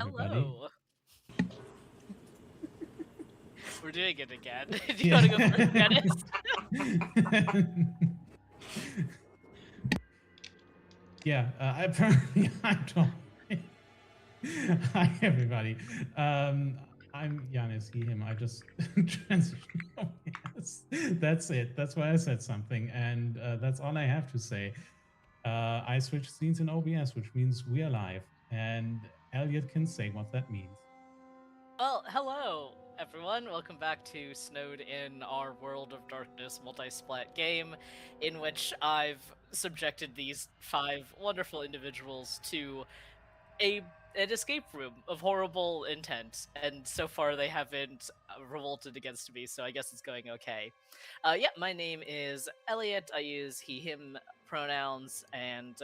everybody. Hello. We're doing it again. Do you want to go first, Janis? Yeah, apparently I don't. Hi, everybody. I'm Janis, he, him. I just transitioned. Oh, yes. That's it. That's why I said something. And that's all I have to say. I switched scenes in OBS, which means we're live. And Elliot can say what that means. Well, hello, everyone. Welcome back to Snowed in our World of Darkness multi-splat game, in which I've subjected these 5 wonderful individuals to an escape room of horrible intent, and so far they haven't revolted against me, so I guess it's going okay. Yeah, my name is Elliot. I use he, him pronouns, and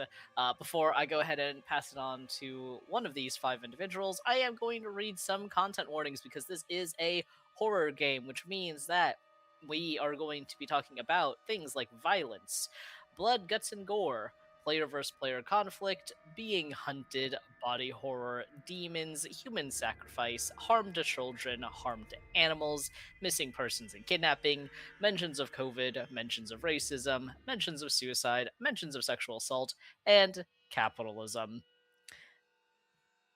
before I go ahead and pass it on to one of these 5 individuals, I am going to read some content warnings because this is a horror game, which means that we are going to be talking about things like violence, blood, guts, and gore, player versus player conflict, being hunted, body horror, demons, human sacrifice, harm to children, harm to animals, missing persons and kidnapping, mentions of COVID, mentions of racism, mentions of suicide, mentions of sexual assault, and capitalism.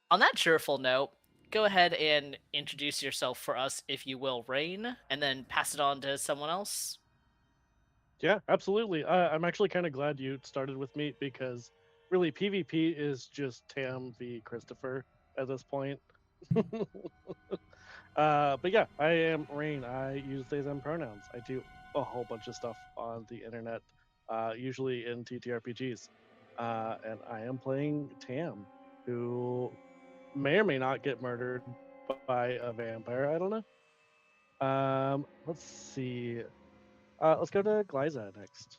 On that cheerful note, go ahead and introduce yourself for us, if you will, Rain, and then pass it on to someone else. Yeah, absolutely. I'm actually kind of glad you started with me because really PvP is just Tam v Christopher at this point. But yeah, I am Rain. I use they them pronouns. I do a whole bunch of stuff on the internet, usually in TTRPGs. And I am playing Tam, who may or may not get murdered by a vampire. I don't know. Let's see. Let's go to Glaiza next.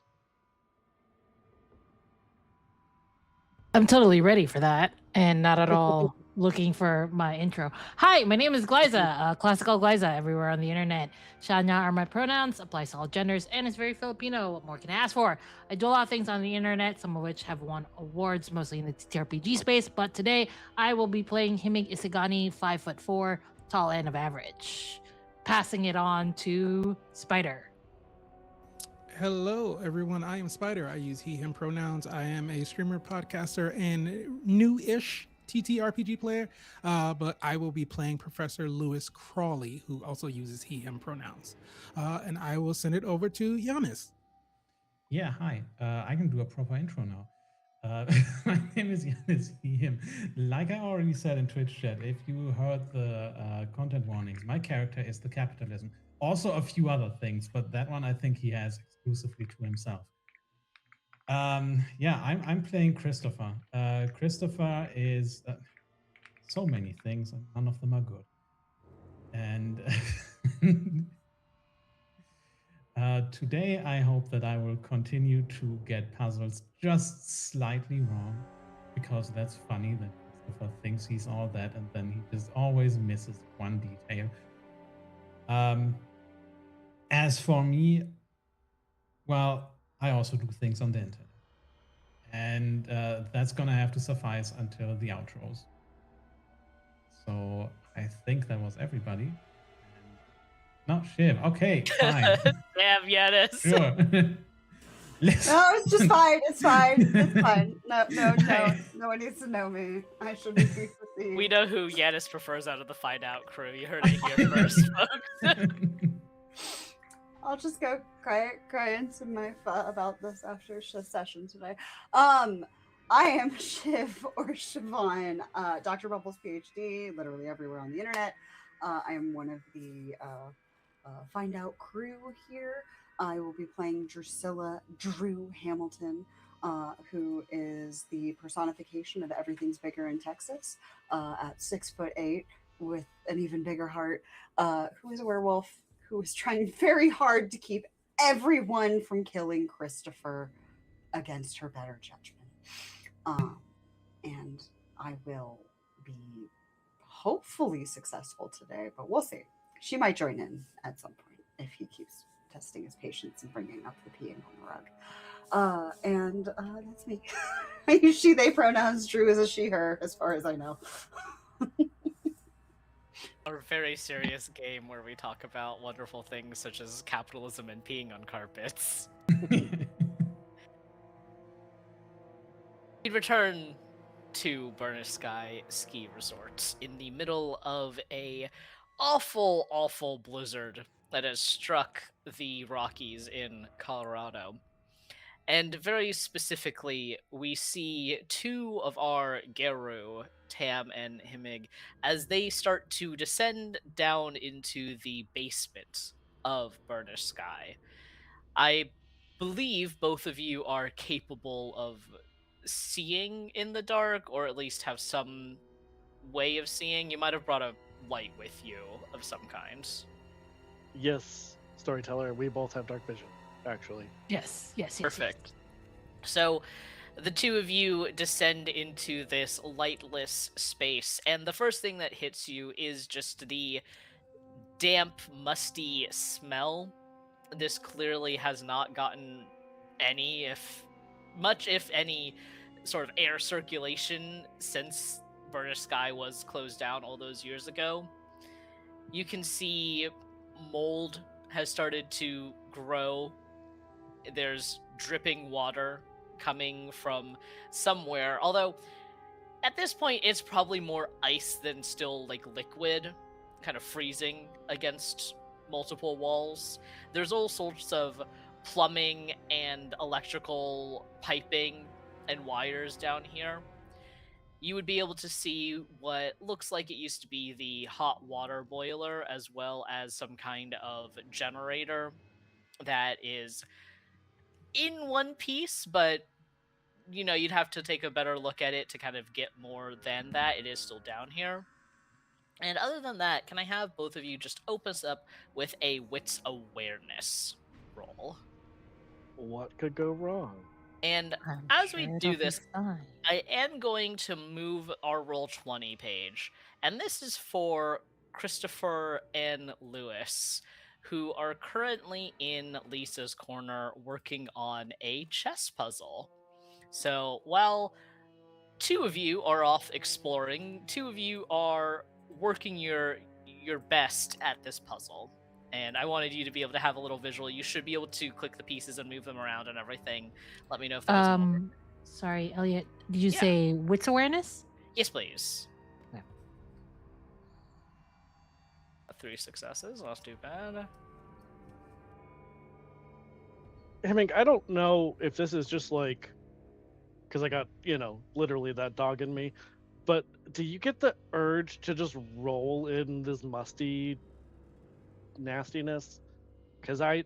I'm totally ready for that and not at all looking for my intro. Hi, my name is Glaiza, classical Glaiza everywhere on the internet. Shanya are my pronouns, applies to all genders, and it's very Filipino. What more can I ask for? I do a lot of things on the internet, some of which have won awards, mostly in the TTRPG space, but today I will be playing Himig Isagani, 5'4", tall and of average. Passing it on to Spider. Hello, everyone. I am Spider. I use he, him pronouns. I am a streamer, podcaster, and new-ish TTRPG player, but I will be playing Professor Lewis Crawley, who also uses he, him pronouns. And I will send it over to Janis. Yeah, hi. I can do a proper intro now. My name is Janis, he, him. Like I already said in Twitch chat, if you heard the content warnings, my character is the capitalism. Also a few other things, but that one I think he has exclusively to himself. Yeah, I'm playing Christopher. Christopher is so many things, and none of them are good. And today I hope that I will continue to get puzzles just slightly wrong, because that's funny that Christopher thinks he's all that, and then he just always misses one detail. As for me, well, I also do things on the internet. And that's gonna have to suffice until the outros. So I think that was everybody. No, Shiv. Okay, fine. Damn, Janis. Sure. No, it's just fine. It's fine. It's fine. No one needs to know me. I shouldn't be perceived. We know who Janis prefers out of the Find Out crew. You heard it here first, folks. I'll just go cry into my about this after session today. I am Shiv or Siobhan, Dr. Bubbles PhD, literally everywhere on the internet. I am one of the Find Out crew here. I will be playing Drusilla Drew Hamilton, who is the personification of everything's bigger in Texas, at 6'8" with an even bigger heart, who is a werewolf, who is trying very hard to keep everyone from killing Christopher against her better judgment. And I will be hopefully successful today, but we'll see. She might join in at some point if he keeps testing his patience and bringing up the peeing on the rug. And that's me. I use she, they pronouns. Drew is a she, her, as far as I know. A very serious game where we talk about wonderful things such as capitalism and peeing on carpets. We return to Burnished Sky Ski Resort in the middle of a awful blizzard that has struck the Rockies in Colorado. And very specifically, we see two of our garou, Tam and Himig, as they start to descend down into the basement of Burnished Sky. I believe both of you are capable of seeing in the dark, or at least have some way of seeing. You might have brought a light with you of some kind. Yes, storyteller. We both have dark vision, actually. Yes. Perfect. So the two of you descend into this lightless space, and the first thing that hits you is just the damp, musty smell. This clearly has not gotten any, if any, sort of air circulation since Burnished Sky was closed down all those years ago. You can see mold has started to grow. There's dripping water coming from somewhere, although at this point it's probably more ice than still like liquid, kind of freezing against multiple walls. There's all sorts of plumbing and electrical piping and wires down here. You would be able to see what looks like it used to be the hot water boiler, as well as some kind of generator that is in one piece, but you'd have to take a better look at it to kind of get more than that. It is still down here. And other than that, can I have both of you just open us up with a wits awareness roll? What could go wrong? And I'm as sure we it'll do be this, fine. I am going to move our Roll20 page. And this is for Christopher and Lewis, who are currently in Lisa's corner working on a chess puzzle. So while two of you are off exploring, two of you are working your best at this puzzle. And I wanted you to be able to have a little visual. You should be able to click the pieces and move them around and everything. Let me know if that doesn't work. Sorry, Elliot. Did you Yeah. say wits awareness? Yes, please. Okay. 3 successes, not too bad. I mean, I don't know if this is just like because I got, literally that dog in me. But do you get the urge to just roll in this musty nastiness? Because I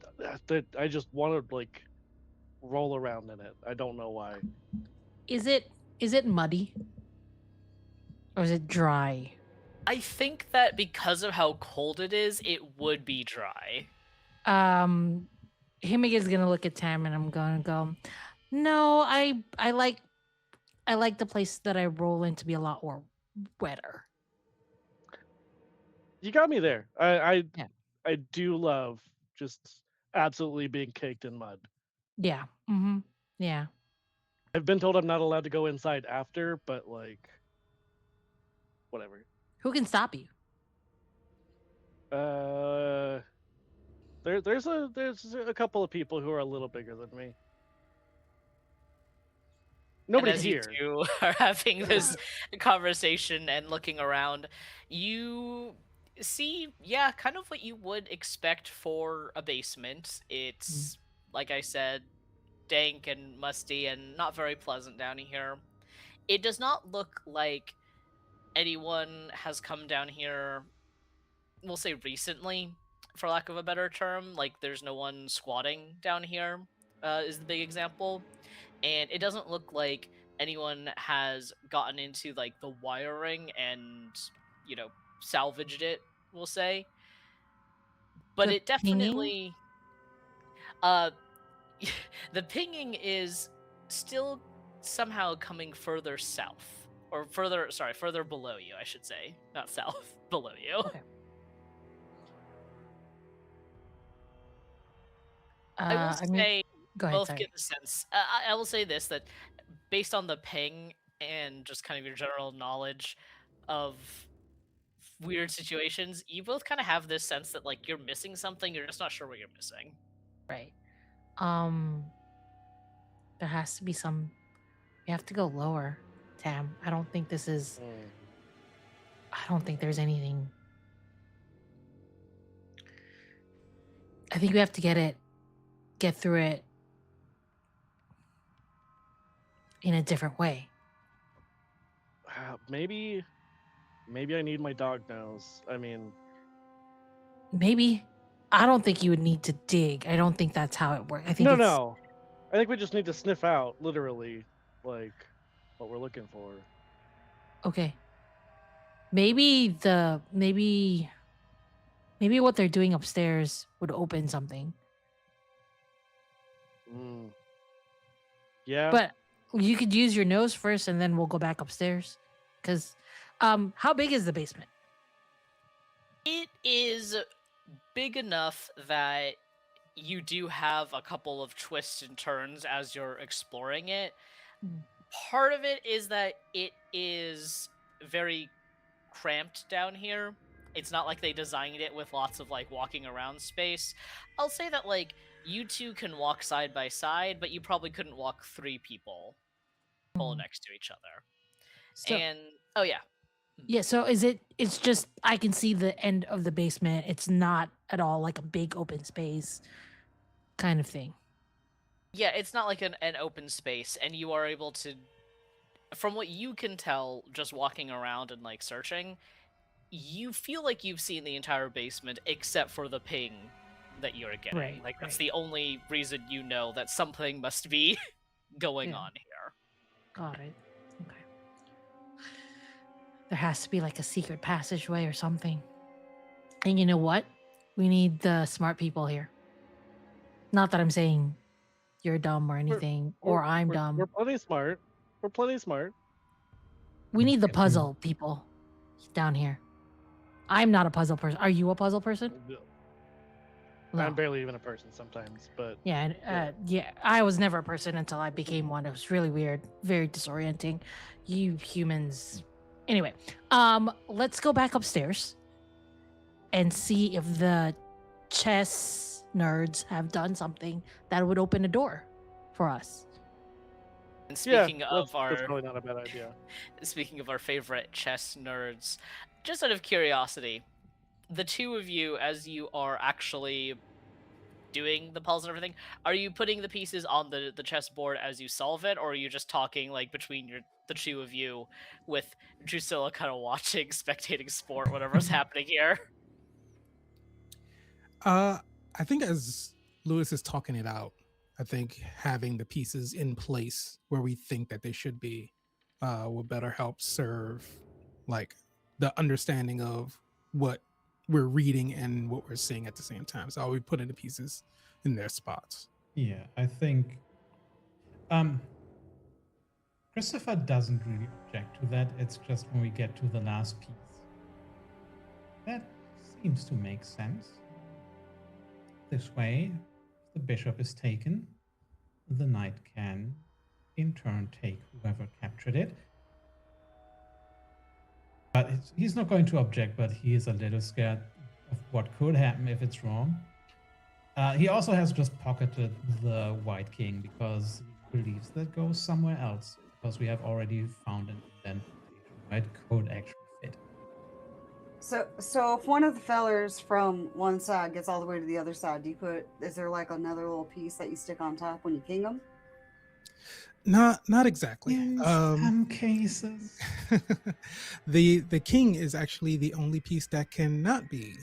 just want to like roll around in it. I don't know why. Is it muddy? Or is it dry? I think that because of how cold it is, it would be dry. Himig is gonna look at Tam and I'm gonna go, no, I like the place that I roll in to be a lot more wetter. You got me there. I Yeah. do love just absolutely being caked in mud. Yeah. Yeah. I've been told I'm not allowed to go inside after, but like, whatever. Who can stop you? There's a couple of people who are a little bigger than me. Nobody and as here. You two are having this conversation and looking around, you see, kind of what you would expect for a basement. It's, like I said, dank and musty and not very pleasant down here. It does not look like anyone has come down here, we'll say recently, for lack of a better term. Like, there's no one squatting down here, is the big example. And it doesn't look like anyone has gotten into like the wiring and salvaged it, we'll say. But The it definitely the pinging is still somehow coming further south, or further below you, I should say, not south. Below you. Okay. I will say go ahead, both sorry. get the sense. I will say this, that based on the ping and just kind of your general knowledge of weird situations, you both kind of have this sense that like you're missing something, you're just not sure what you're missing. Right. There has to be some. We have to go lower, Tam. I don't think this is. Mm. I don't think there's anything. I think we have to get through it in a different way. Maybe I need my dog nose. I mean, Maybe. I don't think you would need to dig. I don't think that's how it works. I think it's, no. I think we just need to sniff out, literally, like what we're looking for. Okay. Maybe what they're doing upstairs would open something. Mm. Yeah. But you could use your nose first and then we'll go back upstairs. Cause how big is the basement? It is big enough that you do have a couple of twists and turns as you're exploring it. Part of it is that it is very cramped down here. It's not like they designed it with lots of like walking around space. I'll say that like you two can walk side by side, but you probably couldn't walk 3 people all next to each other. So, And oh yeah. yeah, so it's just I can see the end of the basement. It's not at all like a big open space kind of thing. Yeah, it's not like an open space, and you are able to, from what you can tell, just walking around and like searching, you feel like you've seen the entire basement except for the ping that you're getting. Right, Like that's right. the only reason you know that something must be going Yeah. on here. Got it. Okay. There has to be like a secret passageway or something. And you know what? We need the smart people here. Not that I'm saying you're dumb or anything, or I'm dumb. We're plenty smart. We're plenty smart. We need the puzzle people down here. I'm not a puzzle person. Are you a puzzle person? No. I'm barely even a person sometimes, but Yeah, yeah. I was never a person until I became one. It was really weird, very disorienting. You humans. Anyway, let's go back upstairs and see if the chess nerds have done something that would open a door for us. And speaking of that's our probably not a bad idea. speaking of our favorite chess nerds, just out of curiosity, the two of you, as you are actually doing the puzzle and everything, are you putting the pieces on the chessboard as you solve it, or are you just talking like between the two of you with Drusilla kind of watching, spectating sport, whatever's happening here? I think as Lewis is talking it out, I think having the pieces in place where we think that they should be will better help serve like the understanding of what we're reading and what we're seeing at the same time. So we put in the pieces in their spots. Yeah, I think Christopher doesn't really object to that. It's just when we get to the last piece. That seems to make sense. This way, the bishop is taken, the knight can in turn take whoever captured it. But he's not going to object, but he is a little scared of what could happen if it's wrong. He also has just pocketed the white king because he believes that goes somewhere else, because we have already found an indentation where it could actually fit. So if one of the fellers from one side gets all the way to the other side, is there like another little piece that you stick on top when you king them? Not exactly. In some cases. The king is actually the only piece that cannot be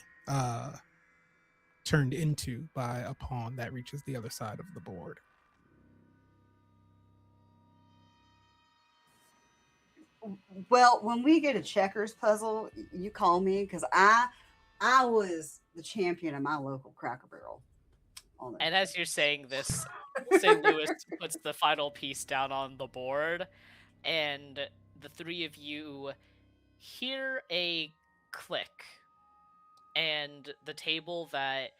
turned into by a pawn that reaches the other side of the board. Well, when we get a checkers puzzle, you call me, because I was the champion of my local Cracker Barrel. And as you're saying this, St. Louis puts the final piece down on the board, and the three of you hear a click, and the table that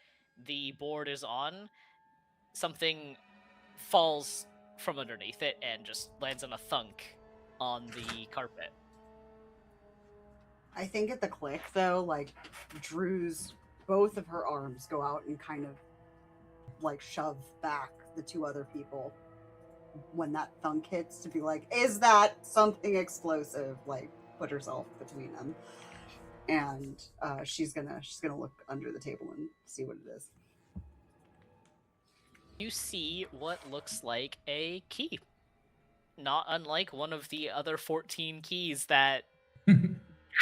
the board is on, something falls from underneath it and just lands on a thunk on the carpet. I think at the click though, like Drew's both of her arms go out and kind of like shove back the two other people when that thunk hits to be like, is that something explosive? Like put herself between them. And she's gonna look under the table and see what it is. You see what looks like a key. Not unlike one of the other 14 keys that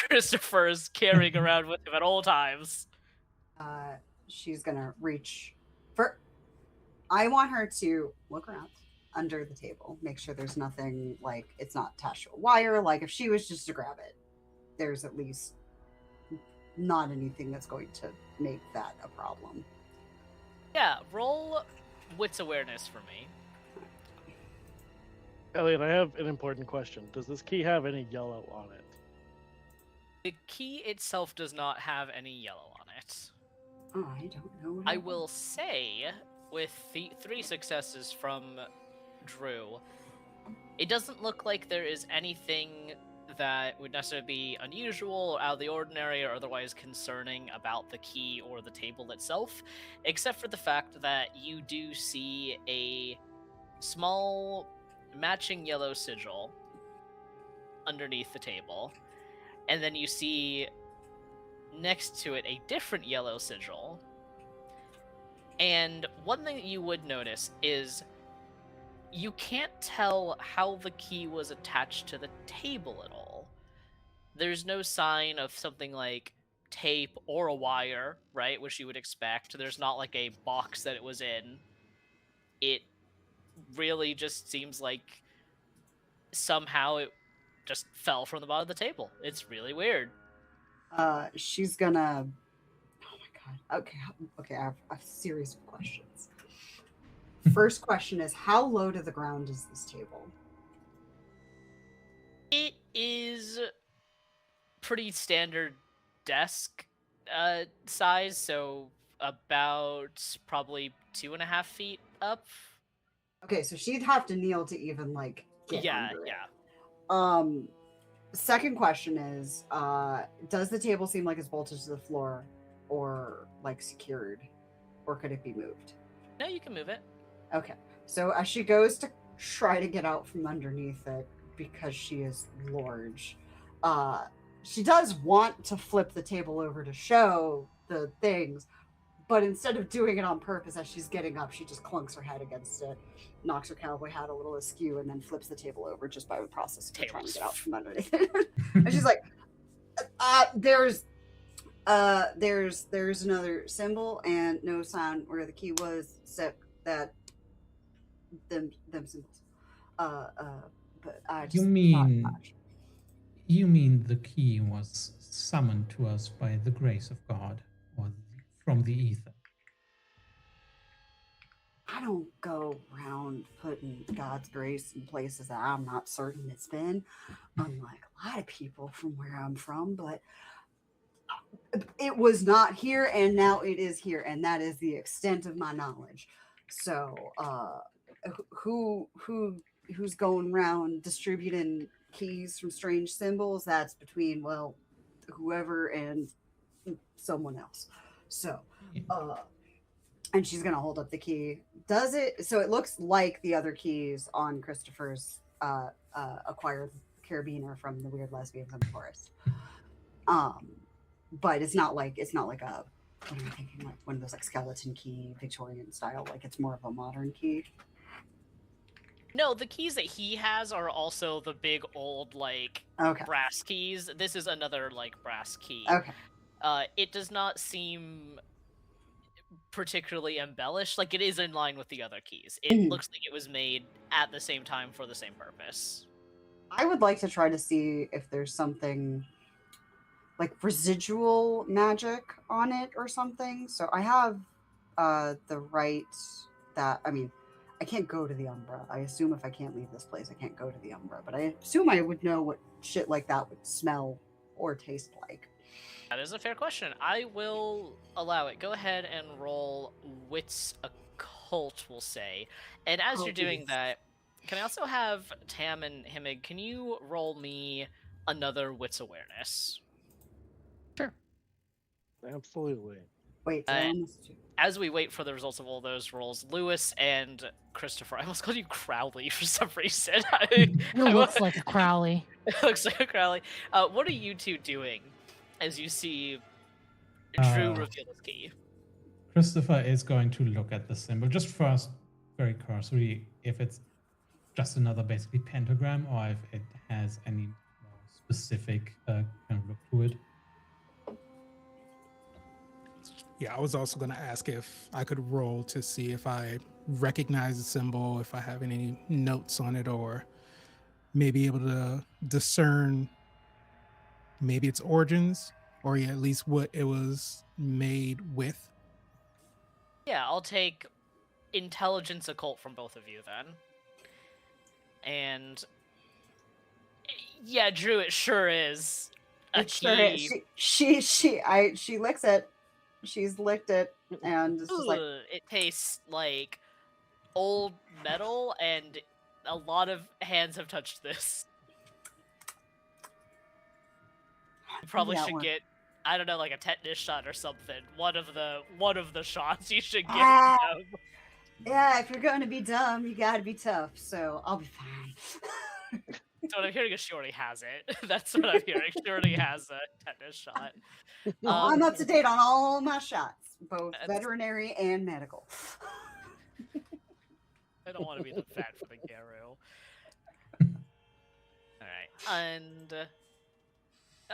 Christopher is carrying around with him at all times. She's gonna reach for. I want her to look around under the table, make sure there's nothing like it's not attached to a wire. Like if she was just to grab it, there's at least not anything that's going to make that a problem. Yeah, roll wits awareness for me. Elliot, I have an important question. Does this key have any yellow on it? The key itself does not have any yellow on it. Oh, I don't know. I will say, with the 3 successes from Drew, it doesn't look like there is anything that would necessarily be unusual or out of the ordinary or otherwise concerning about the key or the table itself, except for the fact that you do see a small matching yellow sigil underneath the table, and then you see next to it a different yellow sigil. And one thing that you would notice is you can't tell how the key was attached to the table at all. There's no sign of something like tape or a wire, right, which you would expect. There's not like a box that it was in. It really just seems like somehow it just fell from the bottom of the table. It's really weird. She's gonna. Oh my god. Okay. I have a series of questions. First question is, how low to the ground is this table? It is pretty standard desk size, so about probably 2.5 feet up. Okay, so she'd have to kneel to even like get under it. Second question is, does the table seem like it's bolted to the floor or like secured, or could it be moved? No, you can move it. Okay, so as she goes to try to get out from underneath it, because she is large, she does want to flip the table over to show the things, but instead of doing it on purpose, as she's getting up, she just clunks her head against it, knocks her cowboy hat a little askew, and then flips the table over just by the process of her trying to get out from underneath it. And she's like, there's another symbol and no sign where the key was, except that them symbols. But I just You mean the key was summoned to us by the grace of God, or from the ether? I don't go around putting God's grace in places that I'm not certain it's been, unlike a lot of people from where I'm from, but it was not here and now it is here, and that is the extent of my knowledge. So who's going around distributing keys from strange symbols? That's between, well, whoever and someone else. So and she's gonna hold up the key. Does it? So it looks like the other keys on Christopher's acquired carabiner from the weird lesbians in the forest. But it's not like a, what am I thinking? Like one of those like skeleton key, Victorian style. Like it's more of a modern key. No, the keys that he has are also the big old like brass keys. This is another like brass key. Okay. It does not seem particularly embellished. Like it is in line with the other keys. It looks like it was made at the same time for the same purpose. I would like to try to see if there's something like residual magic on it or something. So I have the right that, I mean, I can't go to the Umbra. I assume if I can't leave this place, I can't go to the Umbra. But I assume I would know what shit like that would smell or taste like. That is a fair question. I will allow it. Go ahead and roll Wits Occult, we'll say. And as you're doing that, can I also have Tam and Himig, can you roll me another Wits Awareness? Absolutely. Wait, did I almost do? As we wait for the results of all those rolls, Lewis and Christopher, I almost called you Crowley for some reason. It looks like a Crowley. It looks like a Crowley. What are you two doing as you see Drew reveal his key? Christopher is going to look at the symbol just first, very cursory, if it's just another basically pentagram or if it has any more specific kind of look to it. Yeah, I was also going to ask if I could roll to see if I recognize the symbol, if I have any notes on it, or maybe able to discern maybe its origins, or at least what it was made with. Yeah, I'll take intelligence occult from both of you then. And yeah, Drew, it sure is a It key. sure is. She licks it. She's licked it, and it's just like, It tastes like old metal, and a lot of hands have touched this. You probably Yeah, should one. get, I don't know, like a tetanus shot or something. One of the shots you should get. Ah. Yeah, if you're going to be dumb, you gotta be tough. So I'll be fine. So what I'm hearing is she already has it. That's what I'm hearing. She already has a tetanus shot. I'm up to date on all my shots, both That's- veterinary and medical. I don't want to be the vet for the garou. Alright, and...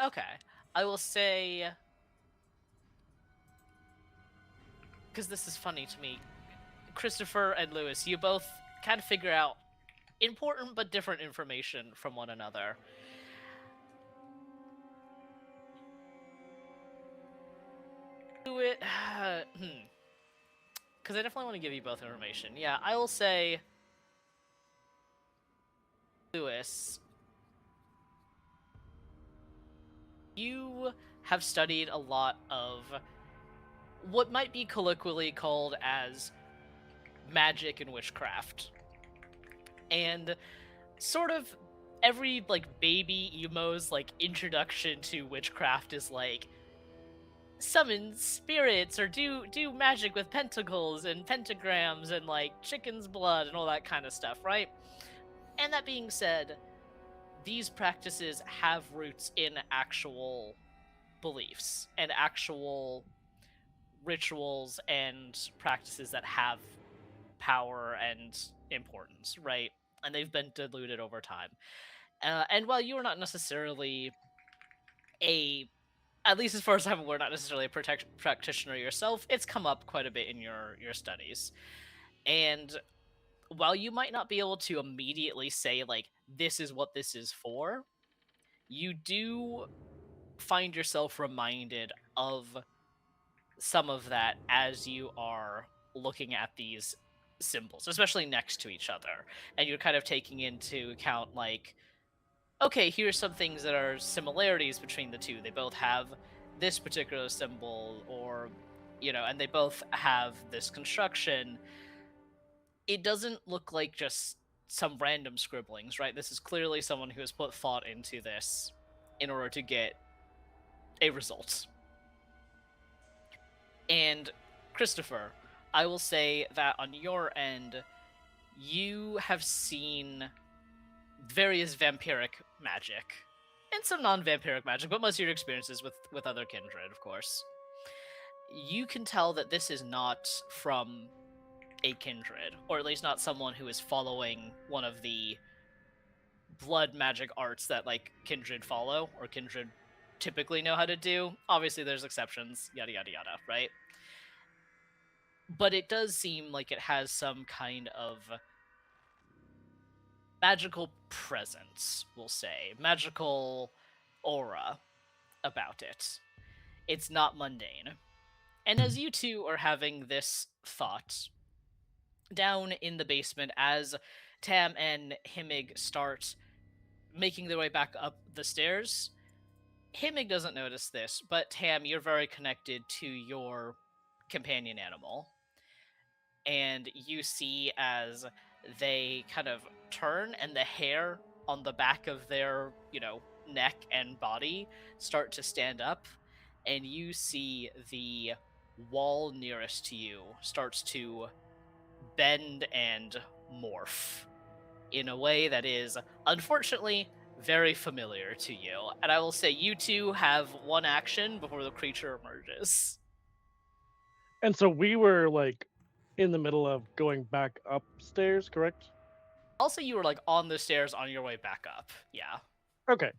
okay, I will say... because this is funny to me. Christopher and Lewis, you both kind of figure out important but different information from one another. Do it... because I definitely want to give you both information. Yeah, I will say... Lewis, you have studied a lot of what might be colloquially called as magic and witchcraft. And sort of every like baby emo's like introduction to witchcraft is like summon spirits or do magic with pentacles and pentagrams and like chicken's blood and all that kind of stuff, right? And that being said, these practices have roots in actual beliefs and actual rituals and practices that have power and importance, right? And they've been diluted over time. And while you are not necessarily at least as far as I'm aware, not necessarily a practitioner yourself, it's come up quite a bit in your studies. And while you might not be able to immediately say, like, this is what this is for, you do find yourself reminded of some of that as you are looking at these symbols, especially next to each other. And you're kind of taking into account, like, okay, here's some things that are similarities between the two. They both have this particular symbol, or, you know, and they both have this construction. It doesn't look like just some random scribblings, right? This is clearly someone who has put thought into this in order to get a result. And Christopher, I will say that on your end, you have seen various vampiric magic and some non-vampiric magic, but most of your experiences with other kindred, of course. You can tell that this is not from a kindred, or at least not someone who is following one of the blood magic arts that like kindred follow, or kindred typically know how to do. Obviously there's exceptions, yada yada yada, right? But it does seem like it has some kind of magical presence, we'll say, magical aura about it. It's not mundane. And as you two are having this thought, down in the basement, as Tam and Himig start making their way back up the stairs, Himig doesn't notice this, but Tam, you're very connected to your companion animal. And you see as they kind of turn and the hair on the back of their, you know, neck and body start to stand up. and you see the wall nearest to you starts to bend and morph in a way that is, unfortunately, very familiar to you. And I will say you two have one action before the creature emerges. And so we were like in the middle of going back upstairs, correct? Also, you were like on the stairs on your way back up. Yeah. Okay.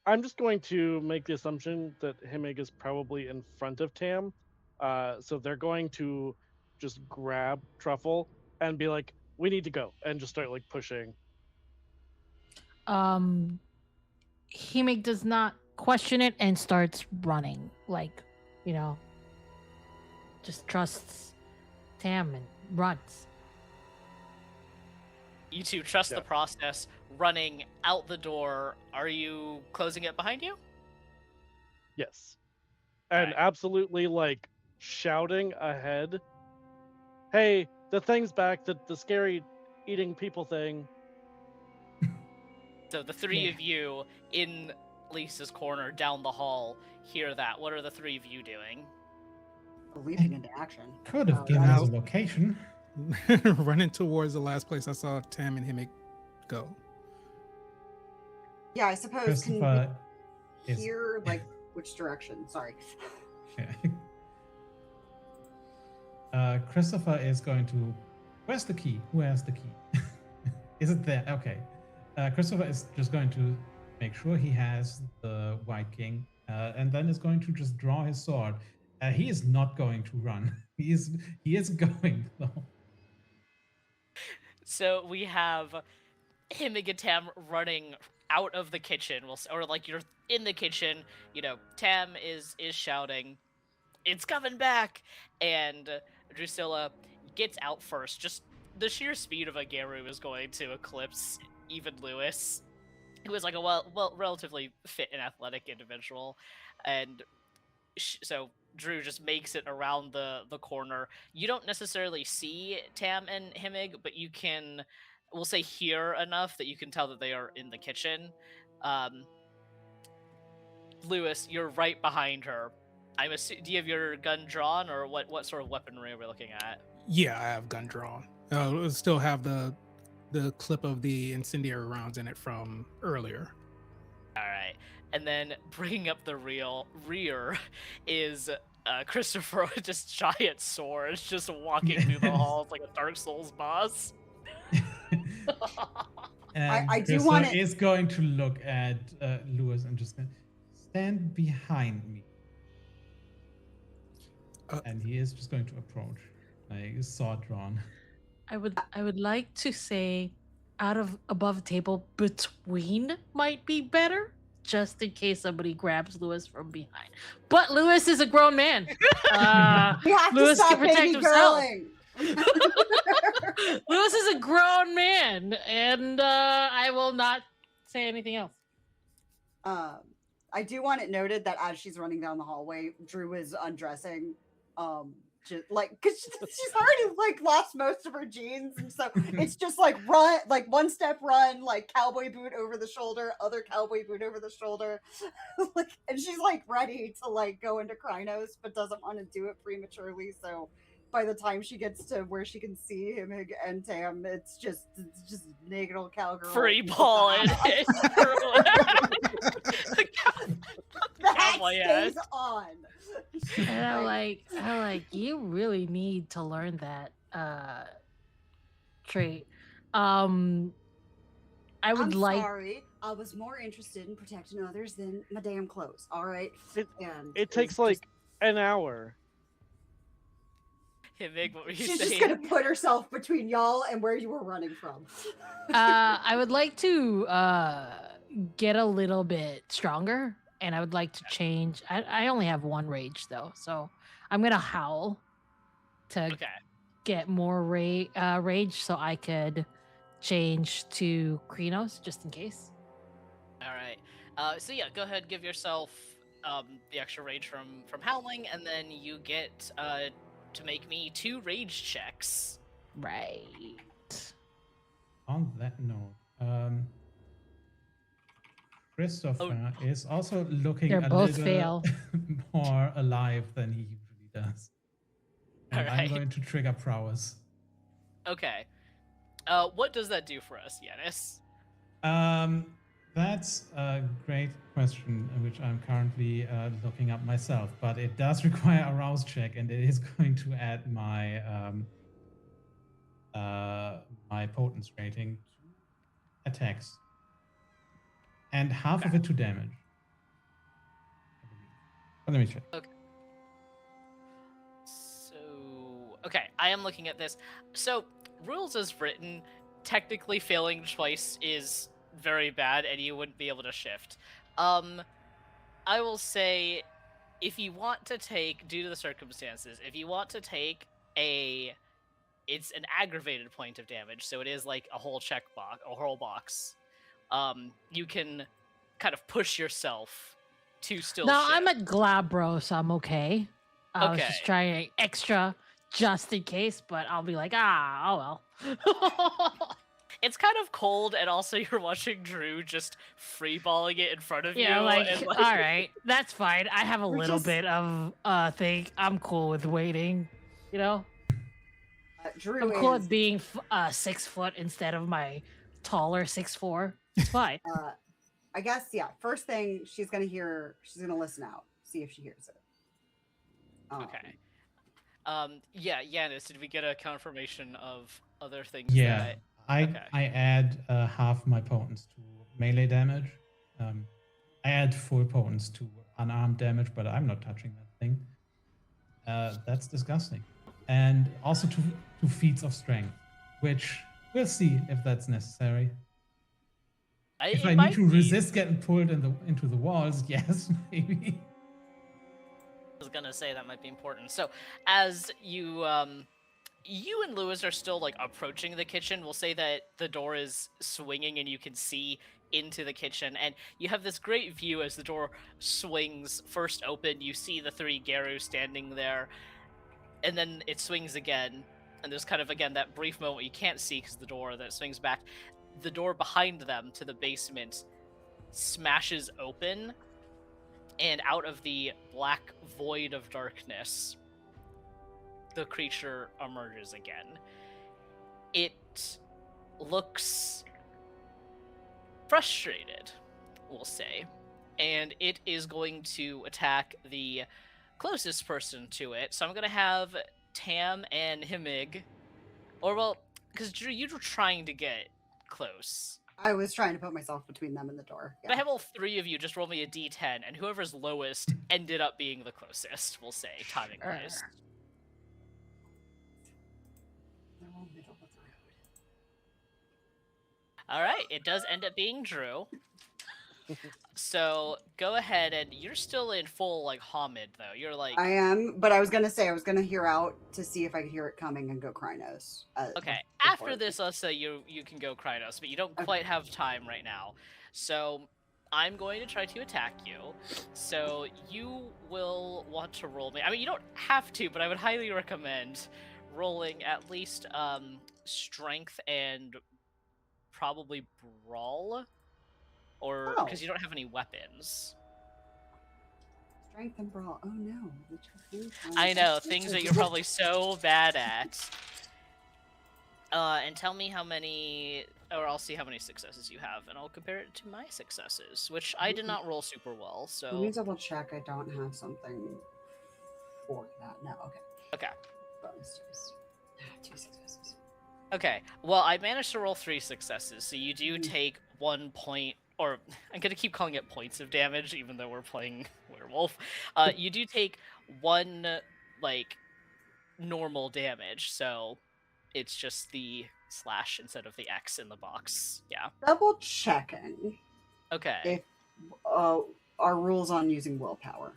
I'm just going to make the assumption that Himig is probably in front of Tam. So they're going to just grab Truffle and be like, "We need to go," and just start like pushing. Himig does not question it and starts running, like, you know, just trusts Tam and runs. You two trust Yeah. the process, running out the door. Are you closing it behind you? Yes. And Alright. absolutely like shouting ahead, "Hey, the thing's back, the scary eating people thing." So the three Yeah. of you in Lisa's corner down the hall hear that. What are the three of you doing? Leaping into action. Could have Oh, given yeah. us a location. Running towards the last place I saw Tam and Himig go. Yeah, I suppose. Can Christopher we is hear like which direction? Sorry. Christopher is going to. Where's the key? Who has the key? Is it there? Okay. Christopher is just going to make sure he has the White King, and then is going to just draw his sword. He is not going to run. He is going though. So we have him and Tam running out of the kitchen, or like you're in the kitchen. You know, Tam is shouting, "It's coming back!" And Drusilla gets out first. Just the sheer speed of a garou is going to eclipse even Lewis, who is like a relatively fit and athletic individual, and so Drew just makes it around the corner. You don't necessarily see Tam and Himig, but you can, we'll say, hear enough that you can tell that they are in the kitchen. Lewis, you're right behind her. Do you have your gun drawn, or what sort of weaponry are we looking at? Yeah, I have gun drawn. We'll still have the clip of the incendiary rounds in it from earlier. All right, and then bringing up the rear is Christopher with just giant swords, just walking through the halls like a Dark Souls boss. And I do Christopher wanna- is going to look at Lewis and just stand behind me. And he is just going to approach, like sword drawn. I would like to say above table between might be better, just in case somebody grabs Lewis from behind. But Lewis is a grown man. We have Lewis to stop can protect baby himself. girling. Lewis is a grown man, and I will not say anything else. I do want it noted that as she's running down the hallway, Drew is undressing, just like because she's already like lost most of her jeans, and so it's just like run, like one step run, like cowboy boot over the shoulder, other cowboy boot over the shoulder, like, and she's like ready to like go into Krynos, but doesn't want to do it prematurely. So by the time she gets to where she can see him and Tam, it's just naked old cowgirl. Free ball and that Cowboy stays ass. on. And I'm like, you really need to learn that trait. I would I'm like. sorry. I was more interested in protecting others than my damn clothes. All right. It takes like an hour. Himig, what were you She's saying? just gonna put herself between y'all and where you were running from. I would like to get a little bit stronger, and I would like to change. I only have one rage though, so I'm gonna howl to Okay. get more rage, so I could change to Krynos just in case. All right. So yeah, go ahead, give yourself the extra rage from howling, and then you get to make me 2 rage checks. Right. On that note, Christopher is also looking They're a both little fail. more alive than he usually does. And I'm Alright. going to trigger prowess. Okay. What does that do for us, Janis? That's a great question, which I'm currently looking up myself. But it does require a rouse check, and it is going to add my my potence rating to attacks, and half of it to damage. I believe. Let me check. Okay. So, okay, I am looking at this. So, rules as written, technically failing twice is very bad, and you wouldn't be able to shift. I will say, if you want to take, due to the circumstances, if you want to take it's an aggravated point of damage, so it is like a whole check box, a whole box. You can kind of push yourself to still No, shift. I'm at Glabro, so I'm okay. I was Okay. just trying extra just in case, but I'll be like, oh well. It's kind of cold, and also you're watching Drew just freeballing it in front of Yeah, you. like, and, all right, that's fine. I have a We're little just- bit of thing. I'm cool with waiting. You know, Drew I'm cool is, with being 6 foot instead of my taller 6'4". It's fine. I guess, yeah. First thing she's gonna listen out, see if she hears it. Okay. Yeah, Janis, did we get a confirmation of other things? Yeah, that I add half my potence to melee damage. I add full potence to unarmed damage, but I'm not touching that thing. That's disgusting. And also to feats of strength, which we'll see if that's necessary. If it I might need to be- resist getting pulled into the walls, yes, maybe. I was gonna say that might be important. So, as you and Lewis are still like approaching the kitchen, we'll say that the door is swinging and you can see into the kitchen, and you have this great view as the door swings first open. You see the 3 garou standing there, and then it swings again, and there's kind of again that brief moment you can't see because the door that swings back. The door behind them to the basement smashes open, and out of the black void of darkness, the creature emerges again. It looks frustrated, we'll say, and it is going to attack the closest person to it. So I'm going to have Tam and Himig, or well, because Drew, you were trying to get close. I was trying to put myself between them and the door. But I have all 3 of you just roll me a d10, and whoever's lowest ended up being the closest, we'll say, timing-wise. They're all middle of the road. Alright, it does end up being Drew. So, go ahead, and you're still in full, like, Hamid, though. You're like... I am, but I was gonna hear out to see if I could hear it coming and go Krynos. Okay, before after it- this, I'll say you can go Krynos, but you don't Okay. quite have time right now. So, I'm going to try to attack you. So, you will want to roll me. I mean, you don't have to, but I would highly recommend rolling at least strength and probably brawl, or because Oh. you don't have any weapons. Strength and brawl. Oh no. the two things I know, are- things that you're probably so bad at. And tell me how many, or I'll see how many successes you have, and I'll compare it to my successes, which I did not roll super well, Let so... me double check. I don't have something for that. No. Okay. Okay. Bonus dice. 2 successes. Okay, well, I managed to roll 3 successes, so you do take 1 point, or I'm gonna keep calling it points of damage, even though we're playing werewolf. You do take 1, like, normal damage, so it's just the slash instead of the X in the box. Yeah. Double checking Okay. if our rules on using willpower.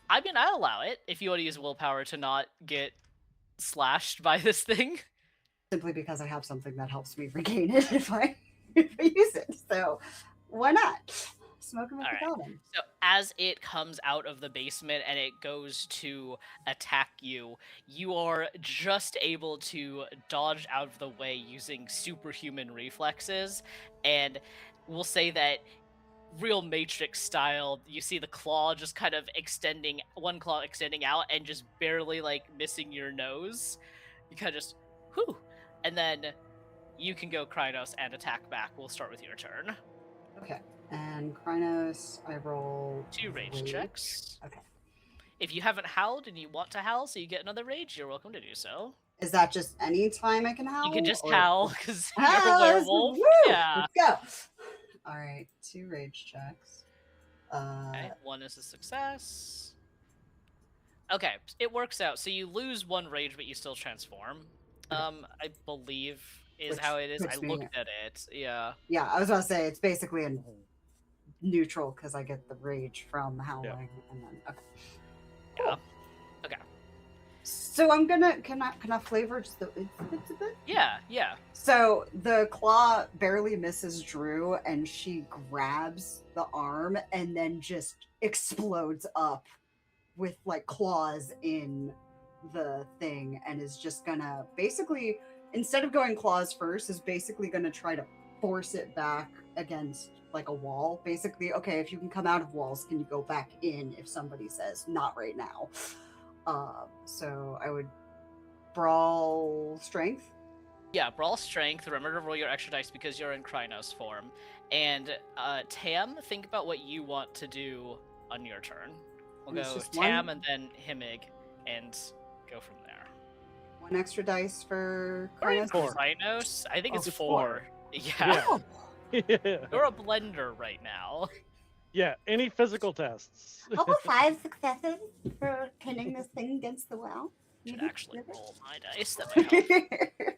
I mean, I'll allow it if you want to use willpower to not get slashed by this thing. Simply because I have something that helps me regain it if I use it. So why not? Smoke him with the Alright. goblin. So as it comes out of the basement and it goes to attack you, you are just able to dodge out of the way using superhuman reflexes. And we'll say that real Matrix style, you see the claw just kind of extending, one claw extending out and just barely like missing your nose. You kind of just, whew. And then you can go Krynos and attack back. We'll start with your turn. Okay. And Krynos, I roll 2 rage checks. Okay. If you haven't howled and you want to howl so you get another rage, you're welcome to do so. Is that just any time I can howl? You can just or- howl because you're a Let's- werewolf. woo! Yeah. Let's go. All right, 2 rage checks. Okay, 1 is a success. Okay, it works out. So you lose 1 rage, but you still transform. I believe is Which how it is. I puts me looked at it. Yeah. Yeah, I was about to say it's basically a neutral because I get the rage from howling, and then okay. Yeah. Okay. So I'm gonna can I flavor just the bits a bit? Yeah. Yeah. So the claw barely misses Drew, and she grabs the arm and then just explodes up with like claws in the thing, and is just gonna basically, instead of going claws first, is basically gonna try to force it back against like a wall. Basically, okay, if you can come out of walls, can you go back in if somebody says not right now? So I would brawl strength. Yeah, brawl strength. Remember to roll your extra dice because you're in Krynos form. And Tam, think about what you want to do on your turn. We'll And it's go just Tam one? and then Himig and go from there. 1 extra dice for You're in Krynos. 4. Krynos? I think Oh, it's it's 4. 4. Yeah. Oh, Yeah. You're a blender right now. Yeah, any physical tests. all 5 successes for pinning this thing against the wall. Should actually roll my dice. That might help.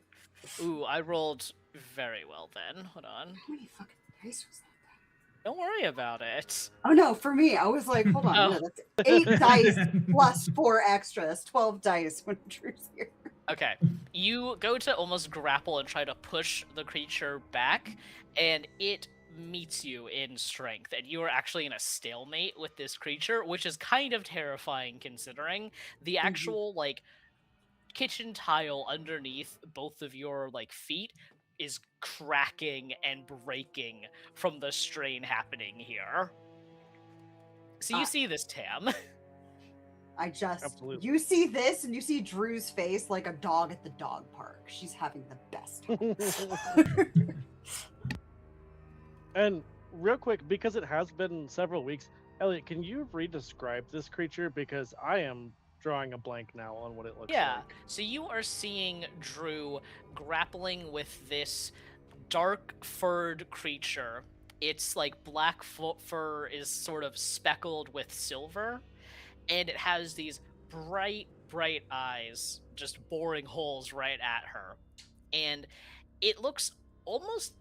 Ooh, I rolled very well then. Hold on. How many fucking dice was that? Don't worry about it. Oh no, for me, I was like, hold on, Oh. no, that's 8 dice plus 4 extra. That's 12 dice when Drew's here. Okay, you go to almost grapple and try to push the creature back, and it meets you in strength, and you are actually in a stalemate with this creature, which is kind of terrifying considering the actual like kitchen tile underneath both of your like feet is cracking and breaking from the strain happening here. So you Ah. see this, Tam. I just, Absolutely. you see this and you see Drew's face like a dog at the dog park. She's having the best time. And real quick, because it has been several weeks, Elliot, can you re-describe this creature? Because I am drawing a blank now on what it looks Yeah, like. so you are seeing Drew grappling with this dark furred creature. Its like black fur is sort of speckled with silver, and it has these bright eyes just boring holes right at her. And it looks almost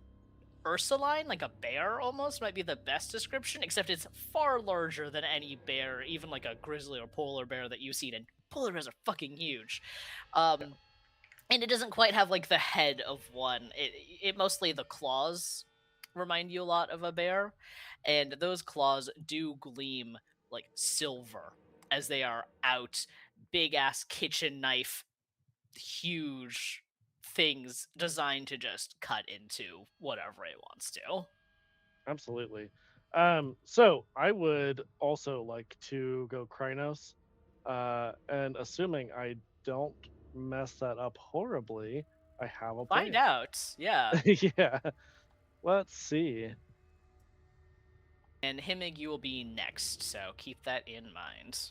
Ursuline, like a bear almost, might be the best description, except it's far larger than any bear, even like a grizzly or polar bear that you've seen, and polar bears are fucking huge. And it doesn't quite have like the head of one. It mostly, the claws remind you a lot of a bear, and those claws do gleam like silver as they are out. Big ass kitchen knife, huge things designed to just cut into whatever it wants to. Absolutely. So I would also like to go Krynos, and assuming I don't mess that up horribly, I have a Find plan. out, yeah. Yeah. Let's see. And Himig, you will be next, so keep that in mind.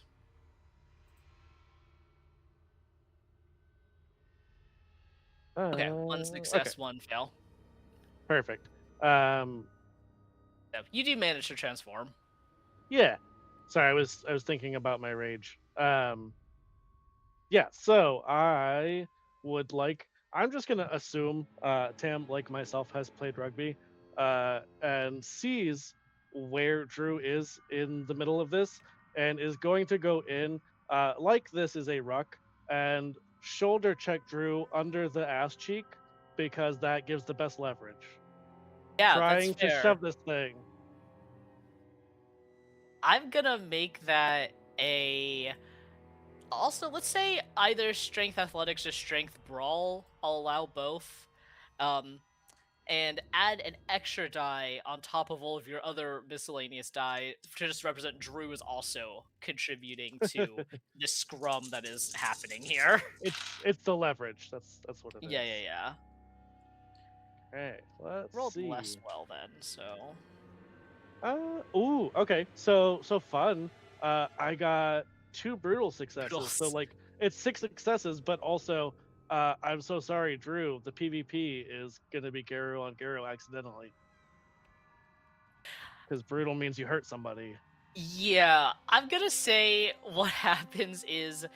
Okay, 1 success, okay, 1 fail. perfect. So you do manage to transform. Yeah. Sorry, I was thinking about my rage. Yeah, so I would like, I'm just gonna assume Tam, like myself, has played rugby, and sees where Drew is in the middle of this, and is going to go in like this is a ruck, and shoulder check Drew under the ass cheek, because that gives the best leverage. Yeah, Trying that's to fair. shove this thing. I'm gonna make that a... Also, let's say either strength athletics or strength brawl. I'll allow both. and add an extra die on top of all of your other miscellaneous die to just represent Drew is also contributing to the scrum that is happening here. It's the leverage. That's what it is. Yeah. Okay, let's Rolled see. less well then, so. Ooh, okay. So fun. I got 2 brutal successes. Brutal. So like it's 6 successes, but also I'm so sorry, Drew. The PvP is gonna be garou on garou accidentally. Because brutal means you hurt somebody. Yeah, I'm gonna say what happens is,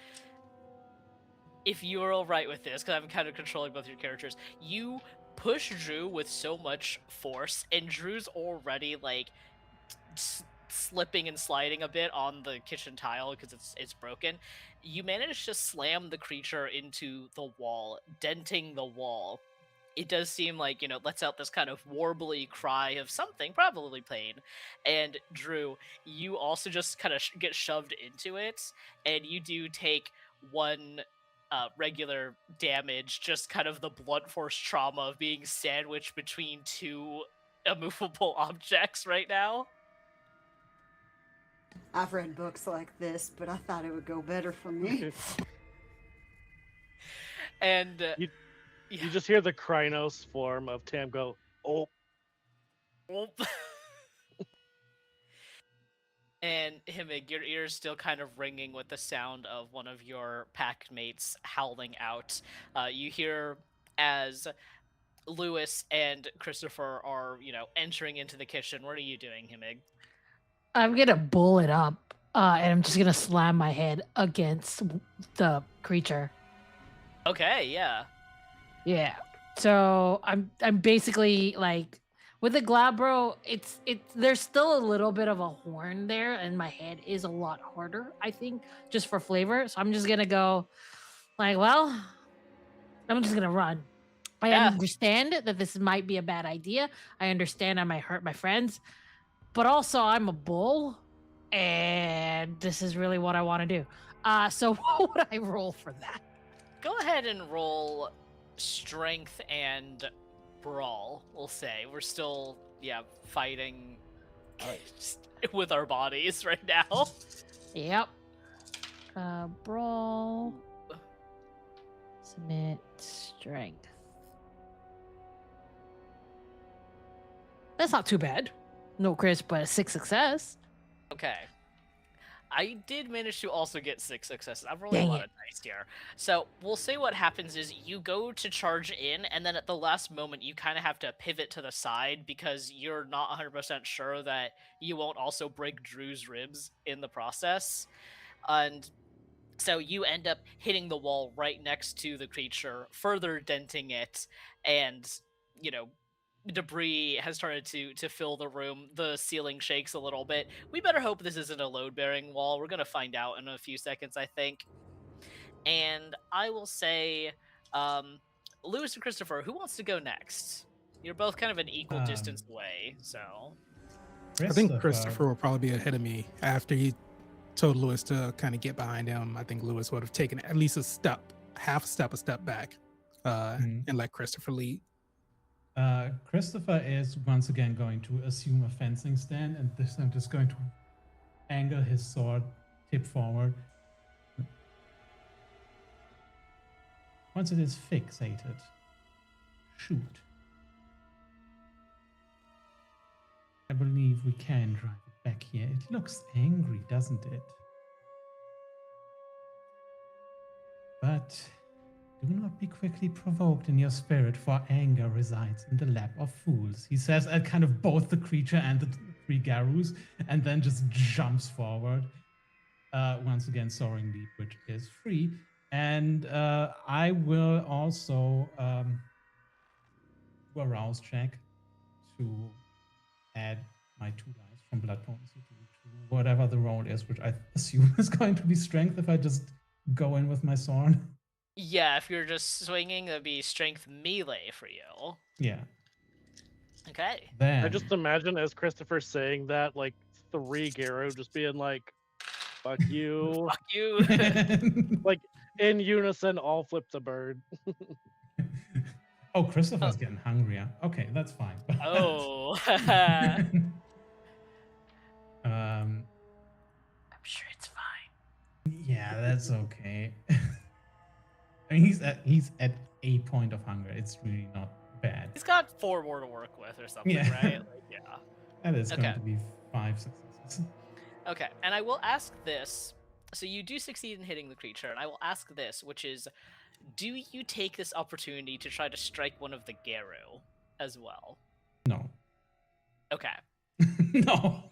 if you're alright with this, because I'm kind of controlling both your characters, you push Drew with so much force, and Drew's already like slipping and sliding a bit on the kitchen tile because it's broken. You manage to slam the creature into the wall, denting the wall. It does seem like, lets out this kind of warbly cry of something, probably pain. And Drew, you also just kind of get shoved into it, and you do take 1 regular damage, just kind of the blunt force trauma of being sandwiched between 2 immovable objects right now. I've read books like this, but I thought it would go better for me. And You just hear the Krynos form of Tam go, oh. And Himig, your ears still kind of ringing with the sound of one of your pack mates howling out. You hear as Lewis and Christopher are, entering into the kitchen. What are you doing, Himig? I'm gonna bull it up, and I'm just gonna slam my head against the creature. Okay, yeah. Yeah. So I'm basically like with the Glabro, it's there's still a little bit of a horn there, and my head is a lot harder, I think, just for flavor. So I'm just gonna go like, well, I'm just gonna run. I understand that this might be a bad idea. I understand I might hurt my friends, but also I'm a bull, and this is really what I want to do. So what would I roll for that? Go ahead and roll strength and brawl, we'll say. We're still, fighting with our bodies right now. Yep. Brawl. Submit strength. That's not too bad. No crit, but a 6 success. Okay. I did manage to also get 6 successes. I'm rolling a lot of dice here. So we'll say what happens is you go to charge in, and then at the last moment you kind of have to pivot to the side because you're not 100% sure that you won't also break Drew's ribs in the process. And so you end up hitting the wall right next to the creature, further denting it, and, debris has started to fill the room. The ceiling shakes a little bit. We better hope this isn't a load-bearing wall. We're going to find out in a few seconds, I think. And I will say, Lewis and Christopher, who wants to go next? You're both kind of an equal distance away, so... I think Christopher will probably be ahead of me. After he told Lewis to kind of get behind him, I think Lewis would have taken at least a step back, and let Christopher lead. Christopher is once again going to assume a fencing stand, and this time just going to angle his sword, tip forward. Once it is fixated, shoot. I believe we can drive it back here. It looks angry, doesn't it? But do not be quickly provoked in your spirit, for anger resides in the lap of fools, he says at kind of both the creature and the 3 garous, and then just jumps forward. Once again, soaring leap, which is free. And I will also do a rouse check to add my 2 dice from blood potency to whatever the roll is, which I assume is going to be strength if I just go in with my sword. Yeah, if you're just swinging, that'd be strength melee for you. Yeah. Okay. Then I just imagine as Christopher saying that, like 3 garou just being like, "Fuck you." Fuck you. Like in unison, all flip the bird. Oh, Christopher's getting hungrier. Okay, that's fine. Oh. um, I'm sure it's fine. yeah, that's okay. I mean, he's at a point of hunger. It's really not bad. He's got 4 more to work with or something, Yeah. right? Like, yeah. That is Okay. going to be 5 successes. Okay, and I will ask this. So you do succeed in hitting the creature, and I will ask this, which is, do you take this opportunity to try to strike one of the garou as well? No. Okay. No.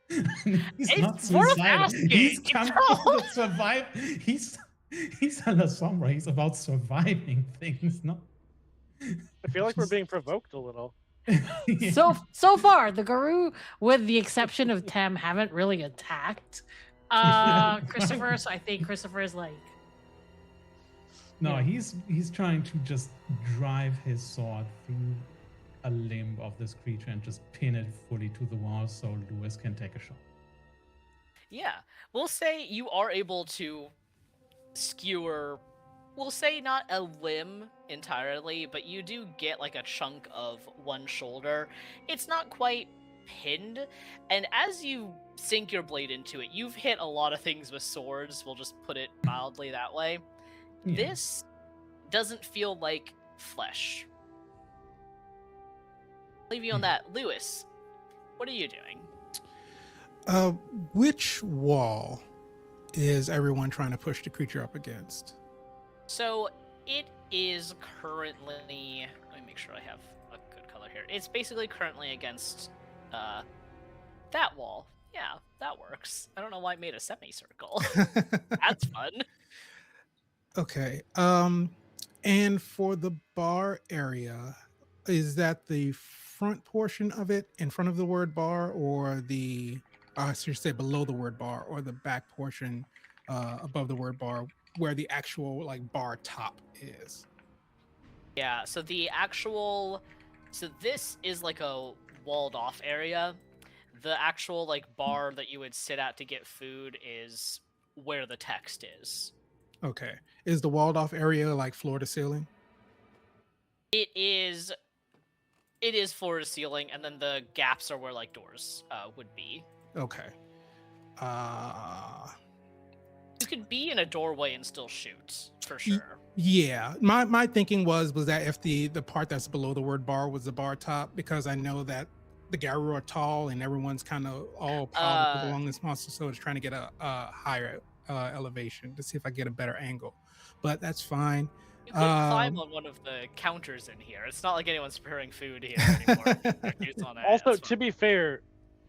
He's It's not worth suicidal. asking. He's coming to survive. He's a La Sombra. He's about surviving things, not. I feel like we're being provoked a little. Yeah. So far, the garou, with the exception of Tem, haven't really attacked Christopher. So I think Christopher is like, No, yeah. he's trying to just drive his sword through a limb of this creature and just pin it fully to the wall so Lewis can take a shot. Yeah, we'll say you are able to skewer, we'll say not a limb entirely, but you do get like a chunk of one shoulder. It's not quite pinned, and as you sink your blade into it, you've hit a lot of things with swords, we'll just put it mildly that way. Yeah. This doesn't feel like flesh. Leave you on that. Lewis, what are you doing? Which wall is everyone trying to push the creature up against? So it is currently, let me make sure I have a good color here. It's basically currently against that wall. Yeah, that works. I don't know why it made a semicircle. That's fun. Okay. And for the bar area, is that the front portion of it in front of the word bar, or the I should say below the word bar, or the back portion above the word bar where the actual like bar top is? Yeah, so the actual, so this is like a walled off area. The actual like bar that you would sit at to get food is where the text is. Okay. Is the walled off area like floor to ceiling? It is floor to ceiling, and then the gaps are where like doors would be. Okay. You could be in a doorway and still shoot, for sure. Yeah. My thinking was that if the part that's below the word bar was the bar top, because I know that the garou are tall and everyone's kind of all piled along this monster, so it's trying to get a higher elevation to see if I get a better angle. But that's fine. You could climb on one of the counters in here. It's not like anyone's preparing food here anymore. Also, to be fair,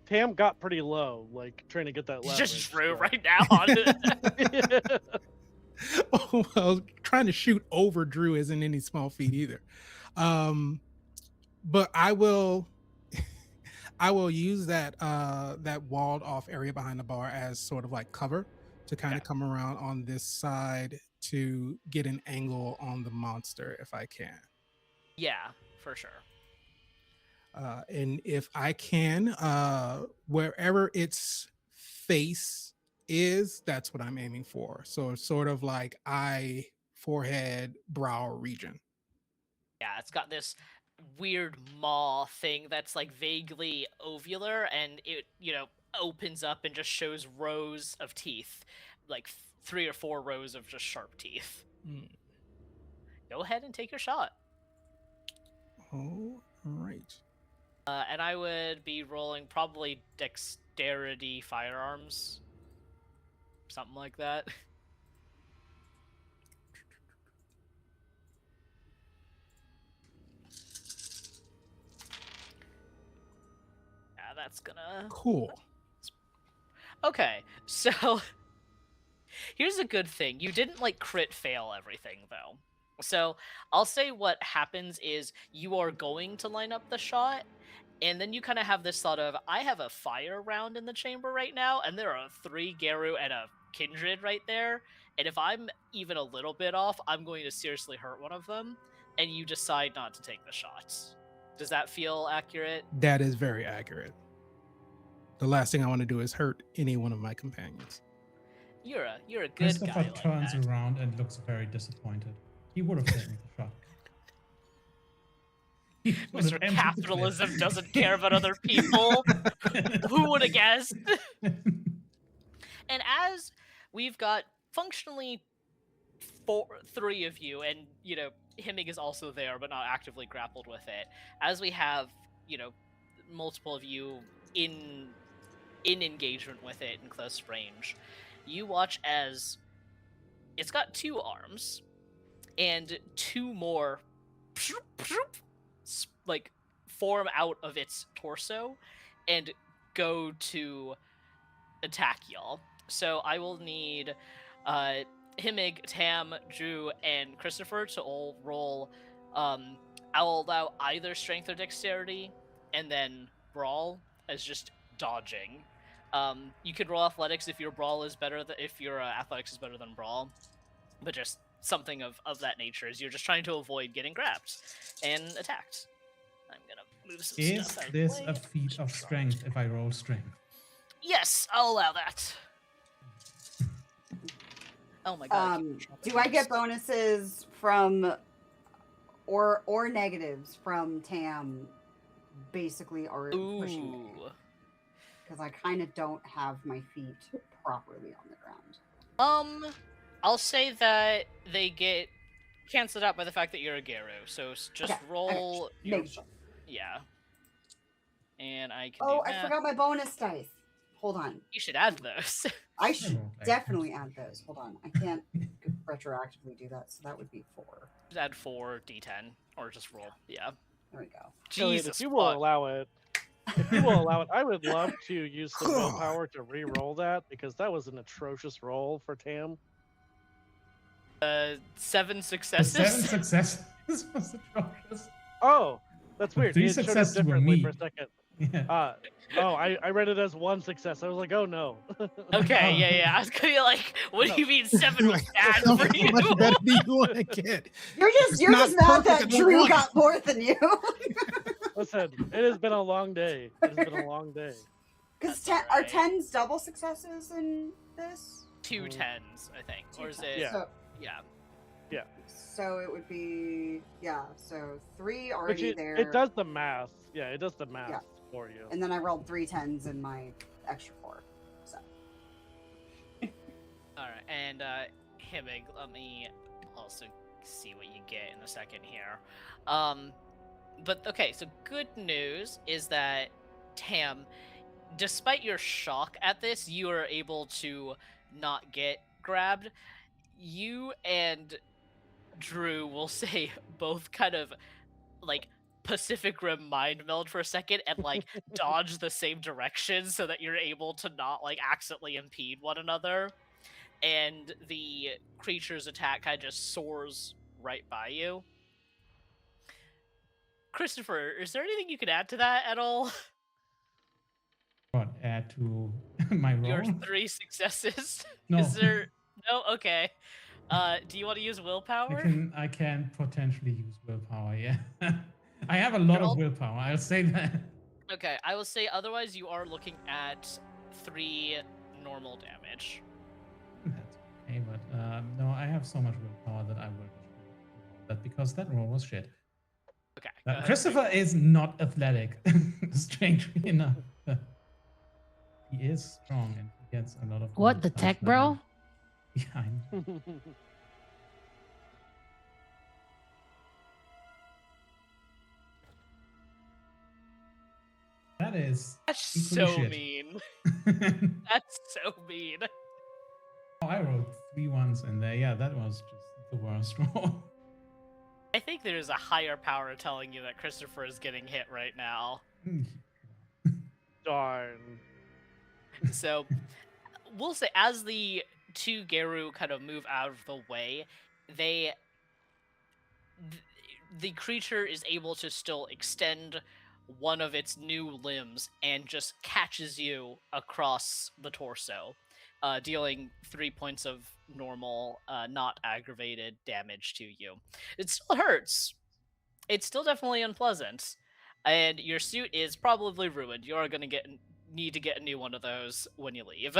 Tam got pretty low, like trying to get that leverage. Just Drew right now on it. Oh, well, trying to shoot over Drew isn't any small feat either. But I will use that that walled off area behind the bar as sort of like cover to kind of come around on this side to get an angle on the monster if I can. Yeah, for sure. And if I can, wherever its face is, that's what I'm aiming for. So it's sort of like eye, forehead, brow region. Yeah, it's got this weird maw thing that's like vaguely ovular, and it, opens up and just shows rows of teeth, like 3 or 4 rows of just sharp teeth. Go ahead and take your shot. All right. And I would be rolling probably dexterity firearms. Something like that. Yeah, that's gonna... Cool. Okay, so... Here's a good thing. You didn't, crit fail everything, though. So, I'll say what happens is you are going to line up the shot, and then you kind of have this thought of, I have a fire round in the chamber right now, and there are 3 garou and a kindred right there, and if I'm even a little bit off, I'm going to seriously hurt one of them, and you decide not to take the shots. Does that feel accurate? That is very accurate. The last thing I want to do is hurt any one of my companions. You're a good Christopher guy like turns that. around and looks very disappointed. He would have taken the shot. Mr. Capitalism doesn't care about other people. Who would have guessed? And as we've got functionally three of you, and Himig is also there, but not actively grappled with it. As we have, multiple of you in engagement with it in close range, you watch as it's got 2 arms and 2 more like form out of its torso and go to attack y'all. So I will need Himig, Tam, Drew, and Christopher to all roll. I'll allow either strength or dexterity, and then brawl as just dodging. You can roll athletics if your brawl is better if your athletics is better than brawl, but just something of that nature as you're just trying to avoid getting grabbed and attacked. I'm gonna move some Is stuff out this of the way. a feat of strength if I roll strength? Yes, I'll allow that. Oh my god. Do I get bonuses from or negatives from Tam basically already pushing me? Because I kind of don't have my feet properly on the ground. I'll say that they get canceled out by the fact that you're a garou. So just roll your, yeah. And I can do I math. forgot my bonus dice. Hold on. You should add those. I should definitely add those. Hold on. I can't retroactively do that, so that would be 4. Just add 4 d10 or just roll. Yeah. There we go. Elliot, Jesus. if you will allow it, I would love to use some willpower to re-roll that because that was an atrocious roll for Tam. 7 successes. 7 successes was atrocious. Oh, that's weird. 3 It showed it successes were differently me. for a second. Yeah. I read it as 1 success. I was like, oh no. Okay, yeah. I was gonna be like, what do you mean 7 was bad How for you? much better do you want to get? You're just mad that Drew got more than you. Listen, it has been a long day. It has been a long day. Because That's are alright. 10s double successes in this? 2 10s, I think. Or is it? Yeah. So, Yeah. so it would be so 3 But already there. it does the math. Yeah, it does the math Yeah. for you. And then I rolled 3 10s in my extra 4. So Alright, and Himig, let me also see what you get in a second here. But okay, so good news is that Tam, despite your shock at this, you are able to not get grabbed. You and Drew will say both kind of like Pacific Rim mind meld for a second and like dodge the same direction so that you're able to not like accidentally impede one another. And the creature's attack kind of just soars right by you. Christopher, is there anything you could add to that at all? What, add to my roll? Your 3 successes? No. Is there... No? Okay. Do you want to use willpower? I can potentially use willpower, yeah. I have a lot of willpower, I'll say that. Okay, I will say otherwise you are looking at 3 normal damage. That's okay, but no, I have so much willpower that I will roll that because that roll was shit. Okay. go ahead. Christopher is not athletic, strangely enough. He is strong and he gets a lot of. What, the stuff tech that bro? Yeah, I know. That is. That's equally so shit. mean. That's so mean. Oh, I wrote 3 ones in there. Yeah, that was just the worst roll. I think there's a higher power telling you that Christopher is getting hit right now. Darn. So, we'll say as the 2 garou kind of move out of the way, the creature is able to still extend one of its new limbs and just catches you across the torso, dealing 3 points of normal, not aggravated damage to you. It still hurts. It's still definitely unpleasant, and your suit is probably ruined. You are going to need to get a new one of those when you leave.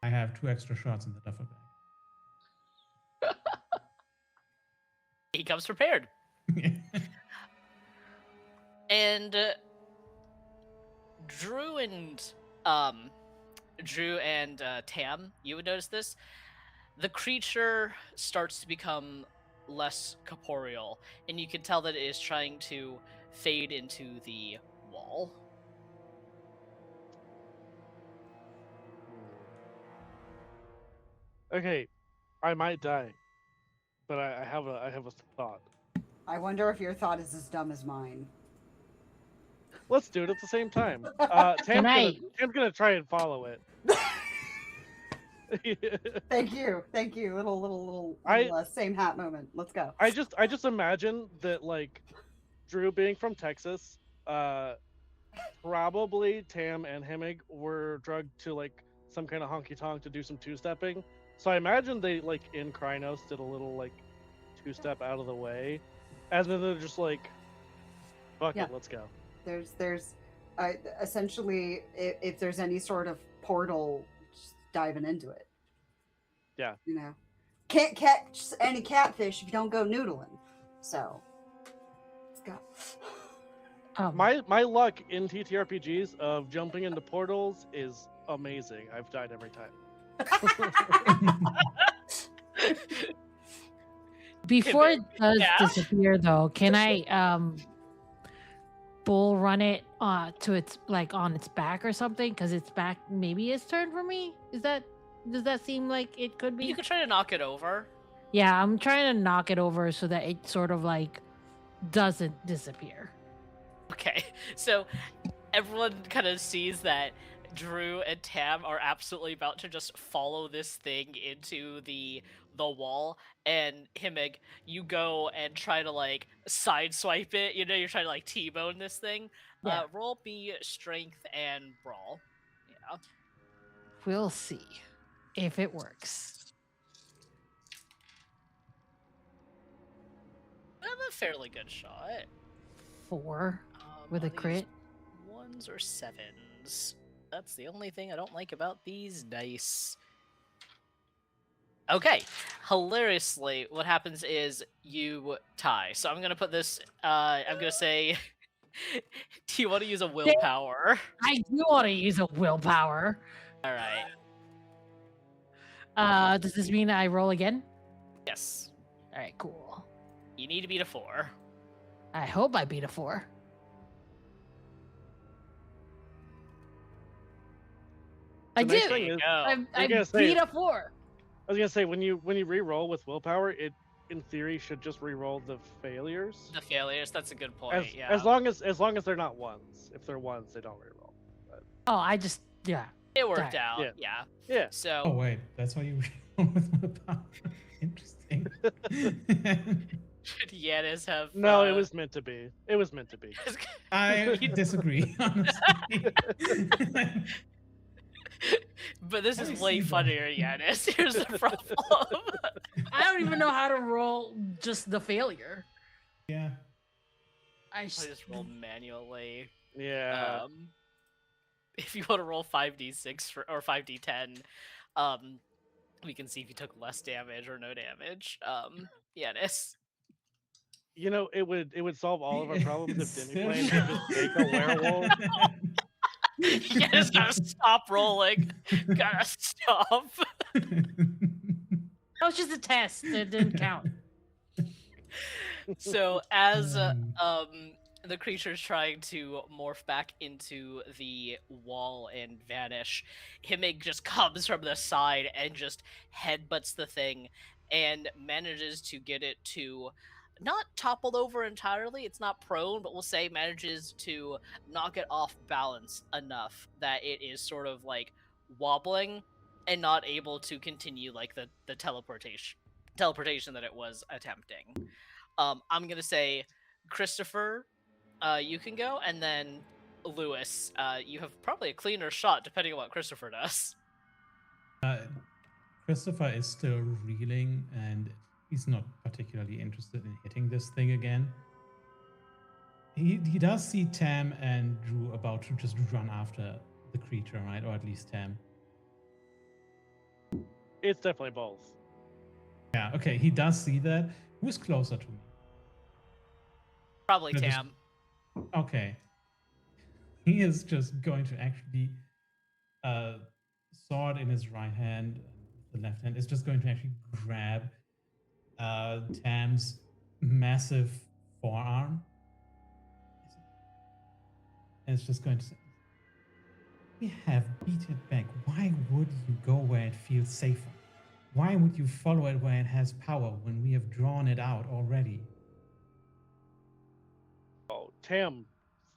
I have 2 extra shots in the duffel bag. He comes prepared. And Drew and um, Tam, you would notice this. The creature starts to become less corporeal, and you can tell that it is trying to fade into the wall. Okay, I might die, but I have a thought. I wonder if your thought is as dumb as mine. Let's do it at the same time. Tam's gonna try and follow it. Thank you. Little same hat moment. Let's go. I just imagine that, like, Drew being from Texas, probably Tam and Hemig were drugged to like some kind of honky tonk to do some two-stepping. So I imagine they, like, in Krynos did a little like two-step out of the way, and then they're just like, "Fuck it, let's go." There's essentially, if there's any sort of portal, just diving into it. Yeah. You know, can't catch any catfish if you don't go noodling. So let's go. My luck in TTRPGs of jumping into portals is amazing. I've died every time. Before it does disappear, though, can I bull run it to its, like, on its back or something? Because its back maybe is turned for me. Does that seem like it could be? You could try to knock it over. Yeah, I'm trying to knock it over so that it sort of like doesn't disappear. Okay, so everyone kind of sees that Drew and Tam are absolutely about to just follow this thing into the wall, and Himig, you go and try to like sideswipe it. You know, you're trying to like T-bone this thing. Yeah. Roll me strength and brawl. Yeah. We'll see if it works. I have a fairly good shot. 4 with Are a crit. these 1s or 7s? That's the only thing I don't like about these dice. Okay, hilariously, what happens is you tie. So I'm gonna put this. I'm gonna say, do you want to use a willpower? I do want to use a willpower. All right. Does this mean I roll again? Yes. All right, cool. You need to beat a 4. I hope I beat a 4. I The nice did. thing is, I beat a 4. I was gonna say, when you re-roll with willpower, it in theory should just re-roll the failures. The failures. That's a good point. As long as they're not ones. If they're ones, they don't re-roll. But... Oh, I just It worked out. Yeah. Yeah. So. Oh wait, that's why you roll with willpower. Interesting. Should Janis have? No, it was meant to be. It was meant to be. I disagree, honestly. But this How do is you way see that? funnier, Janis. Here's the problem. I don't even know how to roll just the failure. Yeah. I just roll manually. Yeah. If you want to roll 5d6 or 5d10, we can see if you took less damage or no damage. Janis. You know, it would solve all of our problems if Demi could just make a werewolf. You just gotta stop rolling. Gotta stop. That was just a test. It didn't count. So as the creature's trying to morph back into the wall and vanish, Himig just comes from the side and just headbutts the thing and manages to get it to not topple over entirely. It's not prone, but we'll say manages to knock it off balance enough that it is sort of like wobbling and not able to continue like the teleportation that it was attempting. I'm gonna say, Christopher, you can go, and then Lewis, you have probably a cleaner shot depending on what Christopher does. Christopher is still reeling, and he's not particularly interested in hitting this thing again. He does see Tam and Drew about to just run after the creature, right? Or at least Tam. It's definitely both. Yeah, okay, he does see that. Who's closer to me? Probably Yeah, just- Tam. Okay. He is just going to actually, sword in his right hand, the left hand is just going to actually grab Tam's massive forearm. And it's just going to say, we have beat it back. Why would you go where it feels safer? Why would you follow it where it has power when we have drawn it out already? Oh, Tam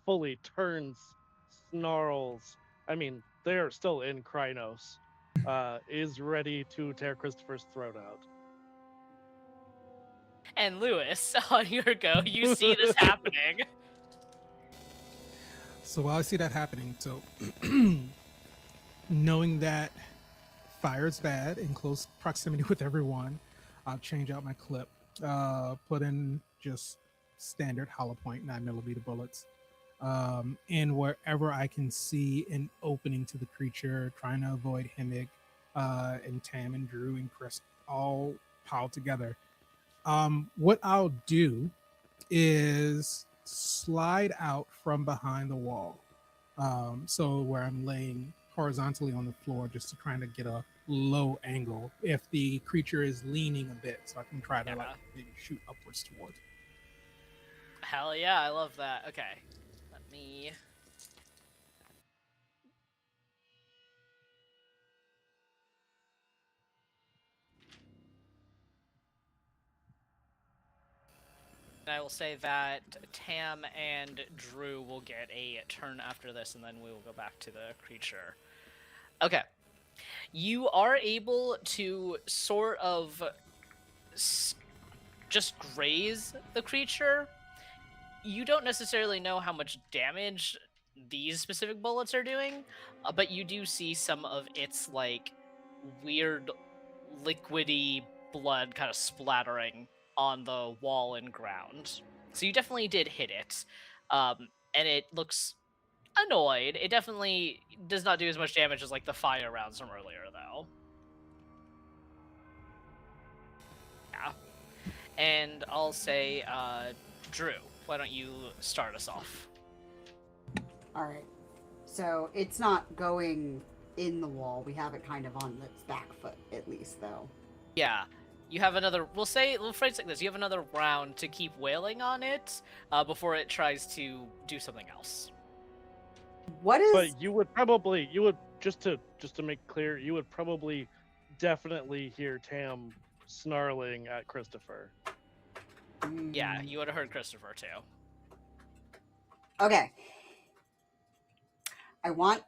fully turns, snarls. I mean, they're still in Krynos. Is ready to tear Christopher's throat out. And Lewis, on your go, you see this happening. So while I see that happening, so knowing that fire's bad in close proximity with everyone, I'll change out my clip. Put in just standard hollow point 9mm bullets. And wherever I can see an opening to the creature, trying to avoid Himig, and Tam and Drew and Chris all piled together. What I'll do is slide out from behind the wall. So where I'm laying horizontally on the floor just to try to get a low angle if the creature is leaning a bit, so I can try to like maybe shoot upwards towards. Hell yeah, I love that. Okay, let me... I will say that Tam and Drew will get a turn after this, and then we will go back to the creature. Okay. You are able to sort of just graze the creature. You don't necessarily know how much damage these specific bullets are doing, but you do see some of its, like, weird liquidy blood kind of splattering on the wall and ground. So you definitely did hit it. And it looks annoyed. It definitely does not do as much damage as like the fire rounds from earlier, though. Yeah. And I'll say, Drew, why don't you start us off? All right. So it's not going in the wall. We have it kind of on its back foot, at least, though. Yeah. You have another, we'll phrase it like this, you have another round to keep wailing on it before it tries to do something else. What is... But you would just to make clear, you would probably definitely hear Tam snarling at Christopher. Yeah, you would have heard Christopher too. Okay. I want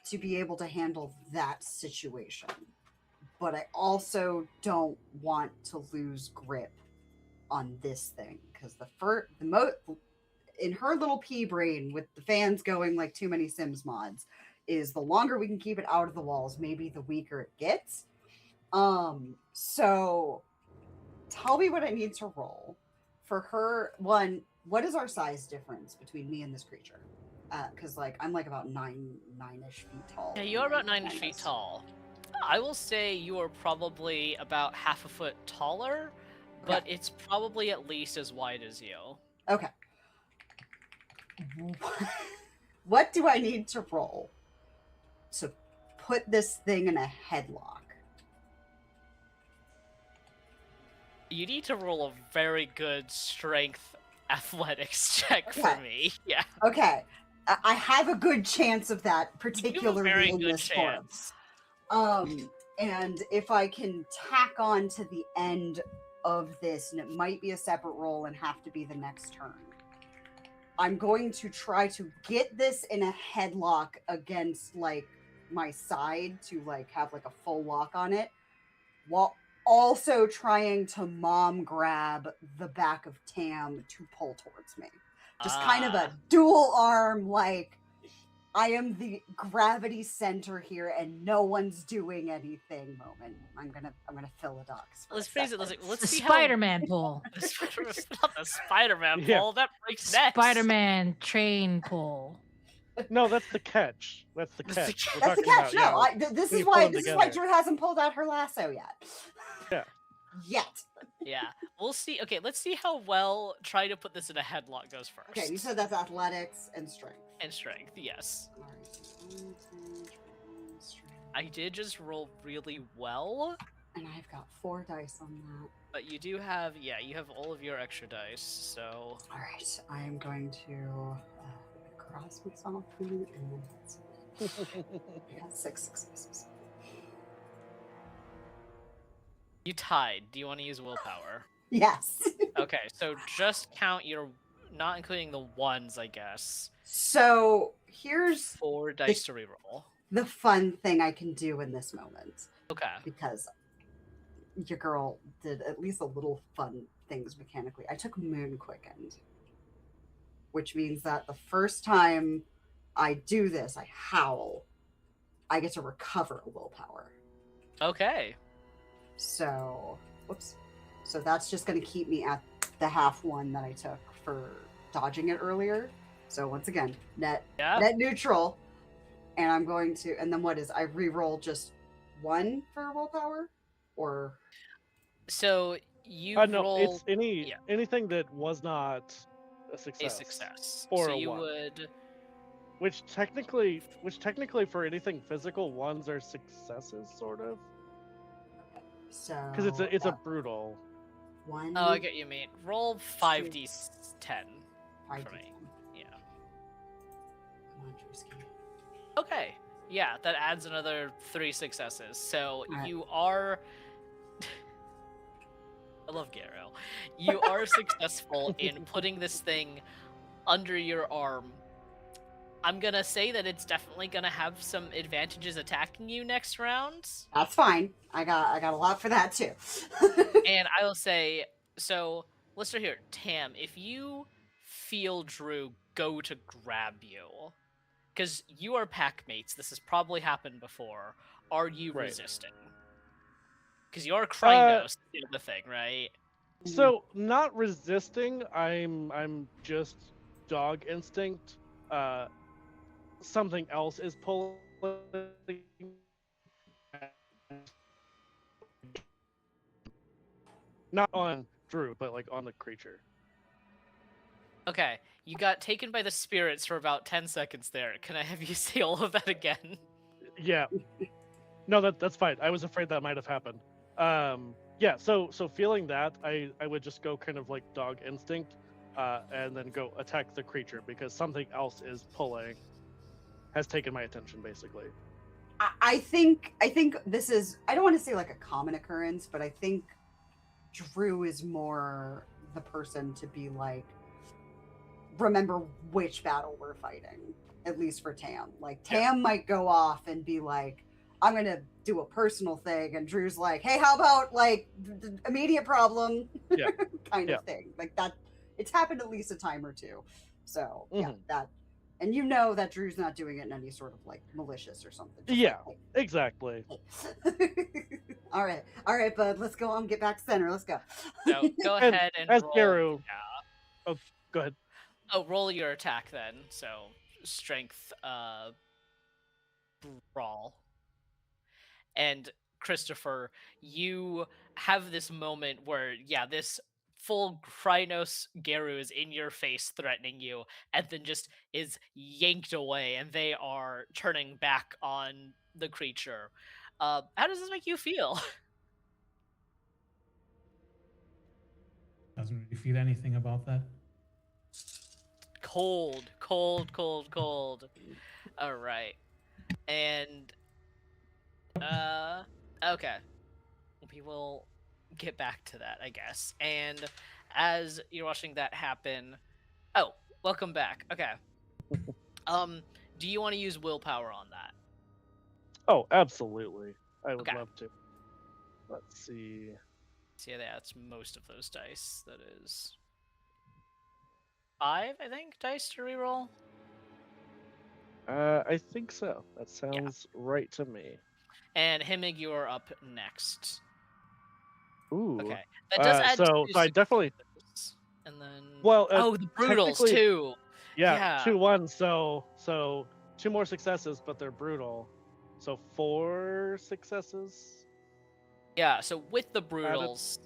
to be able to handle that situation, but I also don't want to lose grip on this thing, because in her little pea brain with the fans going like too many Sims mods is the longer we can keep it out of the walls, maybe the weaker it gets. So tell me what I need to roll for her. One, what is our size difference between me and this creature? Because like I'm like about nine-ish feet tall. Yeah, you're about 9 feet tall. I will say you are probably about half a foot taller, but it's probably at least as wide as you. Okay. What do I need to roll to put this thing in a headlock? You need to roll a very good strength athletics check for me. Yeah. Okay. I have a good chance of that, particularly in this chance. form. And if I can tack on to the end of this, and it might be a separate roll and have to be the next turn, I'm going to try to get this in a headlock against like my side to like have like a full lock on it, while also trying to mom grab the back of Tam to pull towards me. Just kind of a dual arm, like I am the gravity center here and no one's doing anything moment. I'm gonna fill a docs. Let's phrase it. Let's see Spider-Man pull. Not the Spider-Man pull. That breaks necks. Spider-Man train pull. No, that's the catch. That's the catch. That's the catch. No, this is why Drew hasn't pulled out her lasso yet. Yeah. yet. Yeah, we'll see. Okay, let's see how well trying to put this in a headlock goes first. Okay, you said that's athletics and strength. And strength, yes. All right, so 1, 2, 3, strength. I did just roll really well, And I've got 4 dice on that. but you do have, yeah, you have all of your extra dice, so... All right, I am going to cross myself and then that's I got 6 successes. You tied. Do you want to use willpower? Yes. Okay, so just count your, not including the ones, I guess. So here's 4 dice to reroll. the fun thing I can do in this moment, Okay. because your girl did at least a little fun things mechanically. I took Moon Quickened, which means that the first time I do this, I howl, I get to recover a willpower. Okay. So, whoops. So that's just going to keep me at the half one that I took for dodging it earlier. So once again, net neutral. And I'm going to, and then what is, I re-roll just 1 for willpower? Or? So you No, roll it's anything that was not a success. a success. Or so a you 1. would... Which technically for anything physical, 1s are successes, sort of. So. Because it's a brutal. 1. Oh, I get you, mate. Roll 5d10 5d10. for me. Yeah. Come on, Drewski. Okay. Yeah, that adds another 3 successes. So Alright. you are... I love garou. You are successful in putting this thing under your arm. I'm gonna say that it's definitely gonna have some advantages attacking you next round. That's fine. I got a lot for that too. And I will say, so let's start here. Tam, if you feel Drew go to grab you, because you are pack mates, this has probably happened before. Are you resisting? Because you're Krynos, the thing, right? So not resisting. I'm just dog instinct. Something else is pulling. Not on Drew, but like on the creature. Okay, you got taken by the spirits for about 10 seconds there. Can I have you say all of that again? Yeah. No, that's fine. I was afraid that might have happened. Yeah, so feeling that, I would just go kind of like dog instinct, and then go attack the creature because something else is pulling, has taken my attention basically. I think this is, I don't want to say like a common occurrence, but I think Drew is more the person to be like, remember which battle we're fighting, at least for Tam. Like Tam might go off and be like, I'm gonna do a personal thing, and Drew's like, hey, how about like immediate problem? Yeah. kind of thing. Like that, it's happened at least a time or two. So yeah, that, and you know that Drew's not doing it in any sort of like malicious or something. Just Yeah, like, exactly. all right, bud. Let's go on. Get back to center. Let's go. So go ahead and as roll. garou. Yeah. Oh, go ahead. Oh, roll your attack then. So strength, brawl. And Christopher, you have this moment where, yeah, this full Krynos garou is in your face threatening you, and then just is yanked away, and they are turning back on the creature. How does this make you feel? Doesn't really feel anything about that. Cold. All right. And okay. We will get back to that, I guess. And as you're watching that happen, oh, welcome back. Okay. Do you want to use willpower on that? Oh, absolutely. I would Okay. love to. Let's see. So yeah, that's most of those dice. That is 5, I think, dice to reroll. I think so. That sounds right to me. And Himig, you are up next. Ooh. Okay. That does add so 2 I definitely. successes. And then Well, oh, the brutals technically- too. Yeah, Yeah. 2-1. So 2 more successes, but they're brutal. So 4 successes. Yeah, so with the brutals,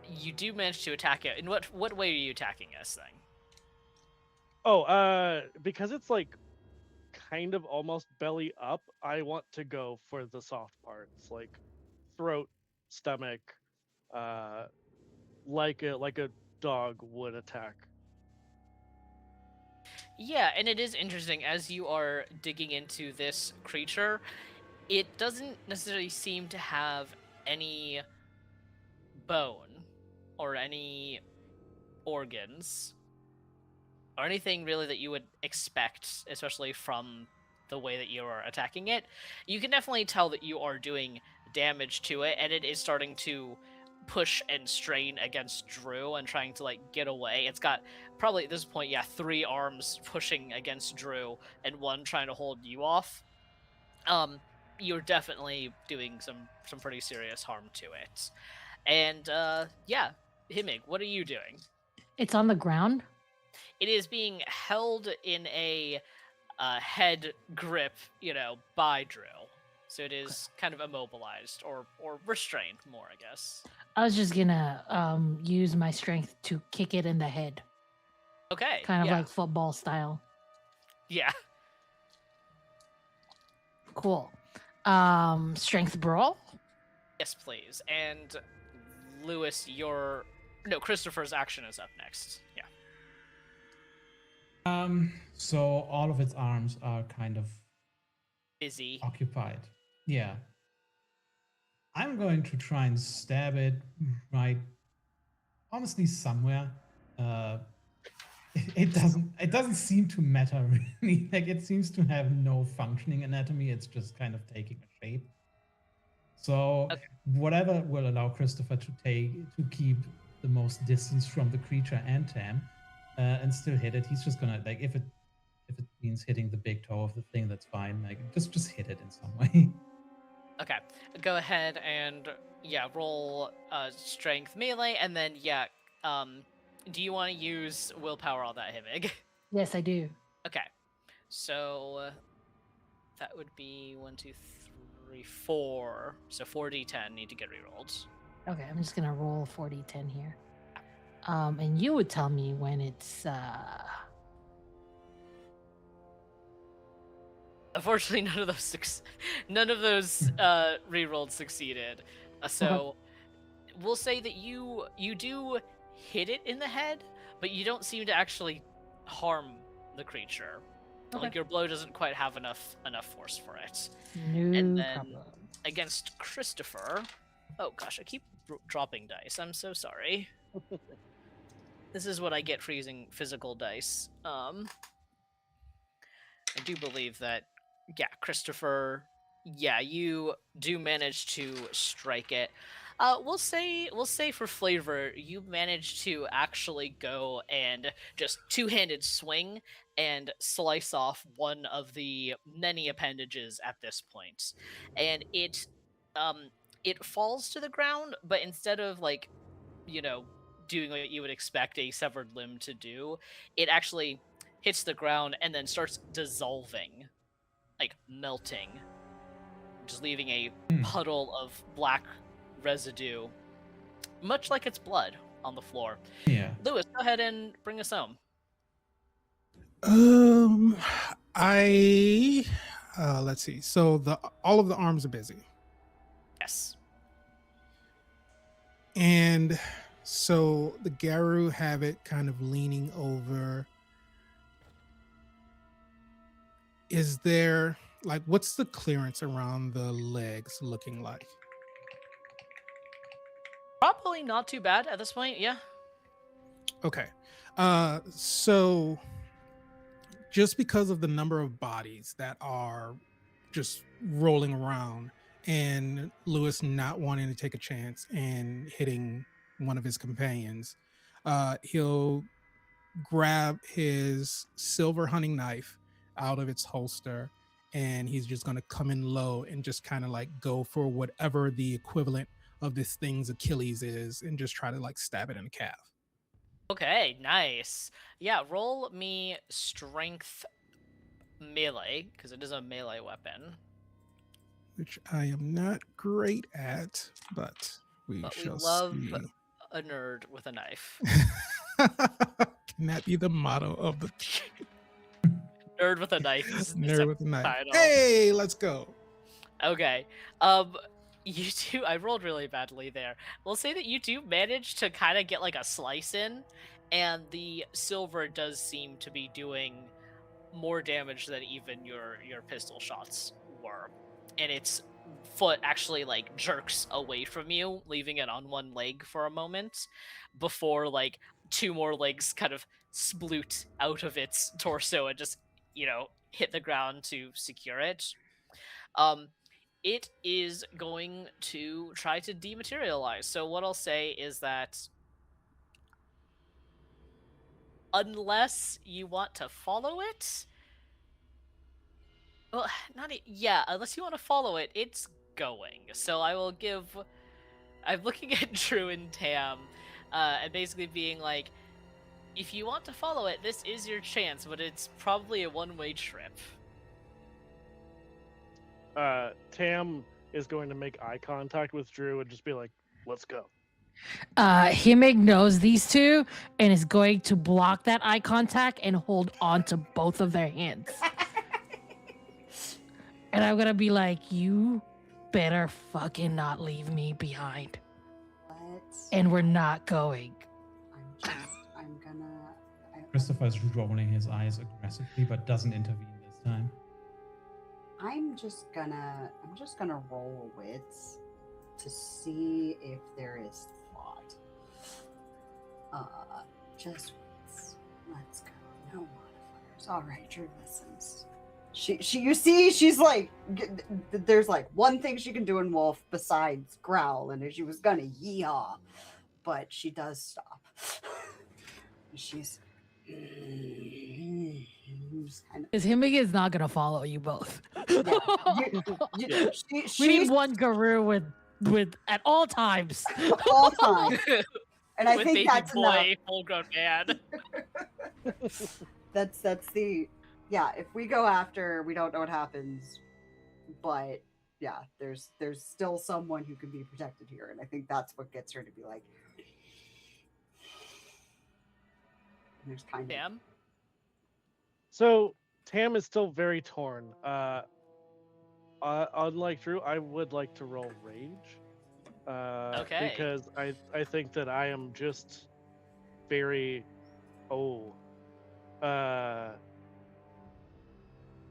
you do manage to attack it. In what way are you attacking this thing? Oh, because it's like kind of almost belly up, I want to go for the soft parts, like throat, stomach, uh, like a dog would attack. Yeah, and it is interesting as you are digging into this creature, it doesn't necessarily seem to have any bone or any organs or anything really that you would expect, especially from the way that you are attacking it. You can definitely tell that you are doing damage to it, and it is starting to push and strain against Drew and trying to like get away. It's got probably at this point, yeah, 3 arms pushing against Drew and 1 trying to hold you off. You're definitely doing some pretty serious harm to it. And yeah, Himig, what are you doing? It's on the ground. It is being held in a head grip, by Drew. So it is kind of immobilized or restrained more, I guess. I was just gonna use my strength to kick it in the head, Okay. kind of yeah. like football style. Yeah. Cool. Strength brawl. Yes, please. And Lewis, Christopher's action is up next. Yeah. So all of its arms are kind of Busy. occupied. Yeah. I'm going to try and stab it right, honestly, somewhere. It doesn't seem to matter really. Like it seems to have no functioning anatomy. It's just kind of taking a shape. So Okay. whatever will allow Christopher to keep the most distance from the creature and Tam, and still hit it. He's just gonna like if it means hitting the big toe of the thing, that's fine. Like just hit it in some way. Okay. Go ahead and roll strength melee, and then do you want to use willpower on that, Himig? Yes, I do. Okay. So that would be 1, 2, 3, 4. So 4d10 need to get rerolled. Okay, I'm just gonna roll 4d10 here. And you would tell me when it's Unfortunately, none of those rerolled succeeded. So we'll say that you do hit it in the head, but you don't seem to actually harm the creature. Okay. Like your blow doesn't quite have enough force for it. no And then problem. against Christopher, oh gosh, I keep dropping dice. I'm so sorry. This is what I get for using physical dice. I do believe that, Christopher, you do manage to strike it. We'll say for flavor, you managed to actually go and just two-handed swing and slice off one of the many appendages at this point, and it falls to the ground, but instead of doing what you would expect a severed limb to do, it actually hits the ground and then starts dissolving, like melting, just leaving a puddle of black residue, much like its blood, on the floor. Yeah. Lewis, go ahead and bring us home. Let's see. So all of the arms are busy. Yes. And so the garou have it kind of leaning over. Is there what's the clearance around the legs looking like? Probably not too bad at this point, yeah. Okay. So just because of the number of bodies that are just rolling around and Lewis not wanting to take a chance and hitting one of his companions, he'll grab his silver hunting knife out of its holster, and he's just going to come in low and just kind of go for whatever the equivalent of this thing's Achilles is and just try to stab it in the calf. Okay, nice. Yeah, roll me strength melee, because it is a melee weapon. which I am not great at, but we But we shall love see. a nerd with a knife. Can that be the motto of the Nerd with a knife is the nerd with a knife? title. Hey, let's go. Okay. You two, I rolled really badly there. We'll say that you two managed to kind of get like a slice in, and the silver does seem to be doing more damage than even your pistol shots were. And its foot actually like jerks away from you, leaving it on one leg for a moment before like two more legs kind of sploot out of its torso and just, hit the ground to secure it. Um it is going to try to dematerialize. So what I'll say is that unless you want to follow it, well, yeah, unless you want to follow it, it's going. So I will give. I'm looking at Drew and Tam, and basically being like, if you want to follow it, this is your chance, but it's probably a one-way trip. Tam is going to make eye contact with Drew and just be like, "Let's go." Himig knows these two and is going to block that eye contact and hold on to both of their hands. And I'm gonna be like, you better fucking not leave me behind. What? And we're not going. I'm gonna. Christopher's rolling his eyes aggressively, but doesn't intervene this time. I'm just gonna roll wits to see if there is thought. Just wits. Let's go. No modifiers. All right, Drew listens. You see, she's like, there's like one thing she can do in wolf besides growl, and she was gonna yeehaw, but she does stop. She's kind Because Himig is not gonna follow you both. We need one garou with at all times. all time, and I With think baby that's boy, full-grown man. enough. That's the if we go after, we don't know what happens, but yeah, there's still someone who can be protected here, and I think that's what gets her to be like. There's kind of Damn. So Tam is still very torn. Unlike Drew, I would like to roll rage. Okay. Because I think that I am just very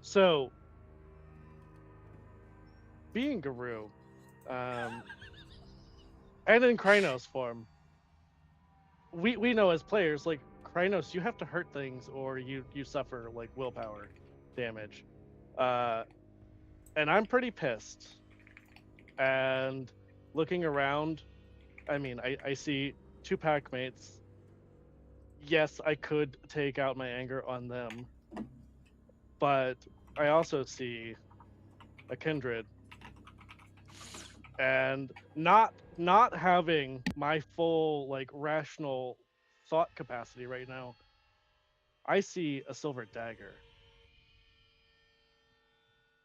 so being garou, and in Krynos form, we know as players, like Krynos, you have to hurt things or you suffer like willpower damage. And I'm pretty pissed. And looking around, I mean, I see two pack mates. Yes, I could take out my anger on them, but I also see a kindred. And not having my full like rational thought capacity right now, I see a silver dagger.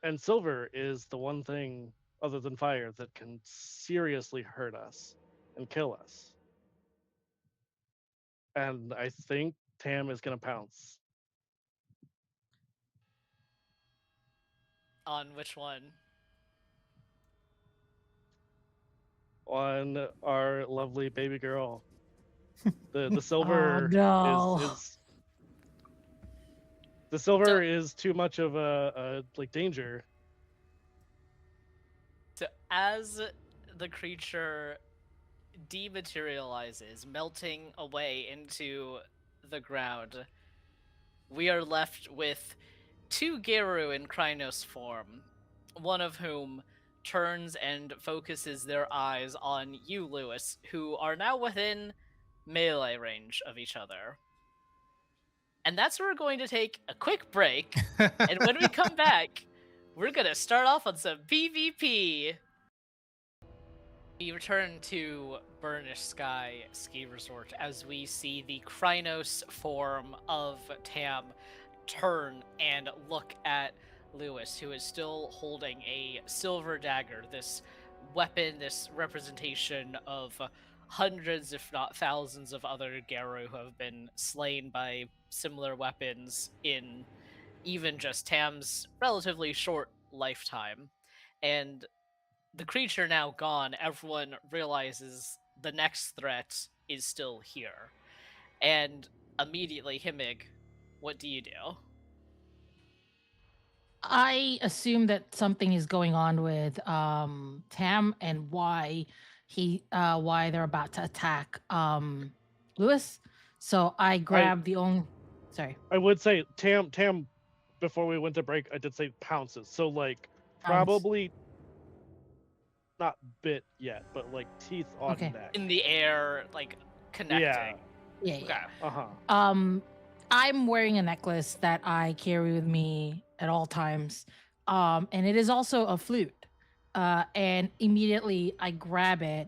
And silver is the one thing other than fire that can seriously hurt us and kill us. And I think Tam is gonna pounce. On which one? On our lovely baby girl. The silver no. is the silver is too much of a like danger. So as the creature dematerializes, melting away into the ground, we are left with two garou in Krynos form, one of whom turns and focuses their eyes on you, Lewis, who are now within melee range of each other. And that's where we're going to take a quick break. And when we come back, we're going to start off on some PvP. We return to Burnished Sky Ski Resort as we see the Krynos form of Tam turn and look at Lewis, who is still holding a silver dagger, this weapon, this representation of hundreds, if not thousands, of other garou who have been slain by similar weapons in even just Tam's relatively short lifetime. And the creature now gone, everyone realizes the next threat is still here. And immediately, Himig, what do you do? I assume that something is going on with Tam and why they're about to attack Lewis. So I grabbed the only sorry. I would say Tam before we went to break, I did say pounces. So like Pounce. probably not bit yet, but like teeth on Okay. neck. In the air, like connecting. Yeah. Okay. I'm wearing a necklace that I carry with me at all times. And it is also a flute. And immediately I grab it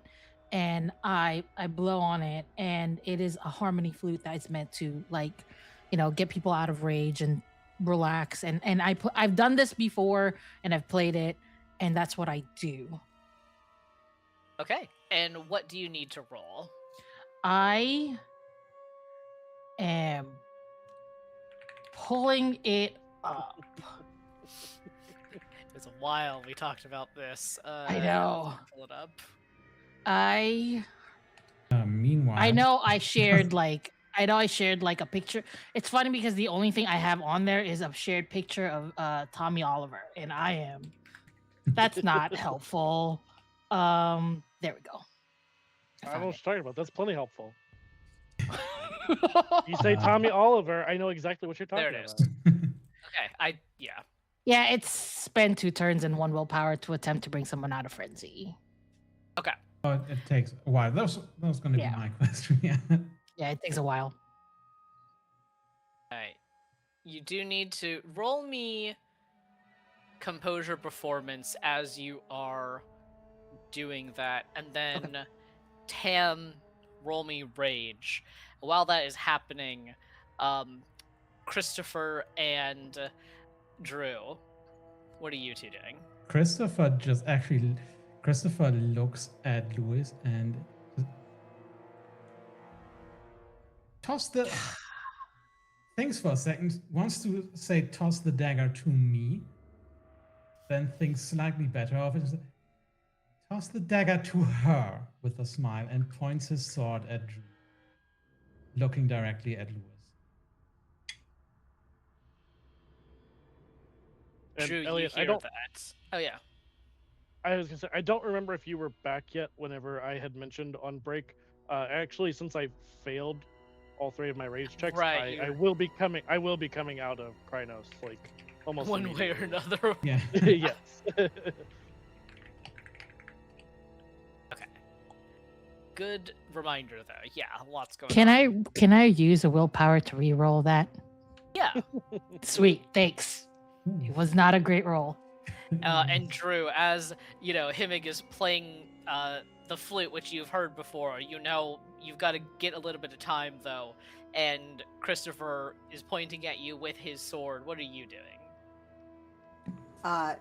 and I blow on it, and it is a harmony flute that's meant to, like, get people out of rage and relax. And I've done this before and I've played it, and that's what I do. Okay. And what do you need to roll? I am pulling it up. It's a while we talked about this. I know. Pull it up. Meanwhile, I know I shared like a picture. It's funny because the only thing I have on there is a shared picture of Tommy Oliver, and that's not helpful. There we go. I don't know what you're talking about. That's plenty helpful. You say Tommy Oliver, I know exactly what you're talking There it is. about. Okay. Yeah, it's spend 2 turns and 1 willpower to attempt to bring someone out of frenzy. Okay. Oh, it takes a while. That was going to be my question. Yeah. Yeah, it takes a while. Alright. You do need to roll me composure performance as you are doing that, and then Tam, roll me rage. While that is happening, Christopher and Drew, what are you two doing? Christopher looks at Lewis and thinks for a second, wants to say toss the dagger to me, then thinks slightly better of it. Toss the dagger to her with a smile and points his sword at Drew, looking directly at Lewis. And Drew, Elliot, you hear that. Oh, yeah. I was gonna say, I don't remember if you were back yet whenever I had mentioned on break. Actually, since I failed all 3 of my rage checks, Right, I will be coming out of Krynos, like almost one way or another. Yeah. Yes. Okay. Good reminder, though. Yeah, lots going on. Can I use a willpower to re-roll that? Yeah. Sweet, thanks. It was not a great roll. And Drew, as Himig is playing the flute, which you've heard before, you've got to get a little bit of time though. And Christopher is pointing at you with his sword. What are you doing?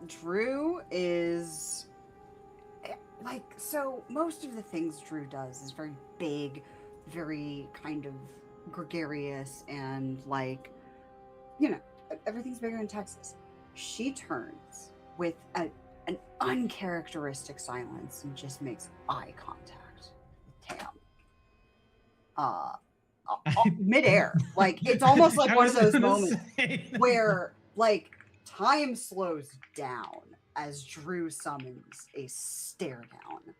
Drew is so most of the things Drew does is very big, very kind of gregarious, and everything's bigger in Texas. She turns with an uncharacteristic silence and just makes eye contact with Tam. Midair. It's almost like one of those moments where time slows down as Drew summons a stare down.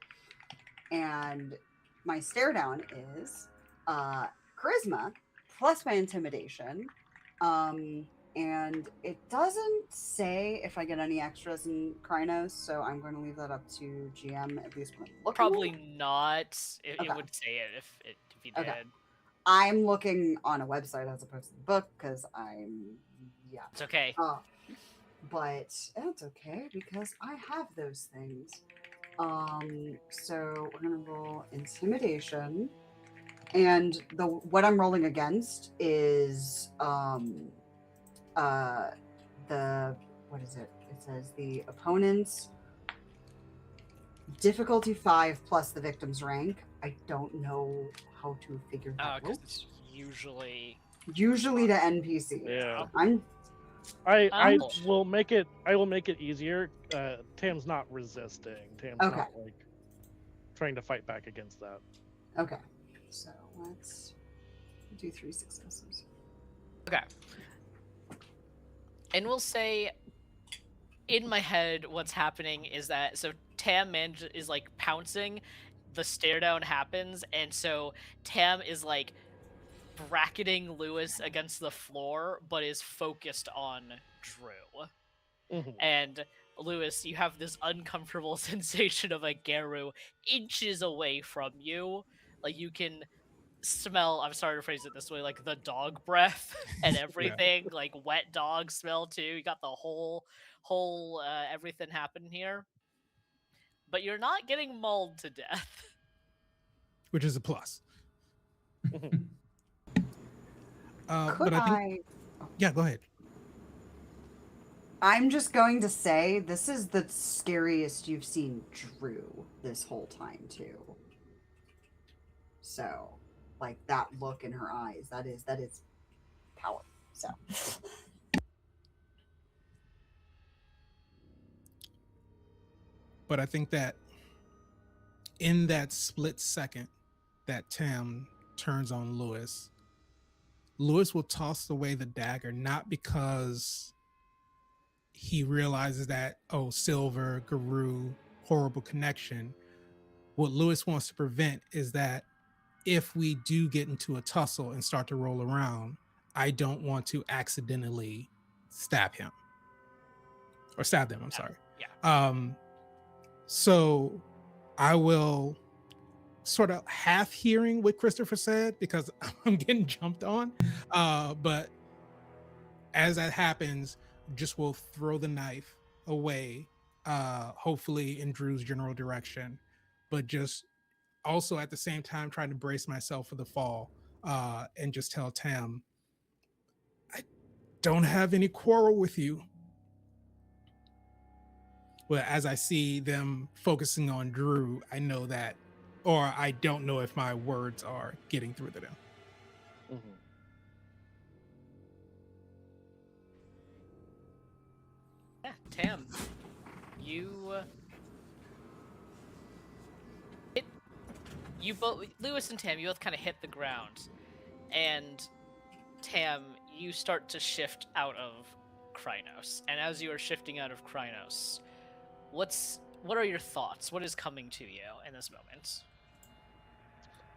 And my stare down is charisma plus my intimidation. And it doesn't say if I get any extras in Krynos, so I'm going to leave that up to GM, at least when I'm looking. Probably not. It would say it if you did. Okay. I'm looking on a website as opposed to the book because It's okay. But that's okay because I have those things. So we're gonna roll intimidation, and what I'm rolling against is the what is it? It says the opponent's difficulty 5 plus the victim's rank. I don't know how to figure that out. Because it's usually Usually to NPC. Yeah. I will make it easier. Tam's not resisting. Tam's Okay. not like trying to fight back against that. Okay. So let's do 3 successes. Okay. And we'll say, in my head, what's happening is that so Tam is like pouncing, the stare down happens, and so Tam is like bracketing Lewis against the floor, but is focused on Drew. Mhm. And Lewis, you have this uncomfortable sensation of a garou inches away from you. Like you can smell, I'm sorry to phrase it this way, like the dog breath and everything, like wet dog smell too. You got the whole everything happening here. But you're not getting mauled to death. which is a plus. Mhm. Could But I think, yeah, go ahead. I'm just going to say this is the scariest you've seen Drew this whole time too. So, like that look in her eyes, that is power. So, But I think that in that split second that Tam turns on Lewis, Lewis will toss away the dagger, not because he realizes that, oh, Silver, Garou, horrible connection. What Lewis wants to prevent is that if we do get into a tussle and start to roll around, I don't want to accidentally stab him. Or stab them, I'm sorry. Yeah. So I will sort of half hearing what Christopher said because I'm getting jumped on. But as that happens, just will throw the knife away, hopefully in Drew's general direction, but just also at the same time trying to brace myself for the fall, and just tell Tam, I don't have any quarrel with you. Well, as I see them focusing on Drew, I know that, or I don't know if my words are getting through to them. Mhm. Yeah, Tam, you both, Lewis and Tam, you both kind of hit the ground, and Tam, you start to shift out of Krynos, and as you are shifting out of Krynos, what are your thoughts? What is coming to you in this moment?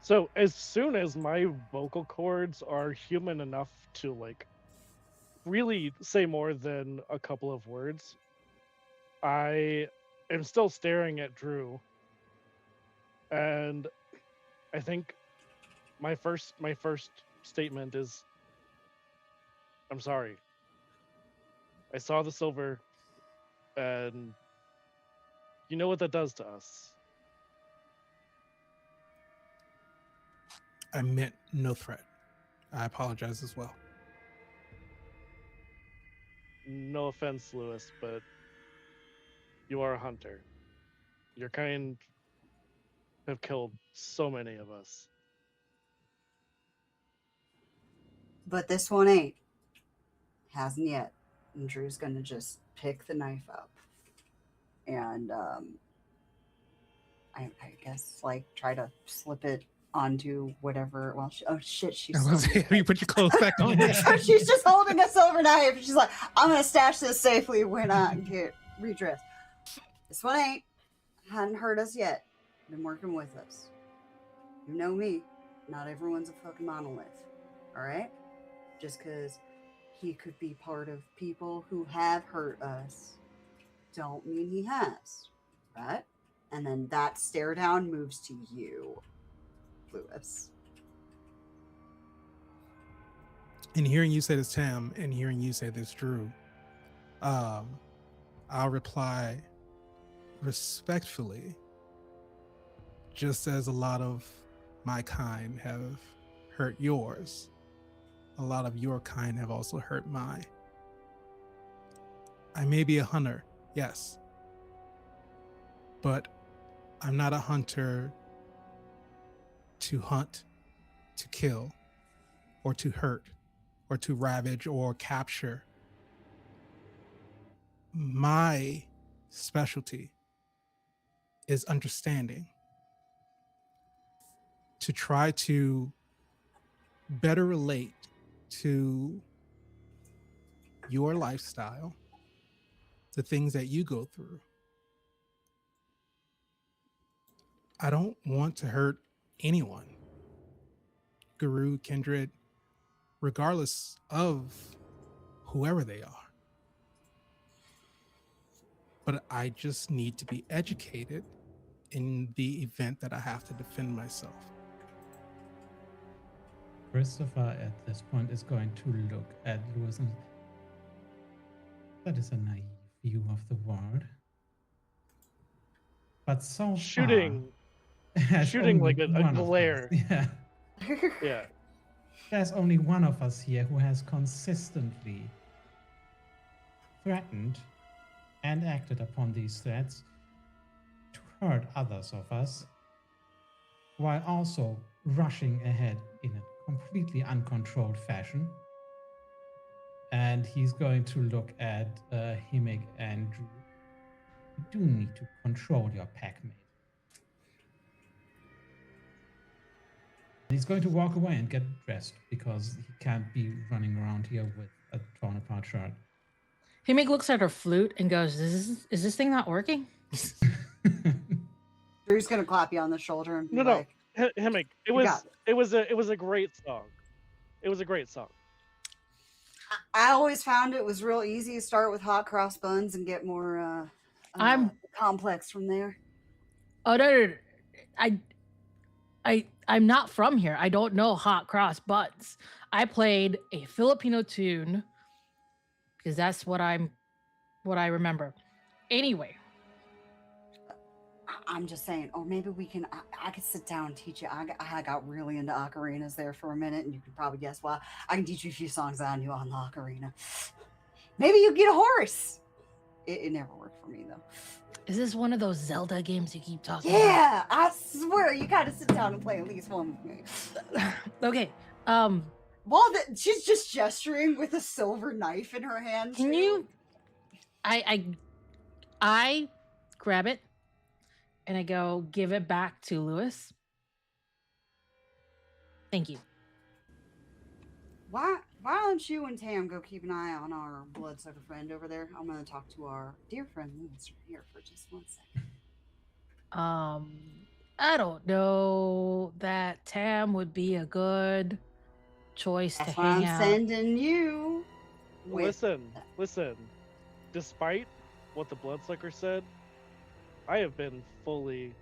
So as soon as my vocal cords are human enough to like really say more than a couple of words, I am still staring at Drew, and I think my first statement is, I'm sorry. I saw the silver, and you know what that does to us. I meant no threat. I apologize as well. No offense, Lewis, but you are a hunter. Your kind have killed so many of us. but this one ain't. Hasn't yet. And Drew's gonna just pick the knife up and I guess like try to slip it onto whatever. Well, she's You put your clothes back on. she's just holding a silver knife. She's like, I'm gonna stash this safely when I get redressed. This one ain't. Hadn't hurt us yet. Been working with us. You know me. Not everyone's a fucking monolith. Alright? Just because he could be part of people who have hurt us don't mean he has. Right? And then that stare down moves to you, Lewis. And hearing you say this, Tam, and hearing you say this, Drew, I'll reply respectfully, just as a lot of my kind have hurt yours, a lot of your kind have also hurt mine. I may be a hunter, yes. But I'm not a hunter to hunt, to kill, or to hurt, or to ravage or capture. My specialty is understanding, to try to better relate to your lifestyle, the things that you go through. I don't want to hurt anyone, Guru, kindred, regardless of whoever they are. But I just need to be educated in the event that I have to defend myself. Christopher at this point is going to look at Lewis and that is a naive view of the world. But so Shooting far, has shooting only like a one of us- glare. Yeah. Yeah. There's only one of us here who has consistently threatened and acted upon these threats to hurt others of us, while also rushing ahead in a completely uncontrolled fashion. And he's going to look at Himig and Drew. You do need to control your packmate. He's going to walk away and get dressed because he can't be running around here with a torn apart shirt. Himig looks at her flute and goes, is this thing not working? Drew's gonna clap you on the shoulder and be No, no. like, Himmick, You got it was a great song. It was a great song. I always found it was real easy to start with hot cross buns and get more I'm- complex from there. Oh no. I'm not from here. I don't know hot cross buns. I played a Filipino tune because that's what I remember. Anyway, I'm just saying, or maybe we can. I could sit down and teach you. I got really into ocarinas there for a minute, and you can probably guess why. I can teach you a few songs I knew on the ocarina. Maybe you get a horse. It never worked for me though. is this one of those Zelda games you keep talking about? Yeah, I swear you got to sit down and play at least one with me. Okay. She's just gesturing with a silver knife in her hand. Can too. you? I grab it and I go give it back to Lewis. Thank you. Why don't you and Tam go keep an eye on our bloodsucker friend over there? I'm going to talk to our dear friend Lewis here for just 1 second. I don't know that Tam would be a good choice That's to why hang I'm out. sending you. with- Listen. Despite what the bloodsucker said, I have been fully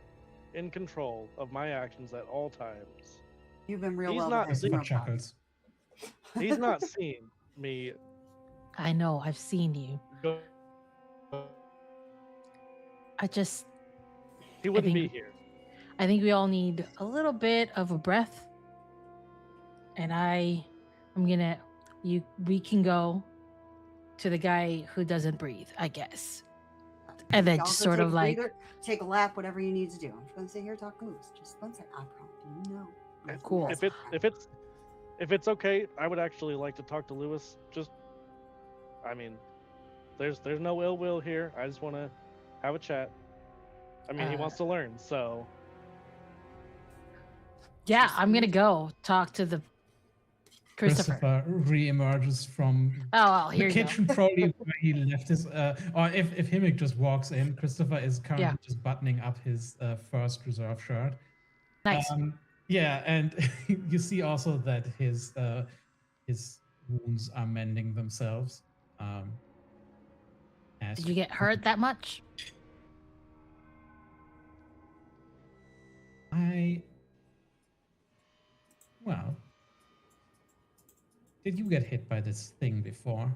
in control of my actions at all times. You've been real He's well not behaved, seeing no Christopher problem. chuckles. He's not seen me I know, I've seen you. go. He wouldn't be think- here. I think we all need a little bit of a breath. And we can go to the guy who doesn't breathe, I guess. And then Y'all just go sort take of a like, breather, take a lap, whatever you need to do. I'm just going to sit here and talk to Lewis. Just 1 second. I promise you know. Lewis Cool. has If it's okay, I would actually like to talk to Lewis. There's no ill will here. I just want to have a chat. He wants to learn, so yeah, I'm gonna go talk to the Christopher. re-emerges from Oh, well, the here you go. kitchen, probably where he left his. Or if Himmick just walks in, Christopher is currently Yeah. just buttoning up his first reserve shirt. Nice. Yeah, and you see also that his wounds are mending themselves. Did you get hurt that much? Well, did you get hit by this thing before?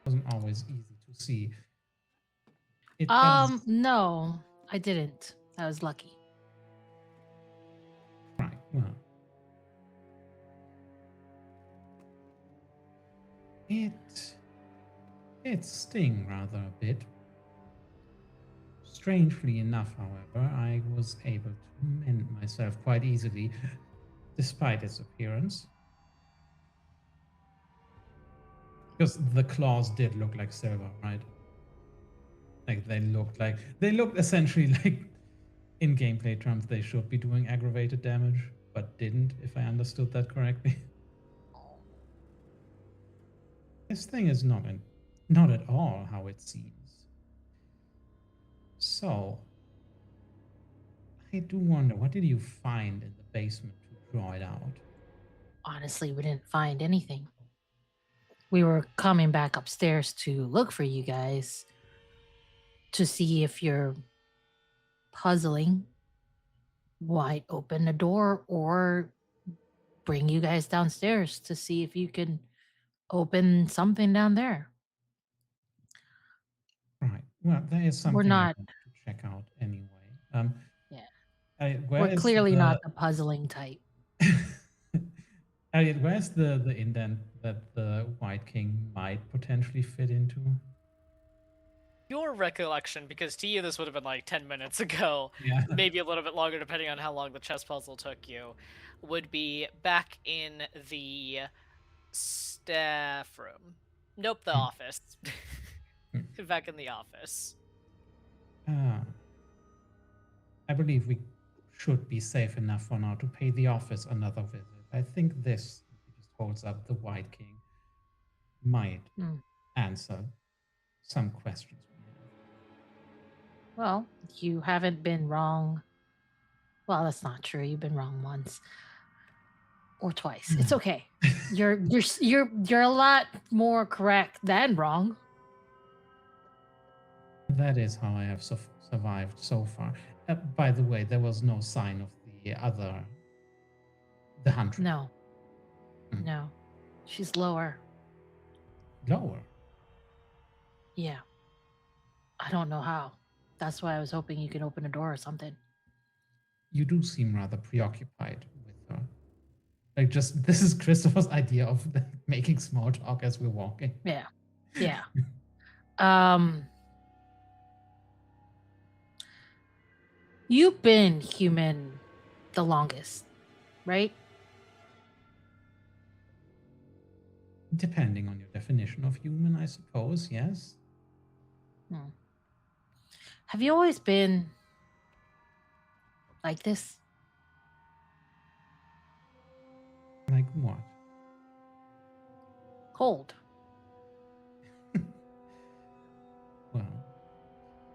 It wasn't always easy to see. No, I didn't. I was lucky. Right, well. It It sting rather a bit. Strangely enough, however, I was able to mend myself quite easily, despite its appearance. Because the claws did look like silver, right? Like they looked essentially like, in gameplay terms, they should be doing aggravated damage, but didn't, if I understood that correctly. This thing is not at all how it seems. So, I do wonder, what did you find in the basement to draw it out? Honestly, we didn't find anything. We were coming back upstairs to look for you guys to see if you're puzzling might open the door or bring you guys downstairs to see if you can open something down there. Right. Well, there is something We're I not. want to check out anyway. Yeah. Where We're is clearly the... not the puzzling type. Elliot, where's the indent that the White King might potentially fit into? Your recollection, because to you this would have been like 10 minutes ago, Yeah. maybe a little bit longer depending on how long the chess puzzle took you, would be back in the staff room. Nope, the office. Back in the office. I believe we should be safe enough for now to pay the office another visit. I think this, he just holds up the White King, might answer some questions we have. Well, you haven't been wrong. Well, that's not true. You've been wrong once or twice. It's okay. You're a lot more correct than wrong. That is how I have survived so far. By the way, there was no sign of the hunter. No. No. She's lower. Lower? Yeah. I don't know how. That's why I was hoping you could open a door or something. You do seem rather preoccupied with her. Like, just, this is Christopher's idea of making small talk as we're walking. Yeah. Yeah. You've been human the longest, right? Depending on your definition of human, I suppose, yes. Have you always been like this? Like what? Cold. Well,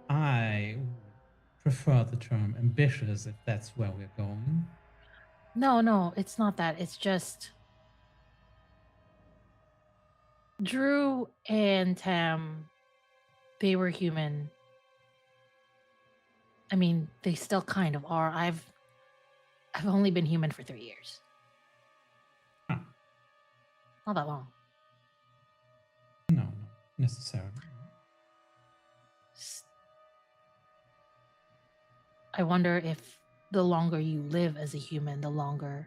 I prefer the term ambitious if that's where we're going. No, it's not that. It's just Drew and Tam, they were human. I mean, they still kind of are. I've only been human for 3 years. Huh. Not that long. No, not necessarily. I wonder if the longer you live as a human, the longer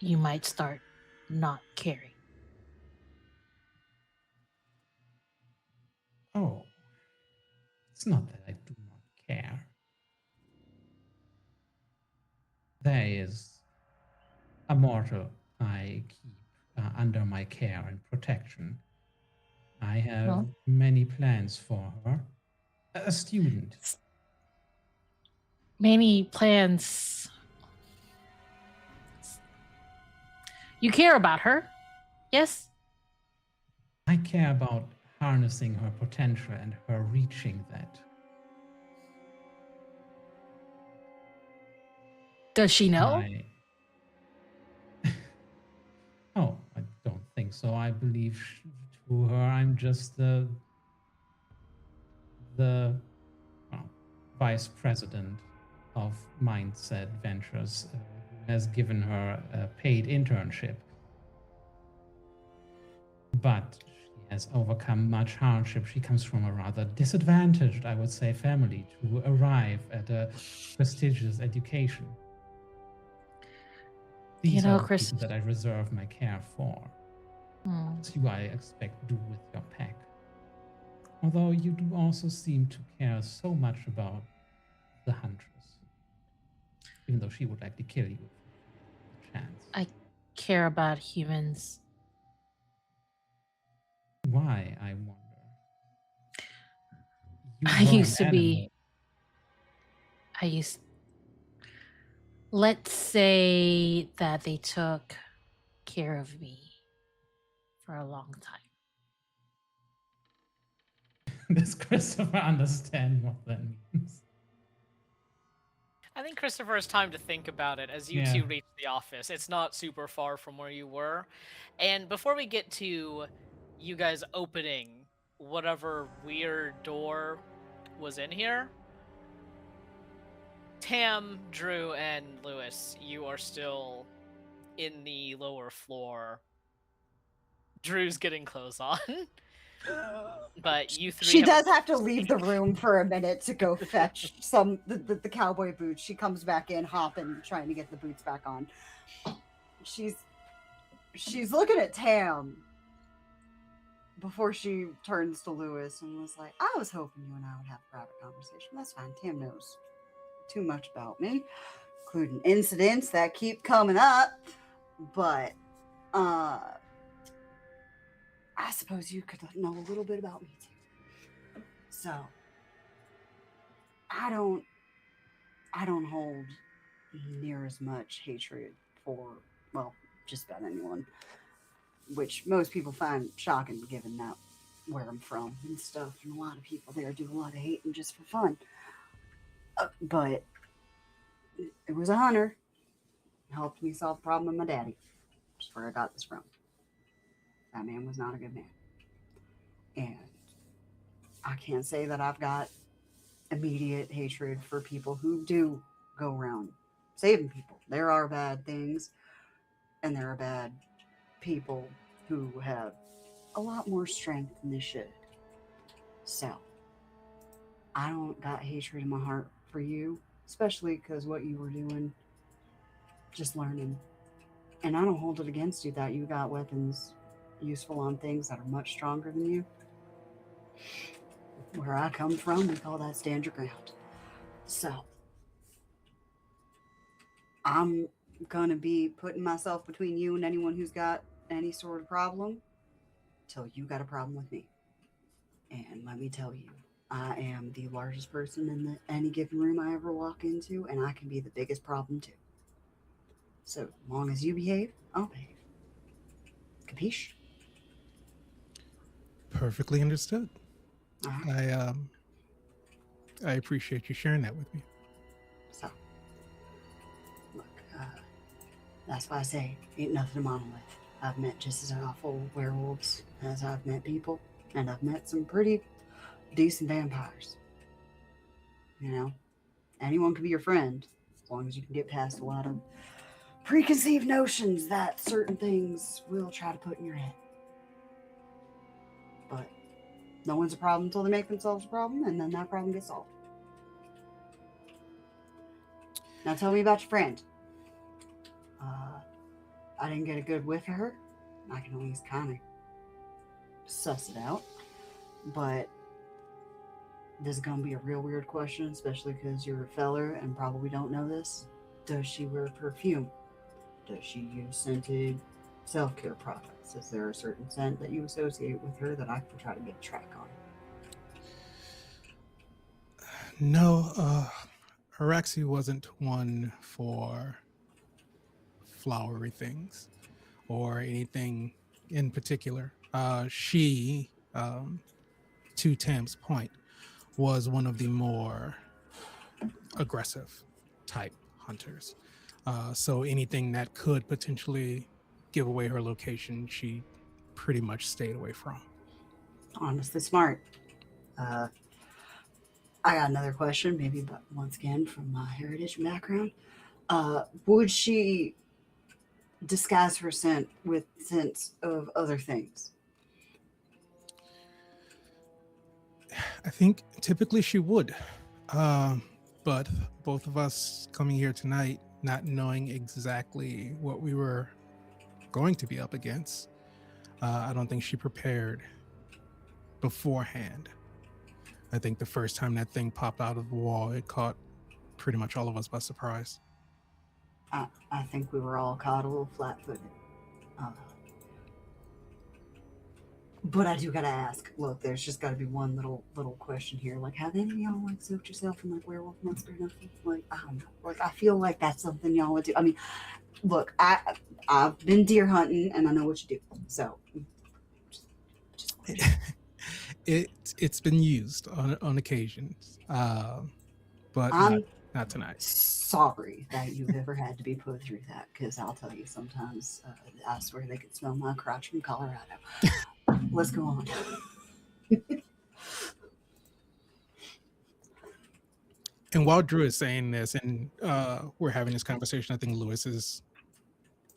you might start not caring. Oh, it's not that I do not care. There is a mortal I keep under my care and protection. I have many plans for her. A student. Many plans. You care about her, yes? I care about harnessing her potential and her reaching that. Does she know? Oh, I don't think so. I believe to her I'm just the vice president of Mindset Ventures, who has given her a paid internship. But she has overcome much hardship. She comes from a rather disadvantaged, I would say, family to arrive at a prestigious education. These know, are the Chris- people that I reserve my care for. Hmm. It's you I expect do with your pack. Although you do also seem to care so much about the huntress. Even though she would likely kill you if the chance. I care about humans. Why, I wonder? You I were an used to be. animal. I used. Let's say that they took care of me for a long time. Does Christopher understand what that means? I think Christopher has time to think about it as you Yeah. two reach the office. It's not super far from where you were. And before we get to you guys opening whatever weird door was in here, Tam, Drew, and Lewis, you are still in the lower floor. Drew's getting clothes on. But you three She have does have to leave the room for a minute to go fetch the cowboy boots. She comes back in, hopping, trying to get the boots back on. She's looking at Tam before she turns to Lewis and was like, I was hoping you and I would have a private conversation. That's fine. Tam knows too much about me, including incidents that keep coming up. But I suppose you could know a little bit about me too. So I don't hold near as much hatred for, well, just about anyone, which most people find shocking given that where I'm from and stuff, and a lot of people there do a lot of hating just for fun. But it was a hunter, helped me solve the problem with my daddy. That's where I got this from. That man was not a good man. And I can't say that I've got immediate hatred for people who do go around saving people. There are bad things, and there are bad people who have a lot more strength than they should. So, I don't got hatred in my heart for you, especially because what you were doing, just learning. And I don't hold it against you that you got weapons useful on things that are much stronger than you. Where I come from, we call that stand your ground. So, I'm gonna be putting myself between you and anyone who's got any sort of problem till you got a problem with me. And let me tell you, I am the largest person in any given room I ever walk into, and I can be the biggest problem too. So, as long as you behave, I'll behave. Capiche? Perfectly understood. All right. I appreciate you sharing that with me. So, look, that's why I say, ain't nothing a monolith. I've met just as awful werewolves as I've met people, and I've met some pretty decent vampires. You know, anyone can be your friend as long as you can get past a lot of preconceived notions that certain things will try to put in your head. But no one's a problem until they make themselves a problem, and then that problem gets solved. Now tell me about your friend. I didn't get a good whiff of her. I can at least kind of suss it out. But this is going to be a real weird question, especially because you're a feller and probably don't know this. Does she wear perfume? Does she use scented self-care products? Is there a certain scent that you associate with her that I can try to get a track on? No, Araxie wasn't one for flowery things or anything in particular. She, to Tam's point, was one of the more aggressive type hunters. So anything that could potentially give away her location, she pretty much stayed away from. Honestly smart. I got another question, maybe, but once again, from my heritage and background. Would she disguise her scent with scents of other things? I think typically she would. But both of us coming here tonight, not knowing exactly what we were going to be up against. I don't think she prepared beforehand. I think the first time that thing popped out of the wall, it caught pretty much all of us by surprise. I think we were all caught a little flat-footed. But I do gotta ask. Look, there's just gotta be one little question here. Like, have any of y'all like soaked yourself in like werewolf monster or nothing? Like, I don't know. Like, I feel like that's something y'all would do. I mean, look, I've been deer hunting and I know what you do. So, just It's been used on occasions, but not tonight. sorry that you've ever had to be put through that, because I'll tell you, sometimes I swear they could smell my crotch from Colorado. Let's go on. And while Drew is saying this and we're having this conversation, I think Lewis is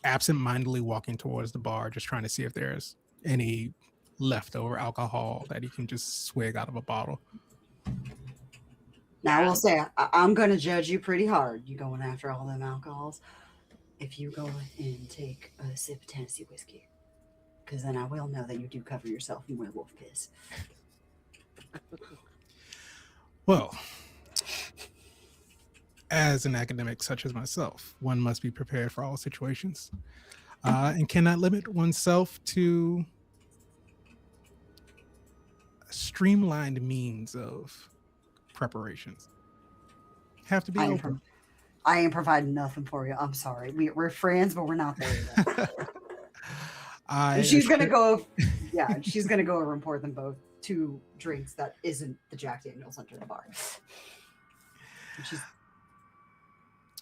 absent-mindedly walking towards the bar, just trying to see if there's any leftover alcohol that he can just swig out of a bottle. Now, I will say, I'm going to judge you pretty hard. You going after all them alcohols. If you go and take a sip of Tennessee whiskey, because then I will know that you do cover yourself in werewolf piss. Well, as an academic such as myself, one must be prepared for all situations and cannot limit oneself to streamlined means of preparations. Have to be open. I ain't providing nothing for you. I'm sorry. We're friends, but we're not there yet. She's gonna go. Yeah, she's gonna go and report them both 2 drinks that isn't the Jack Daniels under the bar.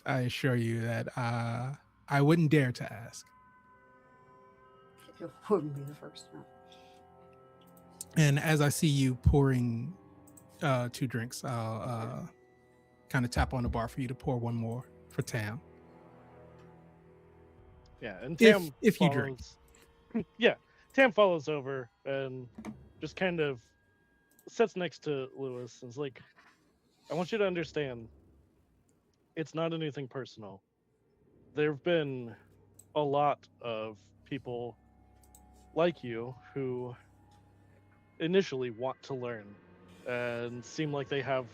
I assure you that I wouldn't dare to ask. It wouldn't be the first time. And as I see you pouring 2 drinks, I'll kind of tap on the bar for you to pour one more for Tam. Yeah, and Tam if you drink. Yeah, Tam follows over and just kind of sits next to Lewis and is like, I want you to understand, it's not anything personal. There have been a lot of people like you who initially want to learn and seem like they have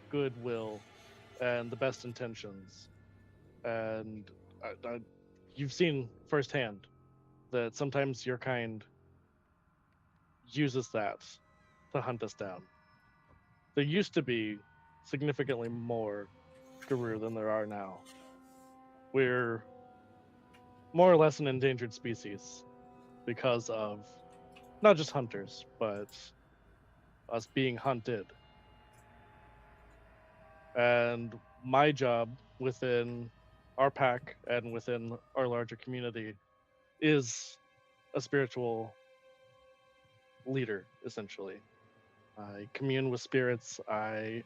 goodwill and the best intentions. And you've seen firsthand that sometimes your kind uses that to hunt us down. There used to be significantly more garou than there are now. We're more or less an endangered species because of not just hunters, but us being hunted. And my job within our pack and within our larger community is a spiritual leader, essentially. I commune with spirits. I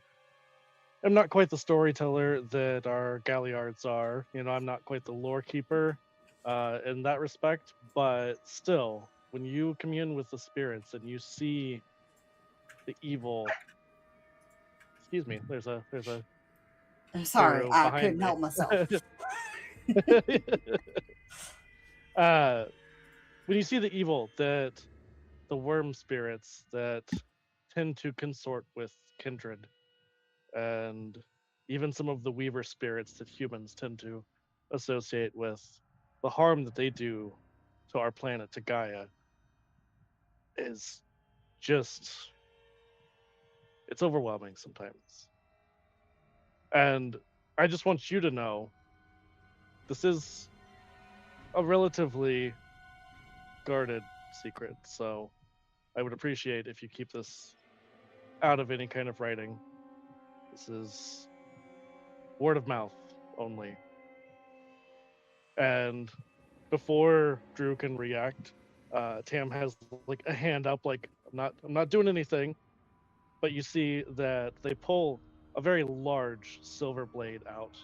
am not quite the storyteller that our galliards are. You know, I'm not quite the lore keeper in that respect, but still, when you commune with the spirits and you see the evil, excuse me, there's a I'm sorry, garou I behind couldn't me. help myself. When you see the evil that the worm spirits that tend to consort with kindred, and even some of the weaver spirits that humans tend to associate with, the harm that they do to our planet, to Gaia, is just, it's overwhelming sometimes. And I just want you to know this is a relatively guarded secret, so I would appreciate if you keep this out of any kind of writing. This is word of mouth only. And before Drew can react, Tam has like a hand up, like I'm not doing anything. But you see that they pull a very large silver blade out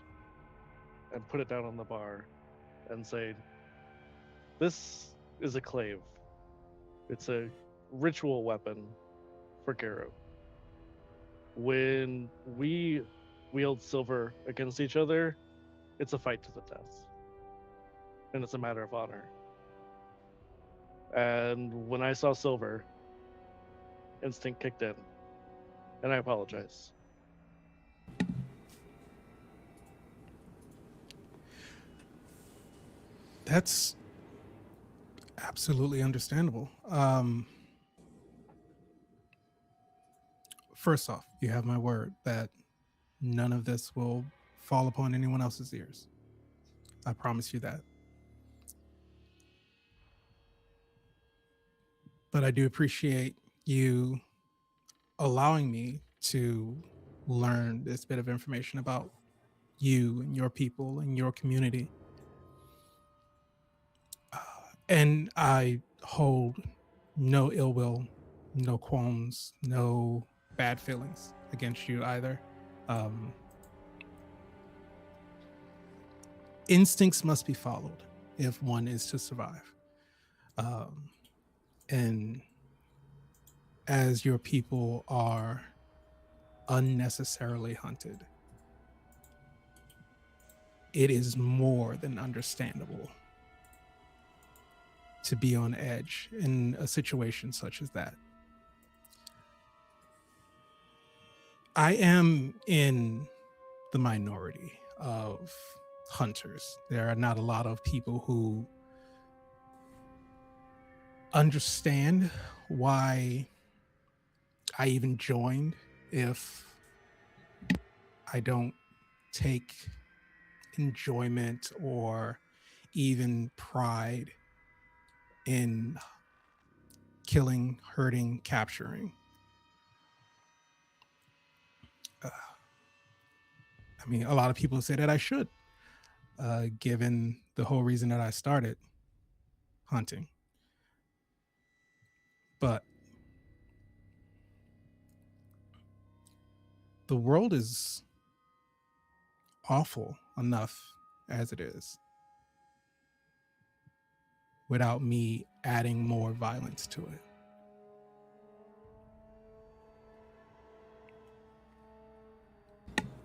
and put it down on the bar and say, "This is a clave. It's a ritual weapon for garou. When we wield silver against each other, It's a fight to the death. And it's a matter of honor. And when I saw silver, instinct kicked in. And I apologize. That's absolutely understandable. First off, you have my word that none of this will fall upon anyone else's ears. I promise you that. But I do appreciate you allowing me to learn this bit of information about you and your people and your community. And I hold no ill will, no qualms, no bad feelings against you either. Instincts must be followed if one is to survive. And as your people are unnecessarily hunted, it is more than understandable to be on edge in a situation such as that. I am in the minority of hunters. There are not a lot of people who understand why I even joined if I don't take enjoyment or even pride in killing, hurting, capturing. I mean, a lot of people say that I should, given the whole reason that I started hunting. But the world is awful enough as it is without me adding more violence to it.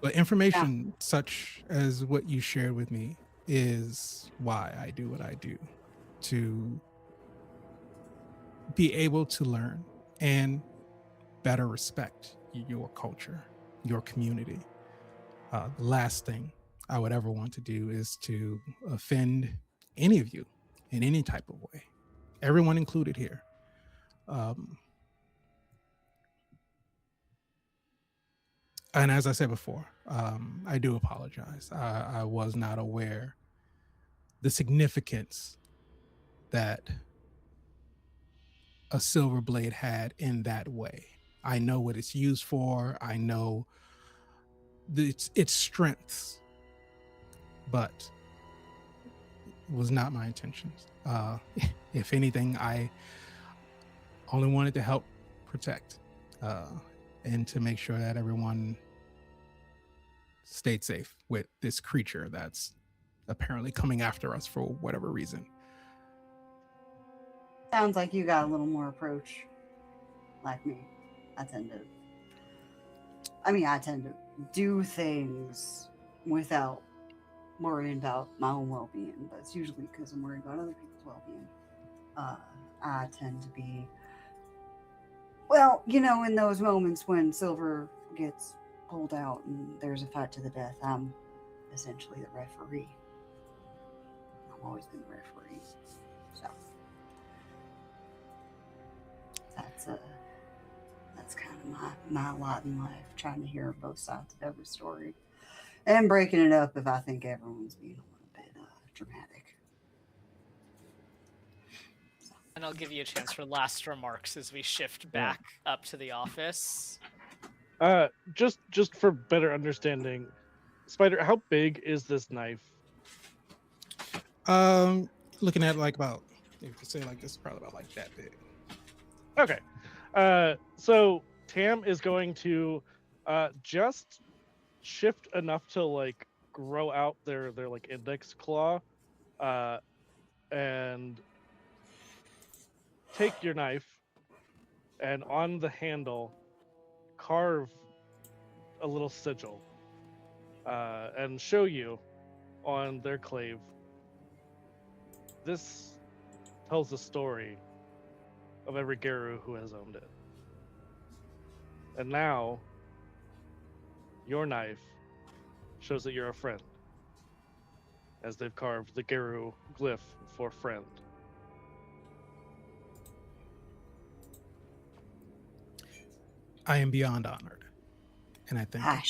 But information such as what you shared with me is why I do what I do, to be able to learn and better respect your culture, your community. The last thing I would ever want to do is to offend any of you in any type of way, everyone included here. And as I said before, I do apologize. I was not aware the significance that a silver blade had in that way. I know what it's used for. I know its strengths, but it was not my intentions. If anything, I only wanted to help protect and to make sure that everyone stayed safe with this creature that's apparently coming after us for whatever reason. Sounds like you got a little more approach like me. I tend to do things without worrying about my own well-being, but it's usually because I'm worried about other people's well-being. I tend to be, well, in those moments when Silver gets pulled out and there's a fight to the death, I'm essentially the referee. I've always been the referee. So that's kind of my lot in life, trying to hear both sides of every story and breaking it up if I think everyone's being a little bit dramatic. So. And I'll give you a chance for last remarks as we shift back up to the office. Just for better understanding, Spider, how big is this knife? Looking at like about, if you say like this, probably about like that big. Okay. So Tam is going to just shift enough to like grow out their like index claw and take your knife and on the handle carve a little sigil and show you on their clave. This tells the story of every garou who has owned it. And now, your knife shows that you're a friend, as they've carved the garou glyph for friend. I am beyond honored, and I thank you.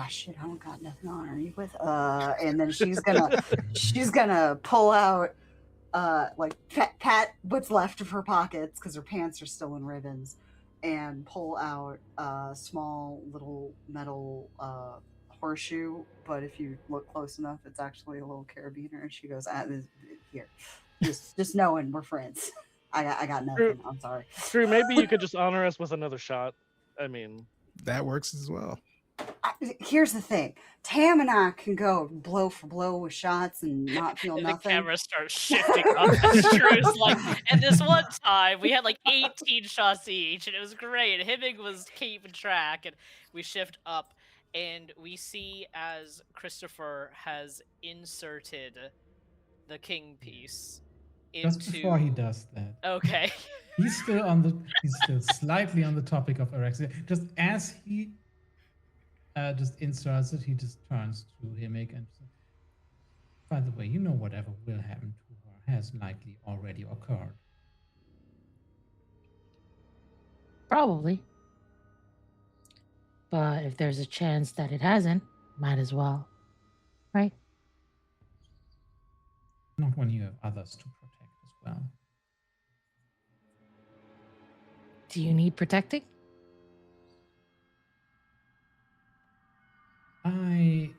Shit, I don't got nothing on her. You with and then she's gonna pull out like pat what's left of her pockets because her pants are still in ribbons, and pull out a small little metal horseshoe. But if you look close enough, it's actually a little carabiner. And she goes, "Here, just knowing we're friends. I got nothing. I'm sorry." Drew, maybe you could just honor us with another shot. I mean, That works as well. Here's the thing: Tam and I can go blow for blow with shots and not feel The nothing. camera starts shifting up as Drew's like, and this one time we had like 18 shots each, and it was great. Hibbing was keeping track, and we shift up, and we see as Christopher has inserted the king piece into. Just before he does that, Okay. he's still slightly on the topic of Araxie. Just as he just inserts it, he just turns to Himik and says, "By the way, you know whatever will happen to her has likely already occurred." Probably. But if there's a chance that it hasn't, might as well. Right? Not when you have others to protect as well. Do you need protecting? I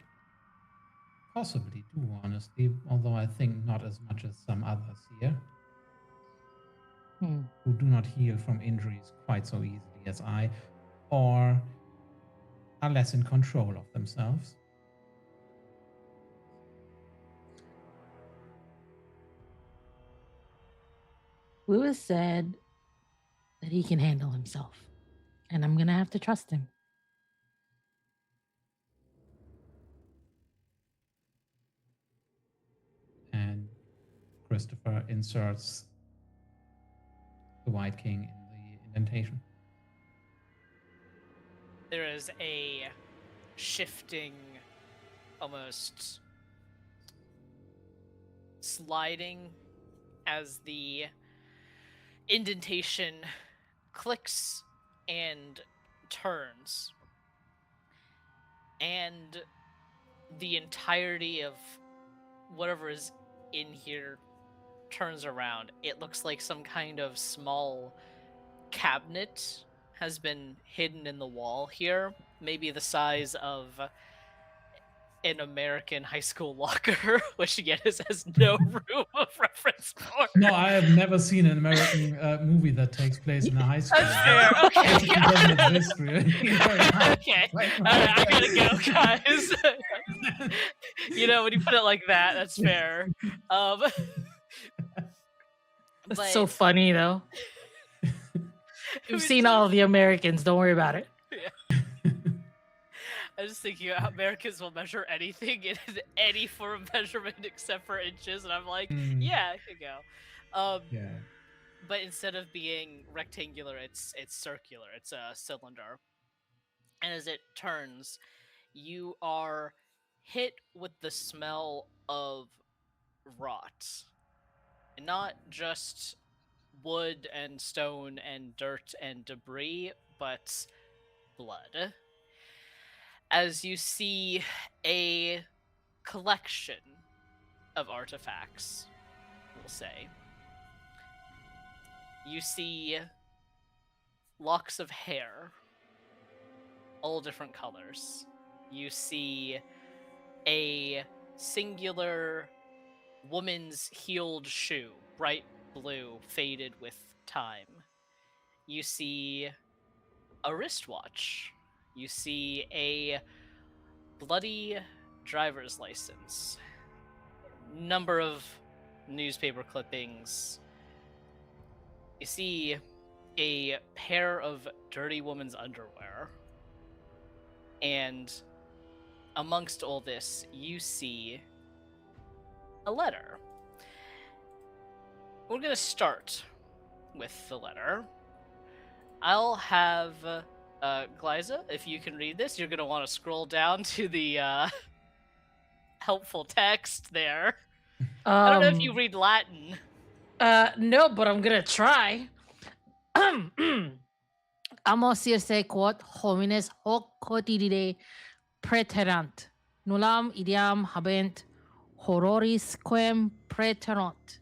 possibly do, honestly, although I think not as much as some others here, who do not heal from injuries quite so easily as I, or are less in control of themselves. Lewis said that he can handle himself, and I'm going to have to trust him. And Christopher inserts the White King in the indentation. There is a shifting, almost sliding as the indentation clicks and turns. And the entirety of whatever is in here turns around. It looks like some kind of small cabinet has been hidden in the wall here, maybe the size of an American high school locker, which again has no room of reference for. No, I have never seen an American movie that takes place in a high school. That's fair. Okay. It doesn't exist, really. Okay. All right, I gotta go, guys. You know, when you put it like that, that's fair. That's so funny, though. We've seen all of the Americans. Don't worry about it. Yeah. I was thinking Americans will measure anything in any form of measurement except for inches, and I'm like, yeah, I could go. Yeah. But instead of being rectangular, it's circular. It's a cylinder. And as it turns, you are hit with the smell of rot. And not just wood and stone and dirt and debris, but blood. As you see a collection of artifacts, we'll say. You see locks of hair, all different colors. You see a singular woman's heeled shoe, bright blue, faded with time. You see a wristwatch. You see a bloody driver's license. Number of newspaper clippings. You see a pair of dirty woman's underwear. And amongst all this, you see a letter. We're going to start with the letter. I'll have Glaiza, if you can read this, you're going to want to scroll down to the helpful text there. I don't know if you read Latin. No, but I'm gonna try. Amo circe quod homines hoc quotidie preterant, nullam ideam habent, horroris quem preterant,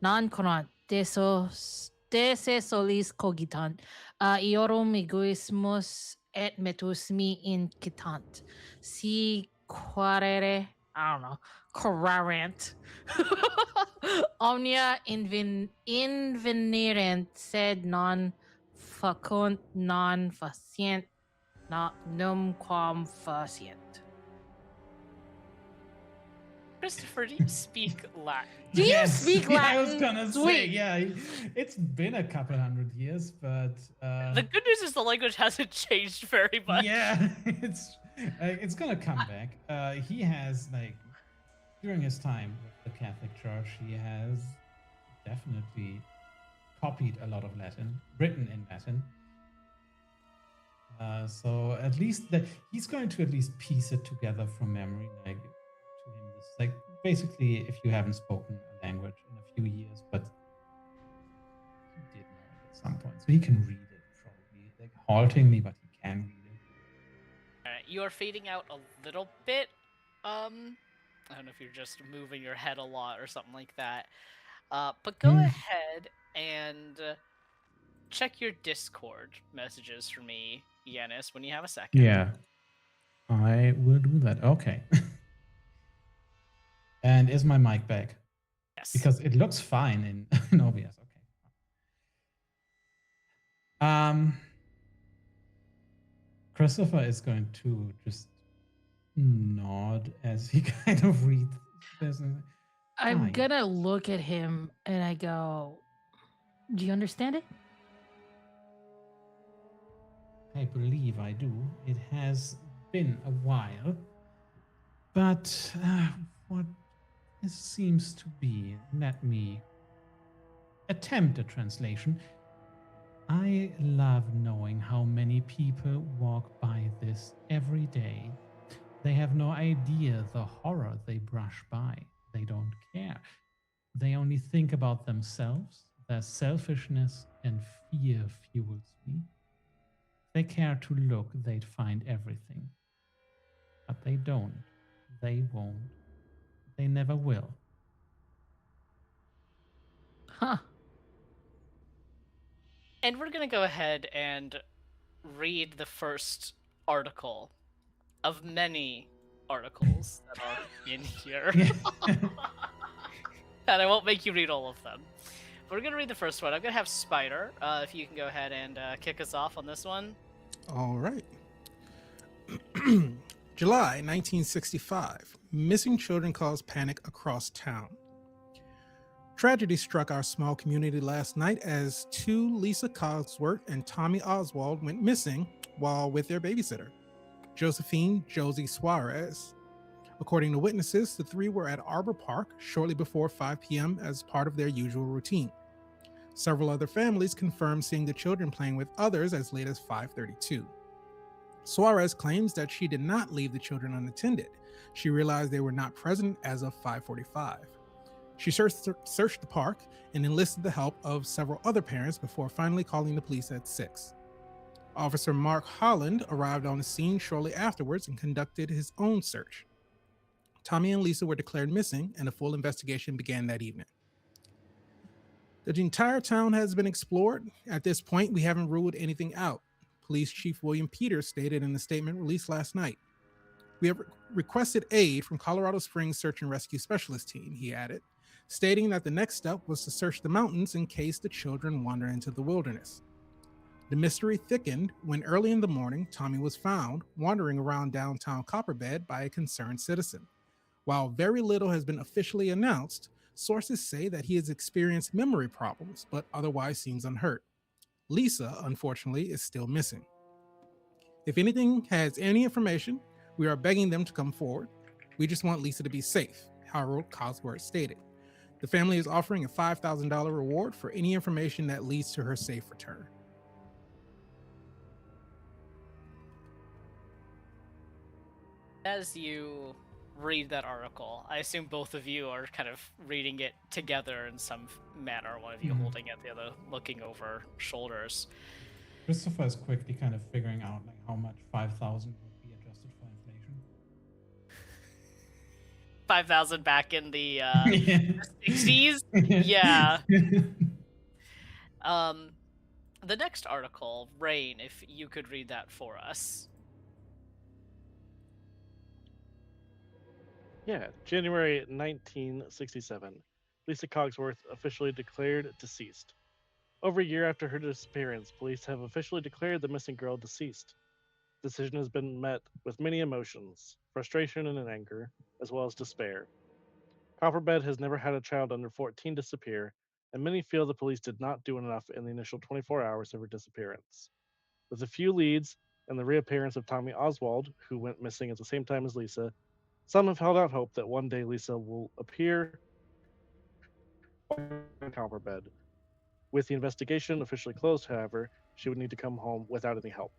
non conant, de se solis cogitant, iorum egoismus et metus me incitant, si quaere, I don't know, quararant. Omnia invenerant, sed non facunt, non facient, num quam facient. Christopher, do you speak Latin? Do you speak Yeah, I was Latin? gonna say, Sweet. yeah, it's been a couple hundred years, but The good news is the language hasn't changed very much. yeah, it's gonna come back. He has during his time with the Catholic Church, he has definitely copied a lot of Latin, written in Latin. So at least he's going to at least piece it together from memory, to him. This basically, if you haven't spoken a language in a few years, but he did know it at some point, so he can read it probably, haltingly, but he can read it. Alright, you are fading out a little bit. I don't know if you're just moving your head a lot or something like that. But go ahead and check your Discord messages for me, Janis, when you have a second. Yeah, I will do that. Okay. And is my mic back? Yes. Because it looks fine in OBS. Okay. Christopher is going to just nod as he kind of reads this. I'm Fine. gonna look at him and I go, do you understand it? I believe I do. It has been a while. But what this seems to be, let me attempt a translation. I love knowing how many people walk by this every day. They have no idea the horror they brush by. They don't care. They only think about themselves. Their selfishness and fear fuels me. If they care to look, they'd find everything. But they don't. They won't. They never will. Huh. And we're gonna go ahead and read the first article of many articles that are in here. And I won't make you read all of them. We're gonna read the first one. I'm gonna have Spider, if you can go ahead and kick us off on this one. All right. July 1965. Missing children cause panic across town. Tragedy struck our small community last night as two Lisa Cogsworth and Tommy Oswald went missing while with their babysitter, Josephine Josie Suarez. According to witnesses, the three were at Arbor Park shortly before 5 p.m. as part of their usual routine. Several other families confirmed seeing the children playing with others as late as 5:32. Suarez claims that she did not leave the children unattended. She realized they were not present as of 5:45. She searched the park and enlisted the help of several other parents before finally calling the police at 6. Officer Mark Holland arrived on the scene shortly afterwards and conducted his own search. Tommy and Lisa were declared missing, and a full investigation began that evening. The entire town has been explored. At this point, we haven't ruled anything out, Police Chief William Peters stated in a statement released last night. We have requested aid from Colorado Springs Search and Rescue Specialist Team, he added, stating that the next step was to search the mountains in case the children wander into the wilderness. The mystery thickened when early in the morning, Tommy was found wandering around downtown Copperbed by a concerned citizen. While very little has been officially announced, sources say that he has experienced memory problems, but otherwise seems unhurt. Lisa, unfortunately, is still missing. If anything has any information, we are begging them to come forward. We just want Lisa to be safe, Harold Cosworth stated. The family is offering a $5,000 reward for any information that leads to her safe return. As you read that article, I assume both of you are kind of reading it together in some manner, one of you holding it, the other looking over shoulders. Christopher is quickly kind of figuring out like how much 5,000 would be adjusted for inflation. 5,000 back in the 60s? Yeah. The next article, Rain, if you could read that for us. Yeah, January 1967. Lisa Cogsworth officially declared deceased. Over a year after her disappearance, police have officially declared the missing girl deceased. The decision has been met with many emotions, frustration and anger, as well as despair. Copperbed has never had a child under 14 disappear, and many feel the police did not do enough in the initial 24 hours of her disappearance. With a few leads and the reappearance of Tommy Oswald, who went missing at the same time as Lisa, some have held out hope that one day Lisa will appear on Copperbed. With the investigation officially closed, however, she would need to come home without any help.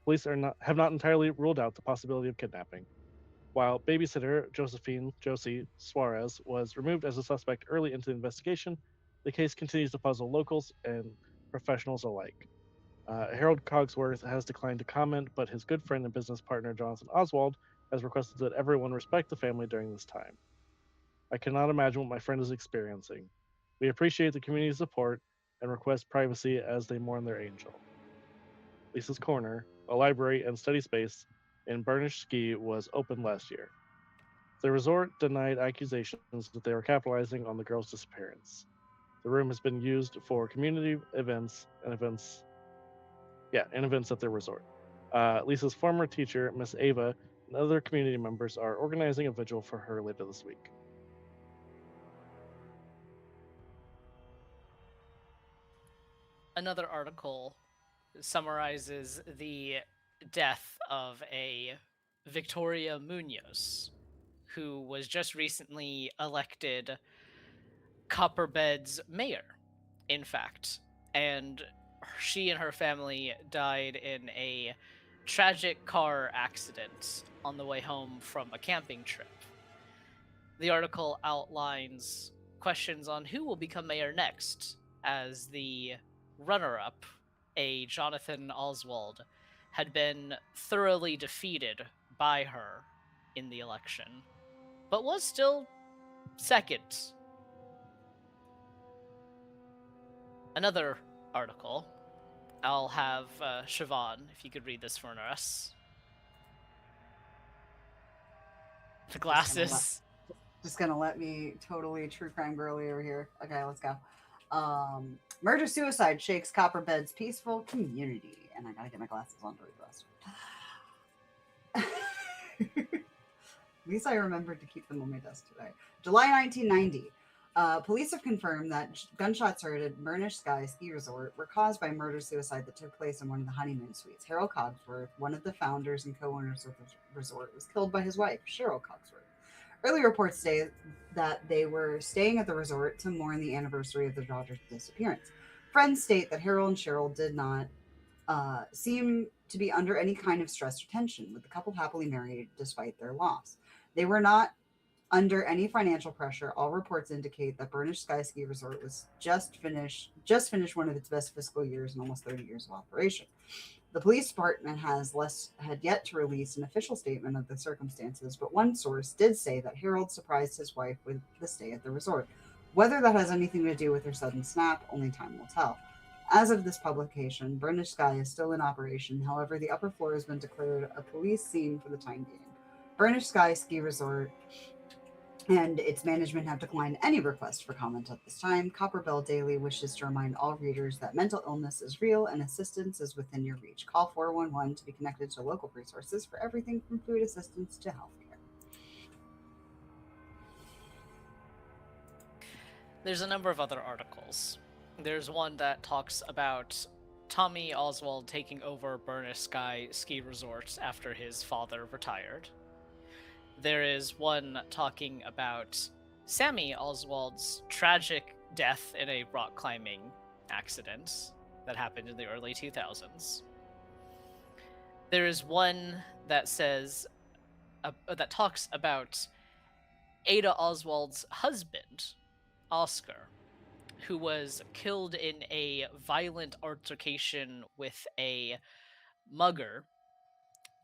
Police have not entirely ruled out the possibility of kidnapping. While babysitter Josie Suarez was removed as a suspect early into the investigation, the case continues to puzzle locals and professionals alike. Harold Cogsworth has declined to comment, but his good friend and business partner Jonathan Oswald has requested that everyone respect the family during this time. I cannot imagine what my friend is experiencing. We appreciate the community's support and request privacy as they mourn their angel. Lisa's Corner, a library and study space in Burnished Sky, was opened last year. The resort denied accusations that they were capitalizing on the girl's disappearance. The room has been used for community events and events at their resort. Lisa's former teacher, Miss Ava, and other community members are organizing a vigil for her later this week. Another article summarizes the death of a Victoria Munoz, who was just recently elected Copperbed's mayor, in fact. And she and her family died in a tragic car accident on the way home from a camping trip. The article outlines questions on who will become mayor next, as the runner-up, a Jonathan Oswald, had been thoroughly defeated by her in the election, but was still second. Another article, I'll have Siobhan, if you could read this for us. The glasses. Just gonna let me totally true crime girly over here. Okay, let's go. Murder suicide shakes Copperbed's peaceful community. And I gotta get my glasses on to read the rest. At least I remembered to keep them on my desk today. July 1990. Police have confirmed that gunshots heard at Burnished Sky ski resort were caused by murder-suicide that took place in one of the honeymoon suites. Harold Cogsworth, one of the founders and co-owners of the resort, was killed by his wife, Cheryl Cogsworth. Early reports say that they were staying at the resort to mourn the anniversary of their daughter's disappearance. Friends state that Harold and Cheryl did not seem to be under any kind of stress or tension, with the couple happily married despite their loss. They were not under any financial pressure. All reports indicate that Burnished Sky Ski Resort was just finished one of its best fiscal years in almost 30 years of operation. The police department had yet to release an official statement of the circumstances, but one source did say that Harold surprised his wife with the stay at the resort. Whether that has anything to do with her sudden snap, only time will tell. As of this publication, Burnished Sky is still in operation. However, the upper floor has been declared a police scene for the time being. Burnished Sky Ski Resort and its management have declined any request for comment at this time. Copperbell Daily wishes to remind all readers that mental illness is real and assistance is within your reach. Call 411 to be connected to local resources for everything from food assistance to healthcare. There's a number of other articles. There's one that talks about Tommy Oswald taking over Burnished Sky Ski Resort after his father retired. there is one talking about Sammy Oswald's tragic death in a rock climbing accident that happened in the early 2000s. There is one that says that talks about Ada Oswald's husband, Oscar, who was killed in a violent altercation with a mugger,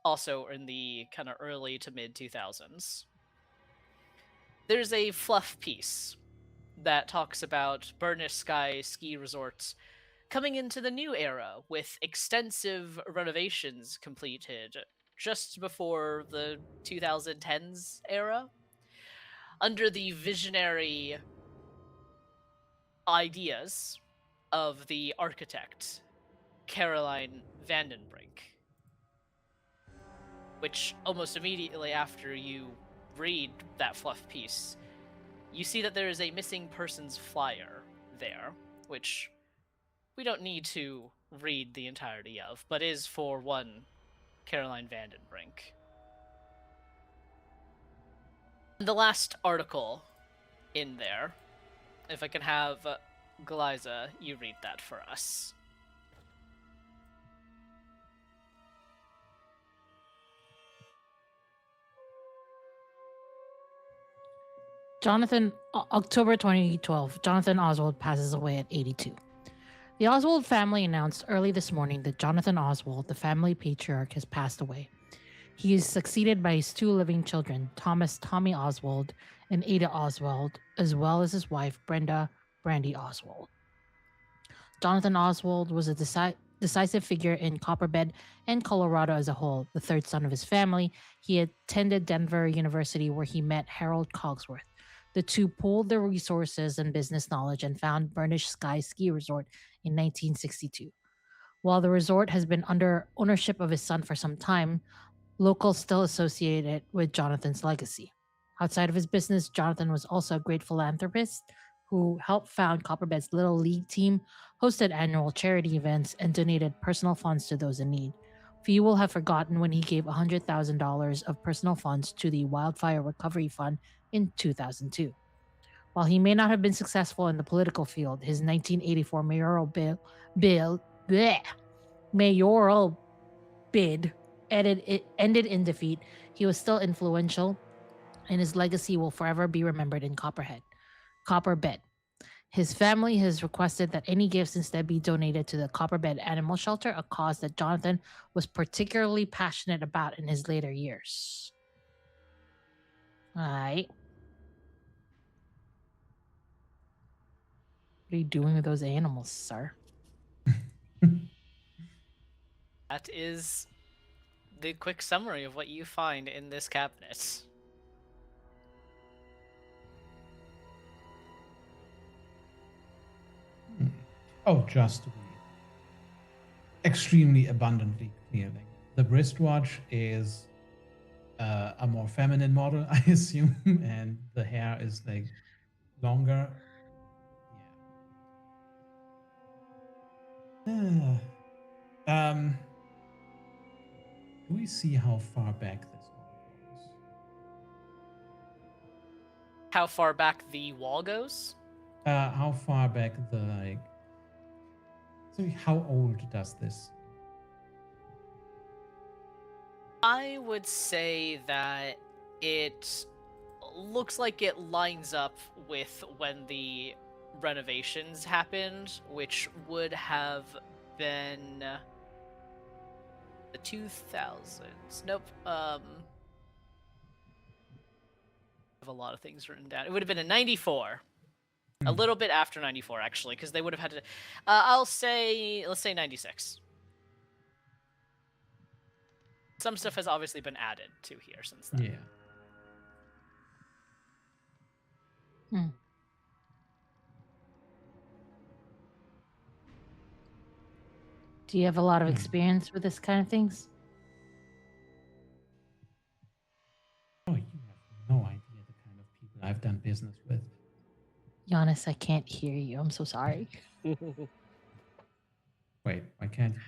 also in the kind of early to mid 2000s. There's a fluff piece that talks about Burnished Sky ski resorts coming into the new era with extensive renovations completed just before the 2010s era, under the visionary ideas of the architect Caroline Vandenbrink, which almost immediately after you read that fluff piece, you see that there is a missing persons flyer there, which we don't need to read the entirety of, but is for one Caroline Vandenbrink. The last article in there, if I can have Glaiza, you read that for us. October 2012, Jonathan Oswald passes away at 82. The Oswald family announced early this morning that Jonathan Oswald, the family patriarch, has passed away. He is succeeded by his two living children, Thomas Tommy Oswald and Ada Oswald, as well as his wife, Brenda Brandy Oswald. Jonathan Oswald was a decisive figure in Copperbed and Colorado as a whole. The third son of his family, he attended Denver University where he met Harold Cogsworth. The two pooled their resources and business knowledge and found Burnished Sky Ski Resort in 1962. While the resort has been under ownership of his son for some time, locals still associate it with Jonathan's legacy. Outside of his business, Jonathan was also a great philanthropist who helped found Copperbed's Little League team, hosted annual charity events, and donated personal funds to those in need. Few will have forgotten when he gave $100,000 of personal funds to the Wildfire Recovery Fund in 2002. While he may not have been successful in the political field, his 1984 mayoral bid ended in defeat. He was still influential, and his legacy will forever be remembered in Copperbed. His family has requested that any gifts instead be donated to the Copperbed Animal Shelter, a cause that Jonathan was particularly passionate about in his later years. All right. What are you doing with those animals, sir? That is the quick summary of what you find in this cabinet. Oh, just to be extremely abundantly clear, the wristwatch is a more feminine model, I assume, and the hair is like longer. Yeah. Do we see how far back this one goes? How far back the wall goes? How far back the like? So how old does this? I would say that it looks like it lines up with when the renovations happened, which would have been the 2000s. Nope. I have a lot of things written down. It would have been in 94. A little bit after 94, actually, because they would have had to... let's say 96. Some stuff has obviously been added to here since then. Yeah. Do you have a lot of experience with this kind of things? Oh, you have no idea the kind of people I've done business with. Janis, I can't hear you. I'm so sorry. Wait, why can't you?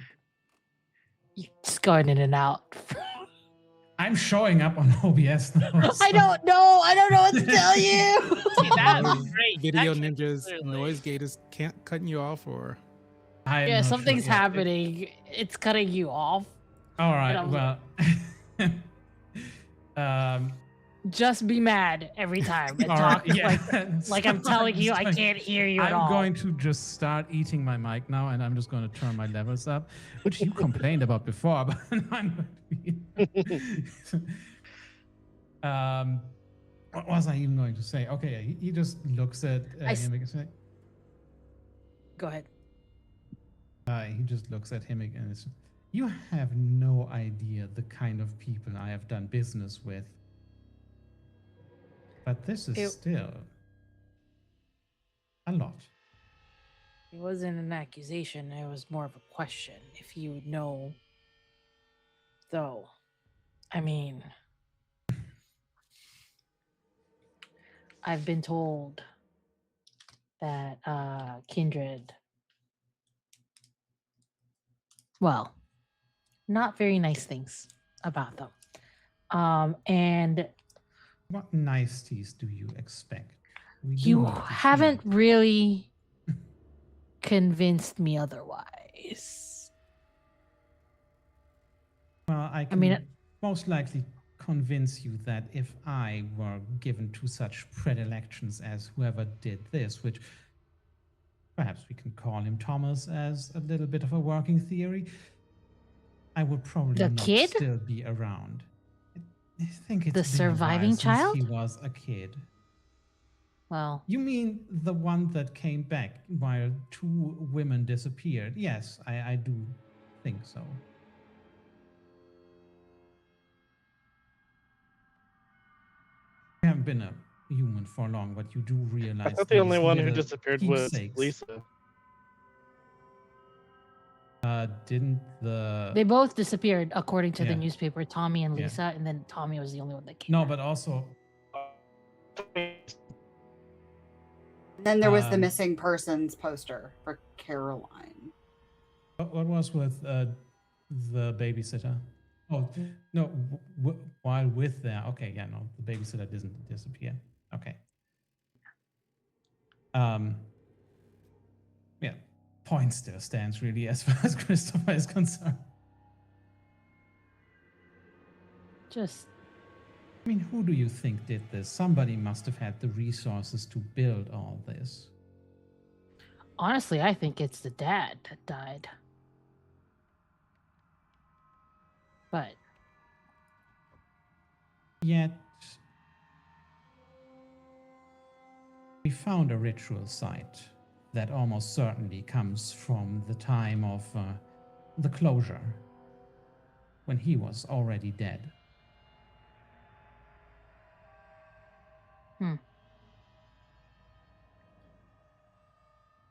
You're just going in and out. I'm showing up on OBS now. I don't know. I don't know what to tell you. See, that's Noise- great. Video That can Ninja's clearly- noise gate is can't cutting you off, or I'm Yeah, not something's sure. Yeah, happening. It's cutting you off. all And right. I'm Well. Just be mad every time and all talk right, yeah. like I'm So telling you, I just going- can't hear you at I'm all. going to just start eating my mic now, and I'm just going to turn my levels up, which you complained about before. But I'm going to be. What was I even going to say? Okay, yeah, he just looks at him and says, Go ahead. he just looks at him again. And says, you have no idea the kind of people I have done business with. But this is still a lot. It wasn't an accusation. It was more of a question. If you would know, though, I mean, I've been told that Kindred, well, not very nice things about them. And What niceties do you expect? We do you want to haven't hear. really convinced me otherwise. Well, I can mean, most likely convince you that if I were given to such predilections as whoever did this, which perhaps we can call him Thomas as a little bit of a working theory, I would probably The not kid? still be around. I think it's The been a surviving while since child? he was a kid. Well, You mean the one that came back while two women disappeared? Yes, I do think so. You haven't been a human for long, but you do realize I thought the only these one who little disappeared was keepsakes, Lisa. didn't the they both disappeared according to the Yeah. newspaper, Tommy and Yeah. Lisa, and then Tommy was the only one that came. no, back. but also Then there was the Um, missing persons poster for Caroline. what was with the babysitter? Oh no, while with there. Okay, yeah, no, the babysitter didn't disappear. Okay. Yeah, point still stands really as far as Christopher is concerned. Just I mean, who do you think did this? Somebody must have had the resources to build all this. honestly, I think it's the dad that died. But Yet, we found a ritual site that almost certainly comes from the time of the closure, when he was already dead.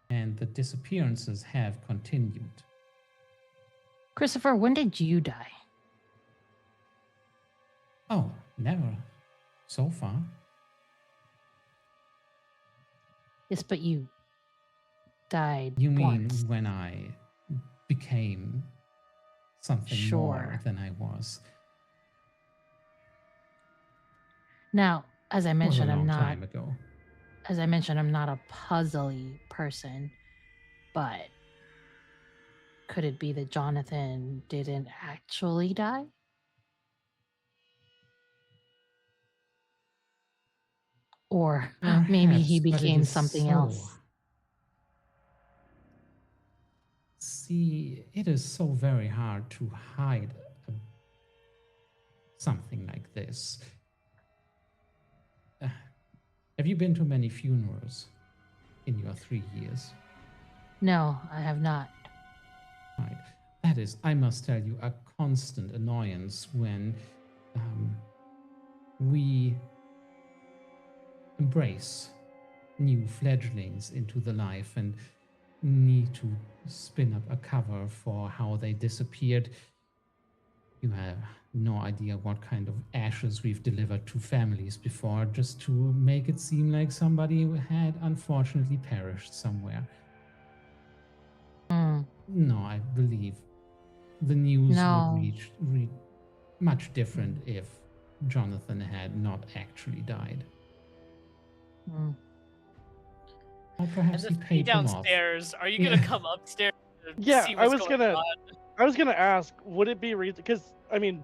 And the disappearances have continued. Christopher, when did you die? Oh, never. So far. Yes, but you died. You mean once. when I became something more Sure. than I was? Now, as I It was a mentioned, I'm long not. time ago. As I mentioned, I'm not a puzzly person, but could it be that Jonathan didn't actually die? Or maybe he Perhaps, but it became is something so- else. See, it is so very hard to hide something like this. Have you been to many funerals in your 3 years? No, I have not. Right. That is, I must tell you, a constant annoyance when we embrace new fledglings into the life and need to spin up a cover for how they disappeared. You have no idea what kind of ashes we've delivered to families before just to make it seem like somebody had unfortunately perished somewhere. Hmm. No, I believe the news No. would reach much different if Jonathan had not actually died. Hmm. Or And perhaps the he three paid them off. downstairs, are you Yeah. gonna come upstairs to Yeah, see I what's was going gonna, on? I was gonna ask, would it be because I mean,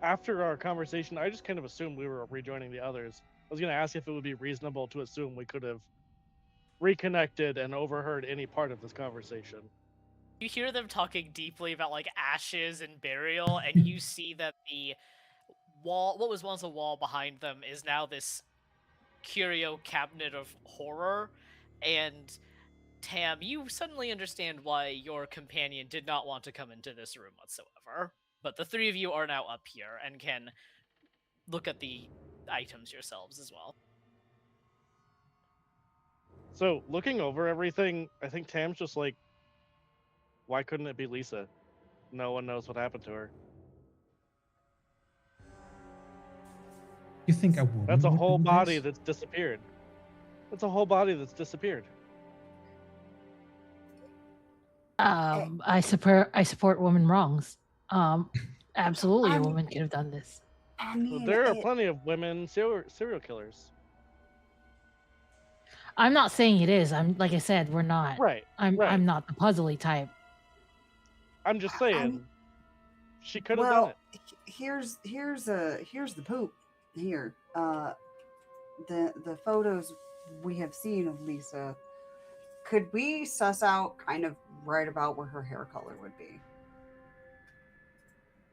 after our conversation, I just kind of assumed we were rejoining the others. I was gonna ask if it would be reasonable to assume we could have reconnected and overheard any part of this conversation. You hear them talking deeply about like ashes and burial, and you see that the wall, what was once a wall behind them, is now this curio cabinet of horror. And Tam, you suddenly understand why your companion did not want to come into this room whatsoever. But the three of you are now up here and can look at the items yourselves as well. So looking over everything, I think Tam's just like, why couldn't it be Lisa? No one knows what happened to her. You think a woman That's a would whole do body this? that's disappeared. That's a whole body that's disappeared. I support women wrongs. Absolutely, a I'm- woman could have done this. I Well, mean, there are plenty of women serial killers. I'm not saying it is. I'm like I said, we're not. Right. I'm right. not the puzzly type. I'm just I'm- saying, she could have done well, it. here's the poop. Here, the photos we have seen of Lisa. Could we suss out kind of right about where her hair color would be?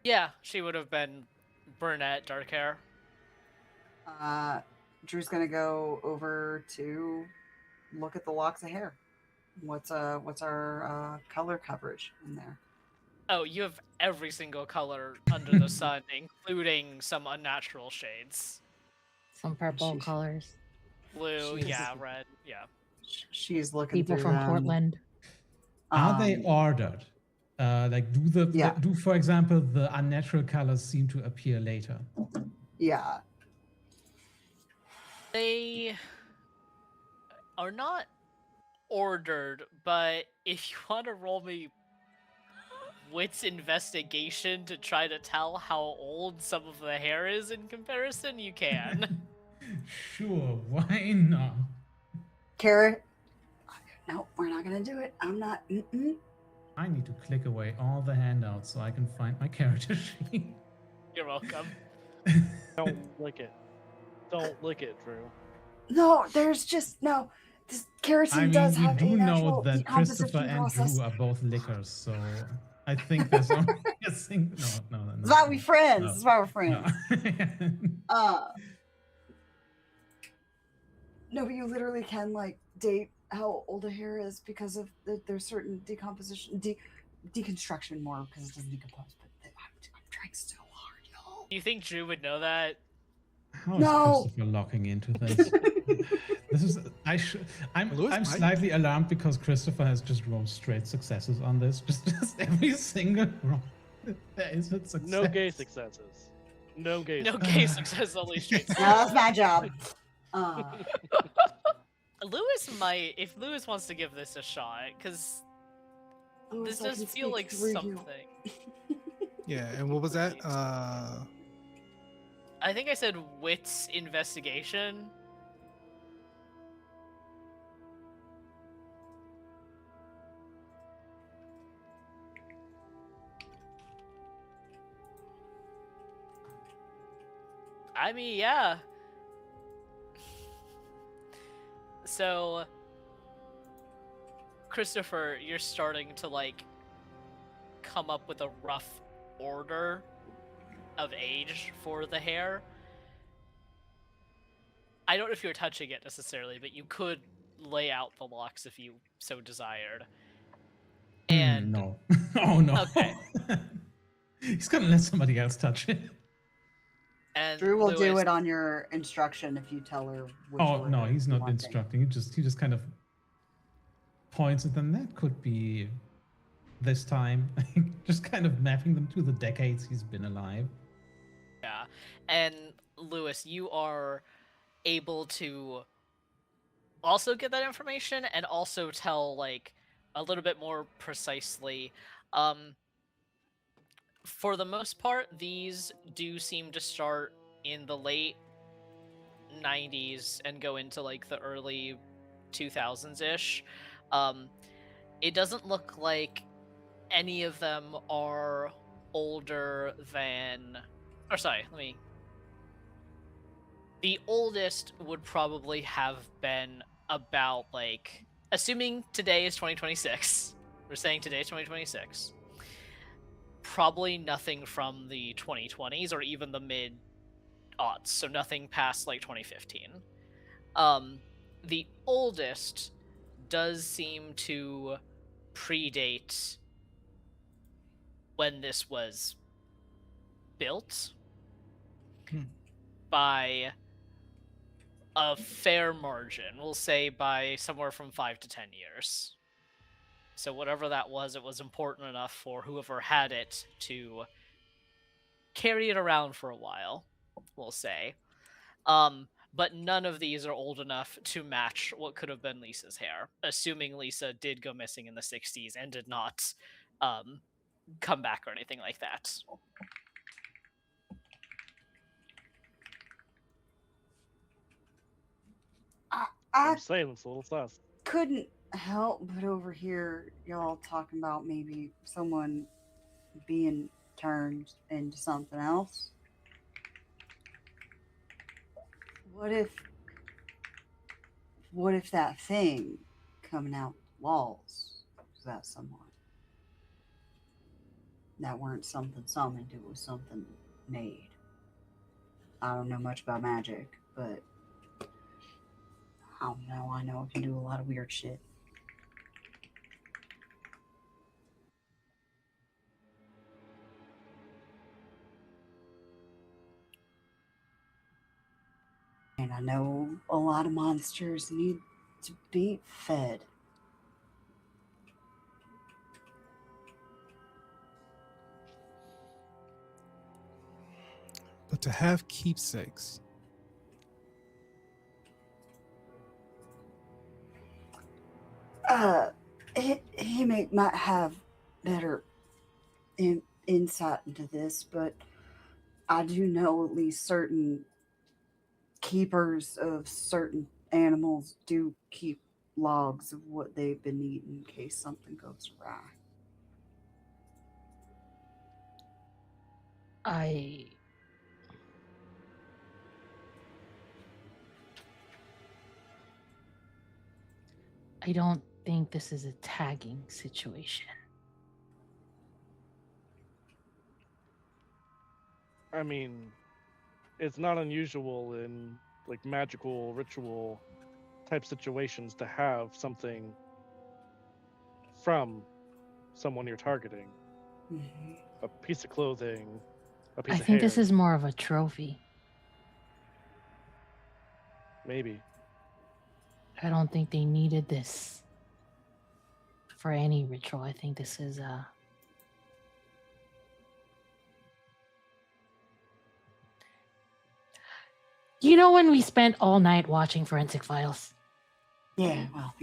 Yeah, she would have been brunette, dark hair. Drew's gonna go over to look at the locks of hair. What's our color coverage in there? Oh, you have every single color under the sun, including some unnatural shades. Some purple Sheesh. colors. Blue, Jesus. yeah, red, yeah. She's looking People through from them. Portland. Are they Um, ordered? Like, Yeah. do for example the unnatural colors seem to appear later? Yeah. They are not ordered, but if you want to roll me wits investigation to try to tell how old some of the hair is in comparison, you can. Sure, why not? Carrot. No, we're not gonna do it. I'm not. I need to click away all the handouts so I can find my character sheet. You're welcome. Don't lick it. Don't lick it, Drew. No, there's just no. This keratin I mean, does we have do a know natural that Christopher decomposition and process. Drew are both lickers, so I think there's only a single. No. That's why we friends. No. That's why we're friends. No. No, but you literally can like date how old a hair is because of there's certain decomposition, deconstruction more because it doesn't decompose. But I'm trying so hard, y'all. Do you think Drew would know that? How is No. Christopher locking into this? This is Louis I'm might. slightly alarmed because Christopher has just rolled straight successes on this. Just every single roll. There is a success. No gay successes. No gay. No successes. gay success, only straight. No, that's my job. Lewis might, if Lewis wants to give this a shot, because this does feel like something. Yeah, and what was that? I think I said wits investigation. I mean, yeah. So, Christopher, you're starting to, like, come up with a rough order of age for the hair. I don't know if you're touching it necessarily, but you could lay out the locks if you so desired. And no. Oh no. Okay. He's gonna let somebody else touch it. and Drew will do Lewis- it on your instruction if you tell her. Which Oh order no, he's you not want it. instructing. He just kind of points at them. That could be this time. Just kind of mapping them to the decades he's been alive. Yeah. And Lewis, you are able to also get that information and also tell like a little bit more precisely. For the most part, these do seem to start in the late 90s and go into like the early 2000s-ish. It doesn't look like any of them are older than... Or sorry, the oldest would probably have been about, like... Assuming today is 2026. We're saying today is 2026. Probably nothing from the 2020s or even the mid-aughts, so nothing past, like, 2015. The oldest does seem to predate when this was built by a fair margin. We'll say by somewhere from 5 to 10 years. So whatever that was, it was important enough for whoever had it to carry it around for a while, we'll say. But none of these are old enough to match what could have been Lisa's hair, assuming Lisa did go missing in the 60s and did not come back or anything like that. I'm I saying it's a little sus. couldn't help but overhear y'all talking about maybe someone being turned into something else. What if that thing coming out the walls was that someone? That weren't something summoned, it was something made. I don't know much about magic, but I don't know. I know it can do a lot of weird shit. And I know a lot of monsters need to be fed. But to have keepsakes, He might have better insight into this, but I do know at least certain keepers of certain animals do keep logs of what they've been eating in case something goes awry. I don't think this is a tagging situation. I mean, it's not unusual in like magical ritual type situations to have something from someone you're targeting. Mm-hmm. A piece of clothing, a piece I of think hair. this is more of a trophy. Maybe. I don't think they needed this for any ritual. I think this is You know when we spent all night watching Forensic Files? Yeah, well,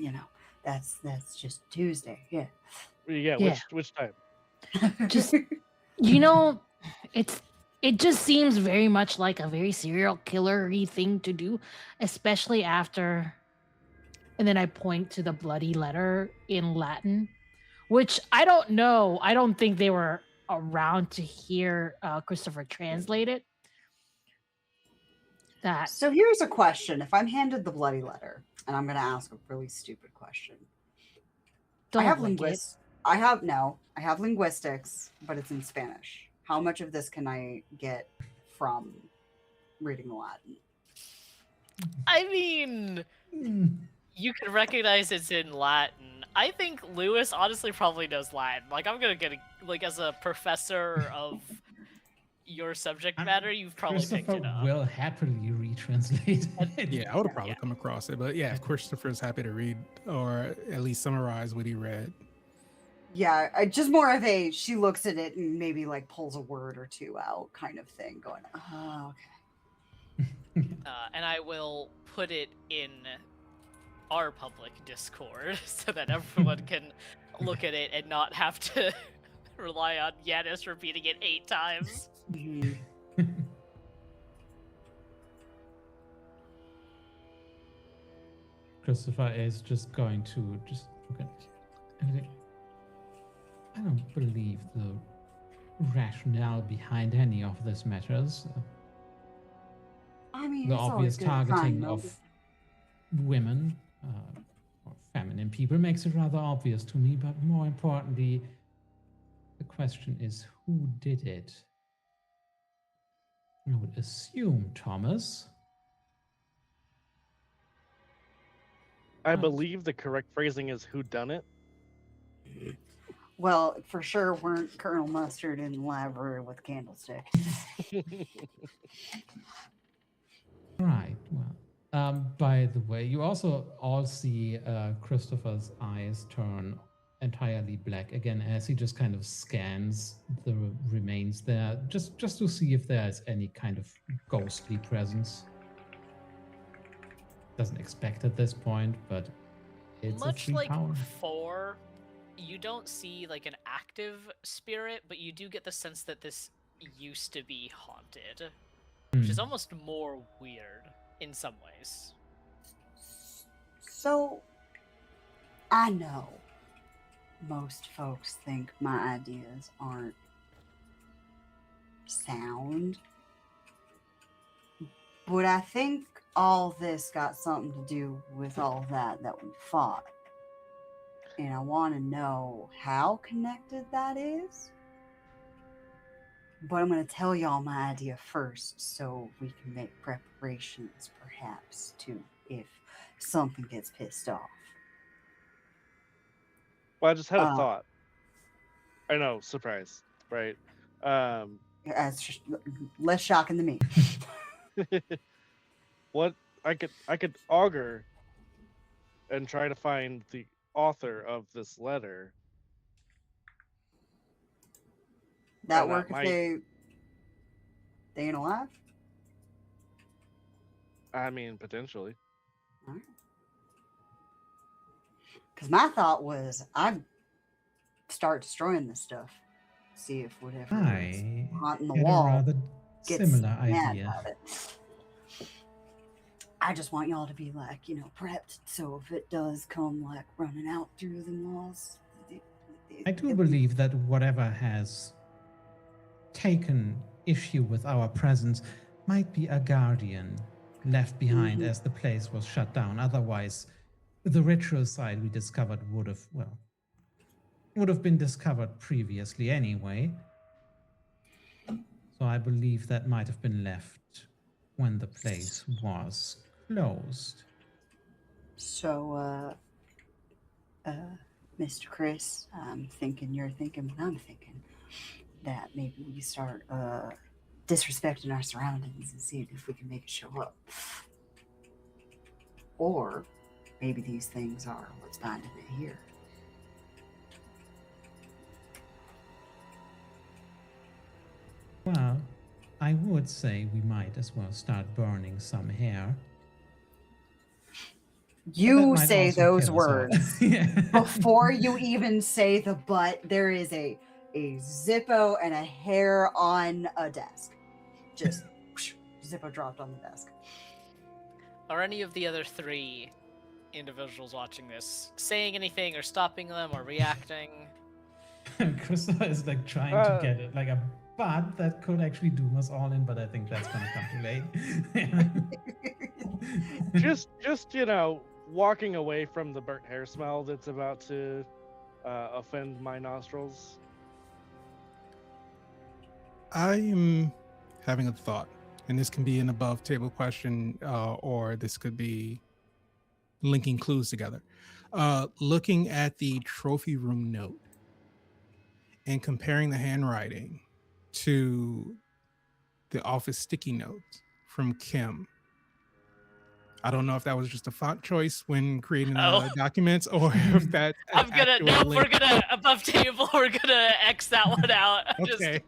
that's just Tuesday. Yeah. Yeah. Which time? Just it just seems very much like a very serial killer-y thing to do, especially after. And then I point to the bloody letter in Latin, which I don't know. I don't think they were around to hear Christopher translate it. So here's a question. If I'm handed the bloody letter, and I'm going to ask a really stupid question. I have linguistics, but it's in Spanish. How much of this can I get from reading Latin? I mean, you can recognize it's in Latin. I think Lewis honestly probably knows Latin. Like, I'm gonna get as a professor of your subject matter, you've probably picked it up. Will happily retranslate it. yeah, I would have probably come across it. But yeah, if Christopher's happy to read or at least summarize what he read. Yeah, just more of a she looks at it and maybe like pulls a word or two out kind of thing, going, oh, okay. And I will put it in our public Discord so that everyone can look at it and not have to rely on Janis repeating it 8 times. Mhm. Christopher is just going to just look at everything. I don't believe the rationale behind any of this matters. I mean, The it's always obvious good to find targeting motive. of women or feminine people makes it rather obvious to me, but more importantly, the question is who did it? I would assume Thomas. I But- believe the correct phrasing is "who done it." Well, for sure weren't Colonel Mustard in the library with a candlestick. Right. Well, by the way, you also all see Christopher's eyes turn entirely black again as he just kind of scans the remains there, just to see if there's any kind of ghostly presence. Doesn't expect at this point, but it's a Much free like power. before, you don't see like an active spirit, but you do get the sense that this used to be haunted, which is almost more weird in some ways. So, I know most folks think my ideas aren't sound, but I think all this got something to do with all that we fought. And I want to know how connected that is. But I'm going to tell y'all my idea first so we can make preparations, perhaps, too, if something gets pissed off. Well, I just had a Uh, thought. I know, surprise, right? That's less shocking than me. What I could augur and try to find the author of this letter. That And work if they ain't alive? I mean, potentially. Because my thought was I'd start destroying this stuff. See if whatever is I haunting the had a wall rather gets similar mad idea. about it. I just want y'all to be like, prepped. So if it does come like running out through the walls. I do believe that whatever has taken issue with our presence might be a guardian left behind as the place was shut down. Otherwise, the ritual side we discovered would have been discovered previously anyway. So I believe that might have been left when the place was closed. So, Mr. Chris, I'm thinking you're thinking what I'm thinking. That maybe we start disrespecting our surroundings and see if we can make it show up. Or maybe these things are what's binding it here. Well, I would say we might as well start burning some hair. You That might say also those kill us all. words. Yeah. Before you even say the but, there is a Zippo and a hair on a desk. Just Zippo dropped on the desk. Are any of the other 3 individuals watching this saying anything or stopping them or reacting? Christopher is like trying to get it like a but that could actually doom us all in, but I think that's gonna come too late. just walking away from the burnt hair smell that's about to offend my nostrils. I am having a thought, and this can be an above table question, or this could be linking clues together. Looking at the trophy room note and comparing the handwriting to the office sticky notes from Kim, I don't know if that was just a font choice when creating Oh. documents, or if that's I'm gonna we're gonna above table. We're gonna X that one out. Okay.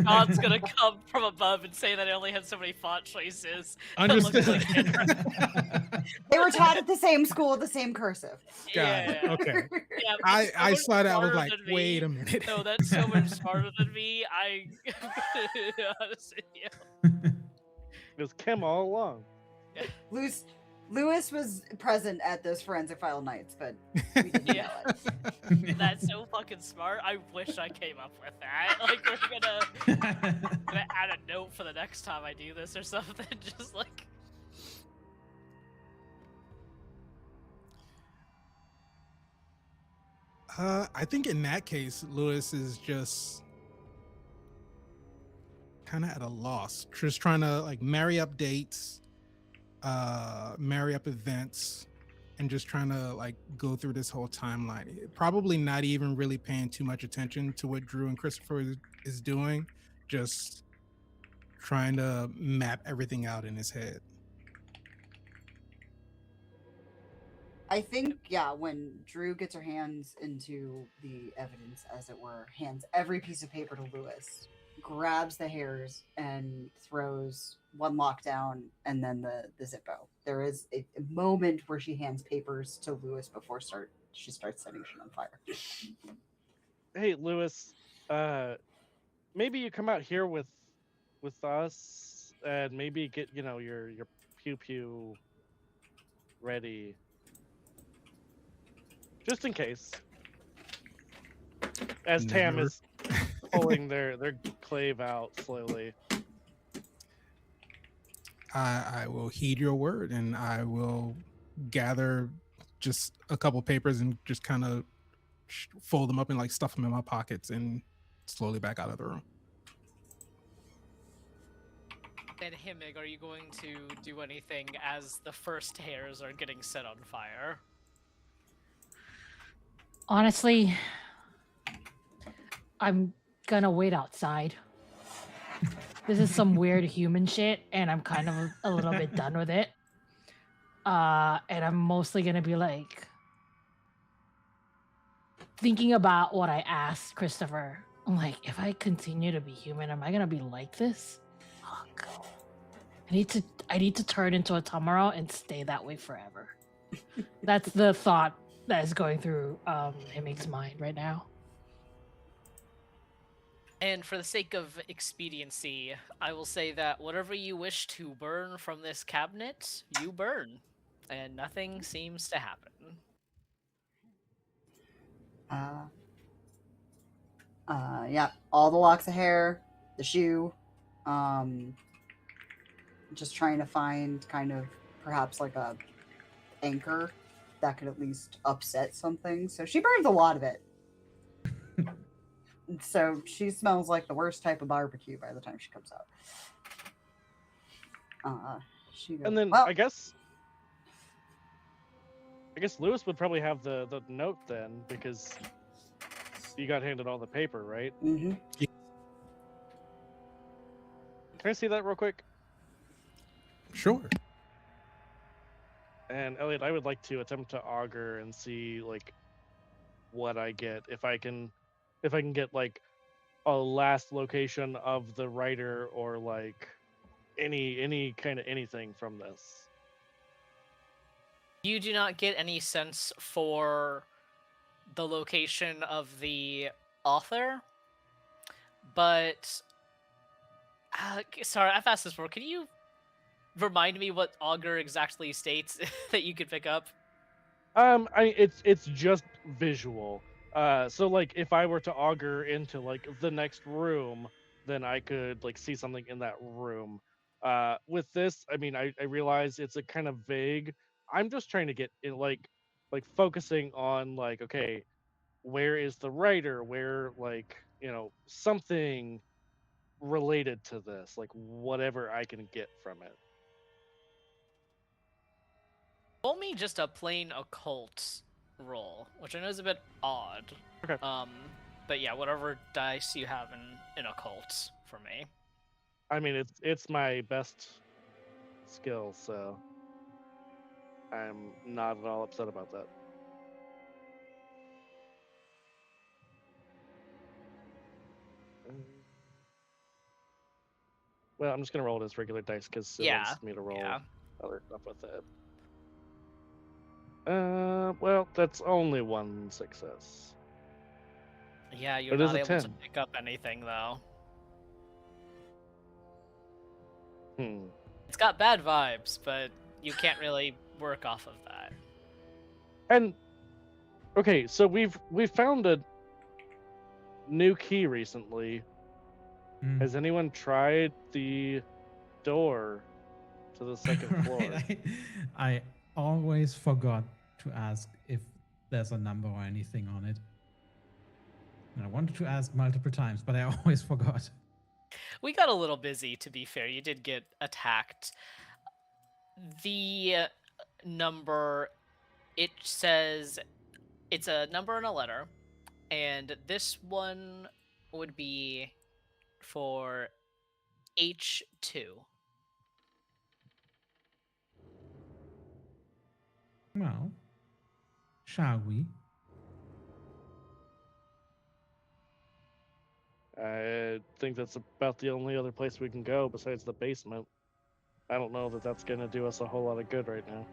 God's gonna come from above and say that I only had so many font choices. That looks Understood. like handwriting. They were taught at the same school, the same cursive. Got it. Yeah. Okay. Yeah, I so saw that. I was smarter like, than me. wait a minute. No, that's so much smarter than me. Honestly, yeah. It was Kim all along. Lewis was present at those forensic file nights, but we didn't know it. That's so fucking smart. I wish I came up with that. Like, we're gonna add a note for the next time I do this or something. Just like. I think in that case, Lewis is just kind of at a loss, just trying to like marry up dates, marry up events, and just trying to like go through this whole timeline. Probably not even really paying too much attention to what Drew and Christopher is doing, just trying to map everything out in his head. I think, yeah, when Drew gets her hands into the evidence, as it were, hands every piece of paper to Lewis, grabs the hairs and throws one lockdown and then the Zippo. There is a moment where she hands papers to Lewis before she starts setting shit on fire. Hey, Lewis, maybe you come out here with us and maybe get, your pew pew ready. Just in case. As Tam Never. is pulling their clave out slowly. I will heed your word, and I will gather just a couple papers and just kind of fold them up and like stuff them in my pockets and slowly back out of the room. Then Himig, are you going to do anything as the first hairs are getting set on fire? Honestly, I'm gonna wait outside. This is some weird human shit, and I'm kind of a little bit done with it. And I'm mostly gonna be like thinking about what I asked Christopher. I'm like, if I continue to be human, am I gonna be like this? Fuck. I need to turn into a Tamaro and stay that way forever. That's the thought that is going through Himig's mind right now. And for the sake of expediency, I will say that whatever you wish to burn from this cabinet, you burn. And nothing seems to happen. Yeah, all the locks of hair, the shoe, just trying to find kind of perhaps like a anchor that could at least upset something. So she burns a lot of it. So she smells like the worst type of barbecue by the time she comes out. She goes, And then well, I guess Lewis would probably have the note then, because you got handed all the paper, right? mm-hmm. Can I see that real quick? Sure. And Elliot, I would like to attempt to augur and see like what I get. If I can get like a last location of the writer, or like any kind of anything from this. You do not get any sense for the location of the author, but sorry, I've asked this before. Can you remind me what augur exactly states that you could pick up? It's just visual. So like if I were to augur into like the next room, then I could like see something in that room. With this, I mean, I realize it's a kind of vague. I'm just trying to get in like focusing on like, okay, where is the writer? Where like, something related to this, like whatever I can get from it. Roll me just a plain occult roll, which I know is a bit odd. Okay. But yeah, whatever dice you have in occult for me. I mean, it's my best skill, so. I'm not at all upset about that. Well, I'm just gonna roll it as regular dice because it Yeah, wants me to roll yeah. other stuff with it. Well, that's only one success. Yeah, you're It is not a able to 10. pick up anything though. It's got bad vibes, but you can't really work off of that. And okay, so we've found a new key recently. Mm. Has anyone tried the door to the second floor? Right, I always forgot to ask if there's a number or anything on it. And I wanted to ask multiple times, but I always forgot. We got a little busy, to be fair. You did get attacked. The number, it says it's a number and a letter, and this one would be for H2. Well, shall we? I think that's about the only other place we can go besides the basement. I don't know that that's going to do us a whole lot of good right now.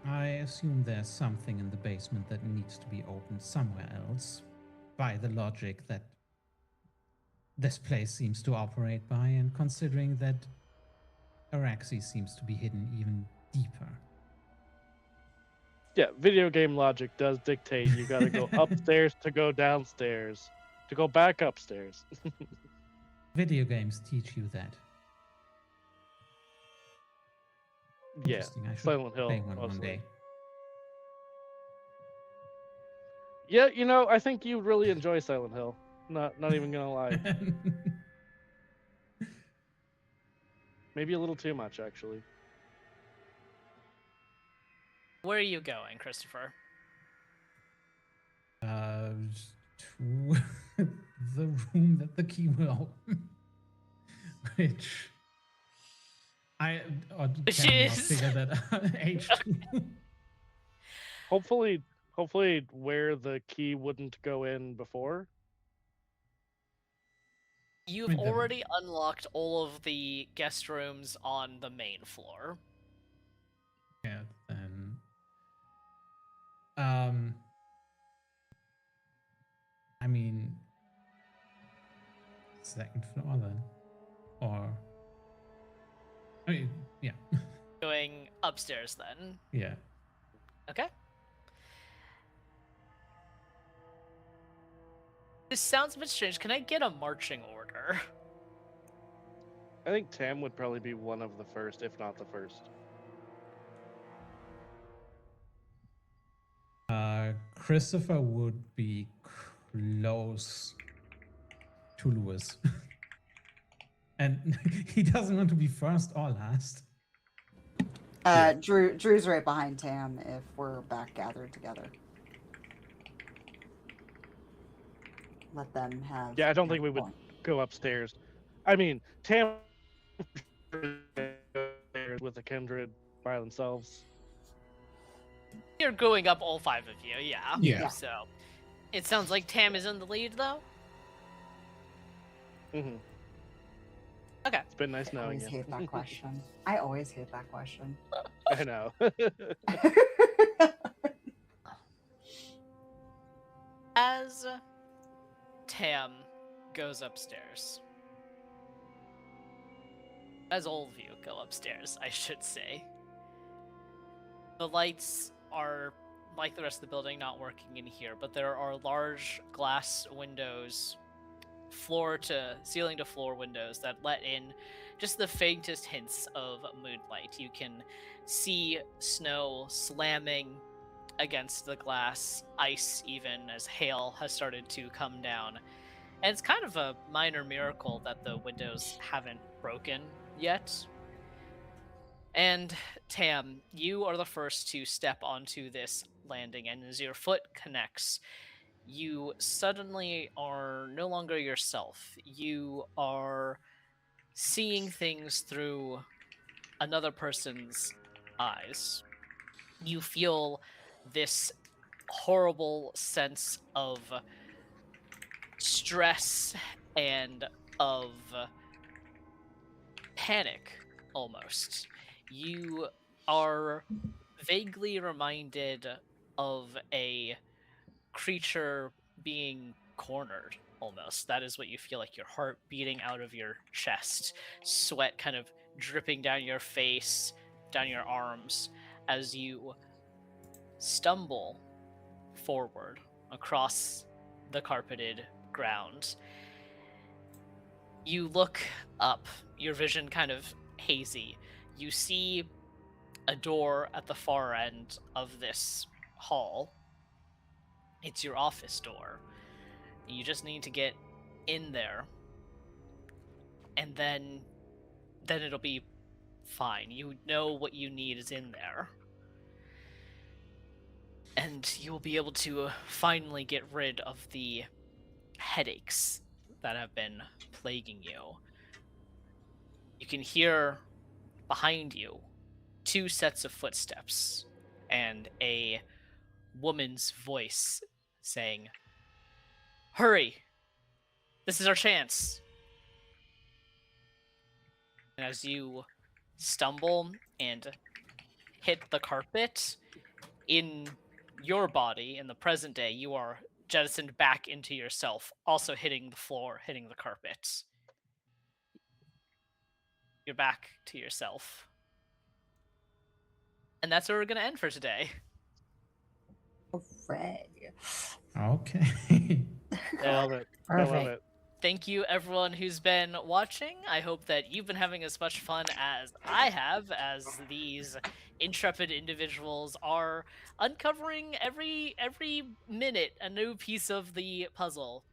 I assume there's something in the basement that needs to be opened somewhere else, by the logic that this place seems to operate by, and considering that Araxie seems to be hidden even deeper. Yeah, video game logic does dictate you got to go upstairs to go downstairs, to go back upstairs. Video games teach you that. Yeah, Interesting. I should Silent Hill. play one mostly. day. Yeah, you know, I think you'd really enjoy Silent Hill. Not even gonna lie. Maybe a little too much, actually. Where are you going, Christopher? To the room that the key will open, which I Which cannot is- figure that H2. Hopefully where the key wouldn't go in before. You've Wait, then- already unlocked all of the guest rooms on the main floor. Yeah, then I mean, second floor then, or I mean, yeah, Going upstairs then. yeah. Okay. This sounds a bit strange. Can I get a marching order? I think Tam would probably be one of the first, if not the first. Christopher would be close to Lewis. And he doesn't want to be first or last. Drew's right behind Tam if we're back gathered together. Let them have. Yeah, I don't think their we would point. go upstairs. I mean, Tam with a kindred by themselves. You're going up, all five of you, yeah. Yeah. So, it sounds like Tam is in the lead, though. Mm-hmm. Okay. It's been nice I knowing always you. hate that question. I always hate that question. I know. As Tam goes upstairs, as all of you go upstairs, I should say, the lights are, like the rest of the building, not working in here, but there are large glass windows, ceiling to floor windows that let in just the faintest hints of moonlight. You can see snow slamming against the glass, ice even, as hail has started to come down. And it's kind of a minor miracle that the windows haven't broken yet. And Tam, you are the first to step onto this landing, and as your foot connects, you suddenly are no longer yourself. You are seeing things through another person's eyes, you feel this horrible sense of stress and of panic almost. You are vaguely reminded of a creature being cornered almost. That is what you feel, like your heart beating out of your chest, sweat kind of dripping down your face, down your arms as you stumble forward across the carpeted ground. You look up, your vision kind of hazy. You see a door at the far end of this hall. It's your office door. You just need to get in there, and then it'll be fine. You know what you need is in there. And you'll be able to finally get rid of the headaches that have been plaguing you. You can hear behind you 2 sets of footsteps and a woman's voice saying, "Hurry! This is our chance!" And as you stumble and hit the carpet, in your body, in the present day, you are jettisoned back into yourself, also hitting the floor, hitting the carpet. You're back to yourself. And that's where we're going to end for today. Hooray. Okay. I love it. I love Perfect. it. Thank you, everyone who's been watching. I hope that you've been having as much fun as I have, as these intrepid individuals are uncovering every minute a new piece of the puzzle.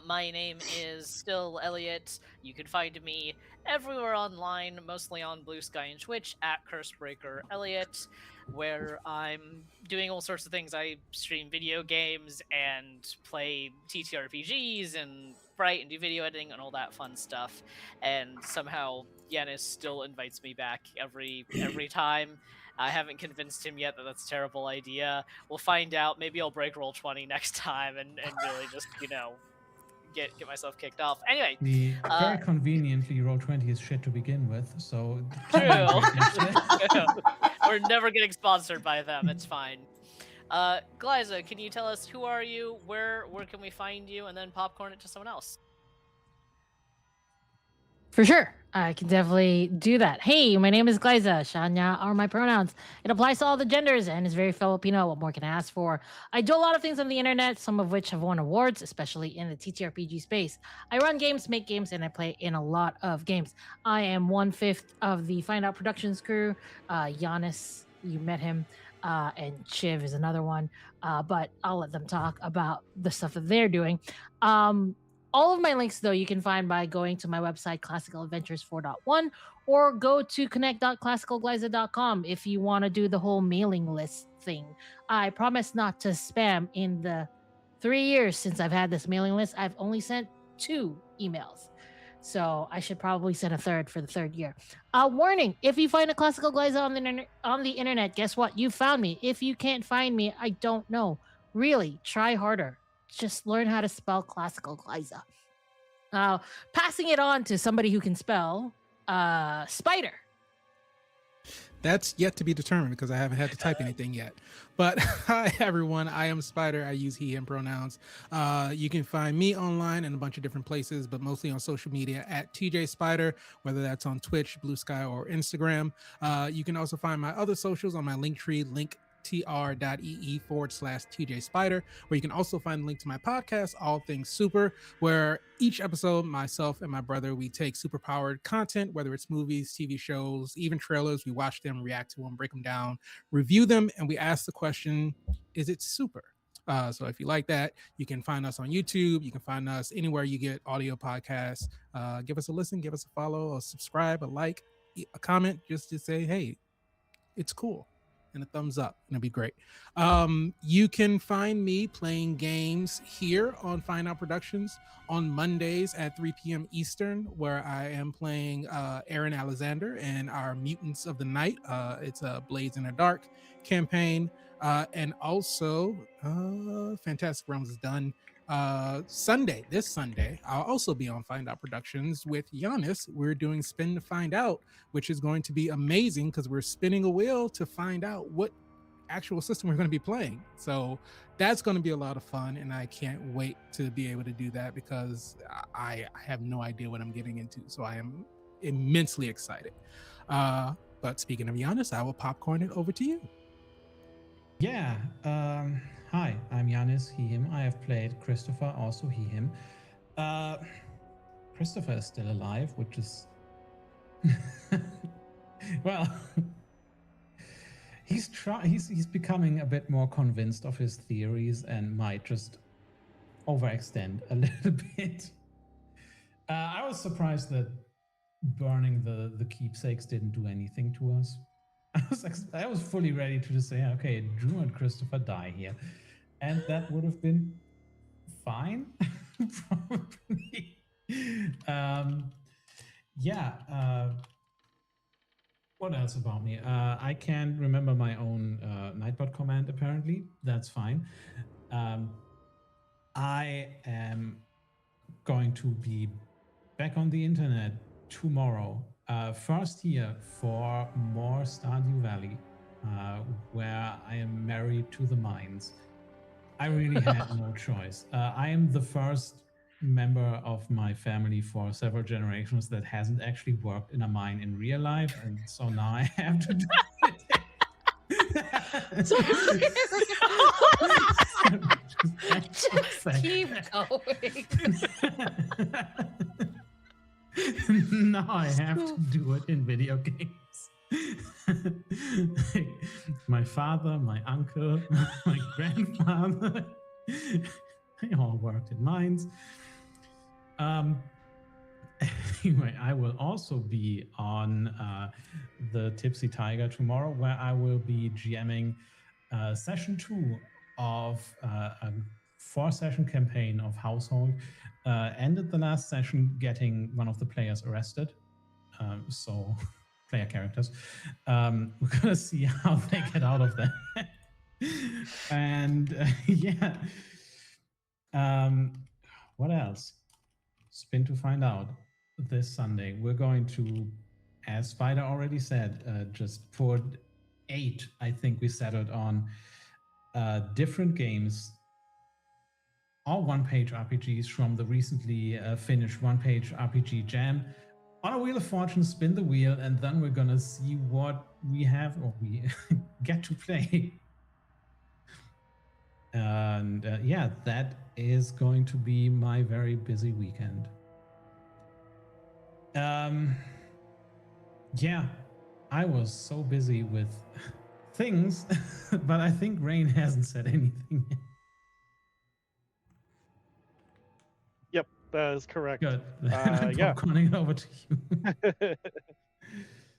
My name is still Elliot. You can find me everywhere online, mostly on Blue Sky and Twitch at Cursebreaker Elliot, where I'm doing all sorts of things. I stream video games and play TTRPGs and write and do video editing and all that fun stuff. And somehow Janis still invites me back every time. I haven't convinced him yet that that's a terrible idea. We'll find out. Maybe I'll break roll 20 next time and really just, get myself kicked off. Anyway, Very conveniently, Roll20 is shit to begin with, so... true. We're never getting sponsored by them. It's fine. Glaiza, can you tell us who are you? Where can we find you? And then popcorn it to someone else. For sure. I can definitely do that. Hey, my name is Glaiza. Shanya are my pronouns. It applies to all the genders and is very Filipino. What more can I ask for? I do a lot of things on the internet, some of which have won awards, especially in the TTRPG space. I run games, make games, and I play in a lot of games. I am 1/5 of the Find Out Productions crew. Janis, you met him, and Shiv is another one. But I'll let them talk about the stuff that they're doing. All of my links, though, you can find by going to my website, classicaladventures 4.1, or go to connect.classicalglaiza.com if you want to do the whole mailing list thing. I promise not to spam. In the 3 years since I've had this mailing list, I've only sent 2 emails. So I should probably send a third for the 3rd year. Warning, if you find a Classical Glaiza on the internet, guess what? You found me. If you can't find me, I don't know. Really, try harder. Just learn how to spell Classical Glaiza. Passing it on to somebody who can spell spider. That's yet to be determined because I haven't had to type anything yet. But hi, everyone. I am Spider. I use he, him pronouns. You can find me online in a bunch of different places, but mostly on social media at TJ Spider, whether that's on Twitch, Blue Sky, or Instagram. You can also find my other socials on my linktree, linktr.ee/TJ Spider, where you can also find a link to my podcast, All Things Super, where each episode, myself and my brother, we take super-powered content, whether it's movies, TV shows, even trailers. We watch them, react to them, break them down, review them, and we ask the question, is it super? So if you like that, you can find us on YouTube. You can find us anywhere you get audio podcasts. Give us a listen, give us a follow, a subscribe, a like, a comment, just to say, hey, it's cool. and a thumbs up, and it'll be great. You can find me playing games here on Fine Out Productions on Mondays at 3 p.m. Eastern, where I am playing Aaron Alexander and our Mutants of the Night. It's a Blades in the Dark campaign. And also, Fantastic Realms is done. This Sunday, I'll also be on Find Out Productions with Janis. We're doing Spin to Find Out, which is going to be amazing because we're spinning a wheel to find out what actual system we're going to be playing. So that's going to be a lot of fun, and I can't wait to be able to do that because I have no idea what I'm getting into. So I am immensely excited. But speaking of Janis, I will popcorn it over to you. Yeah. Hi, I'm Janis, he, him. I have played Christopher, also he, him. Christopher is still alive, which is... well... He's becoming a bit more convinced of his theories and might just overextend a little bit. I was surprised that burning the keepsakes didn't do anything to us. I was fully ready to just say, okay, Drew and Christopher die here, and that would have been fine, probably. What else about me? I can't remember my own Nightbot command, apparently. That's fine. I am going to be back on the internet tomorrow. First here for more Stardew Valley, where I am married to the mines. I really had no choice. I am the first member of my family for several generations that hasn't actually worked in a mine in real life, and so now I have to do it. Just keep going. Now I have to do it in video games. My father, my uncle, my grandfather, they all worked in mines. Anyway, I will also be on the Tipsy Tiger tomorrow, where I will be GMing session 2 of a 4-session campaign of Household. Ended the last session getting one of the players arrested. So, player characters. We're gonna see how they get out of that. And yeah. What else? Spin to Find Out this Sunday. We're going to, as Spider already said, just for 8, I think we settled on different games, all one-page RPGs from the recently finished one-page RPG Jam. On a Wheel of Fortune, spin the wheel, and then we're gonna see what we have or we get to play. And yeah, that is going to be my very busy weekend. Yeah, I was so busy with things, but I think Rain hasn't said anything yet. Yep, that is correct. Good. Yeah. Popcorning over to you.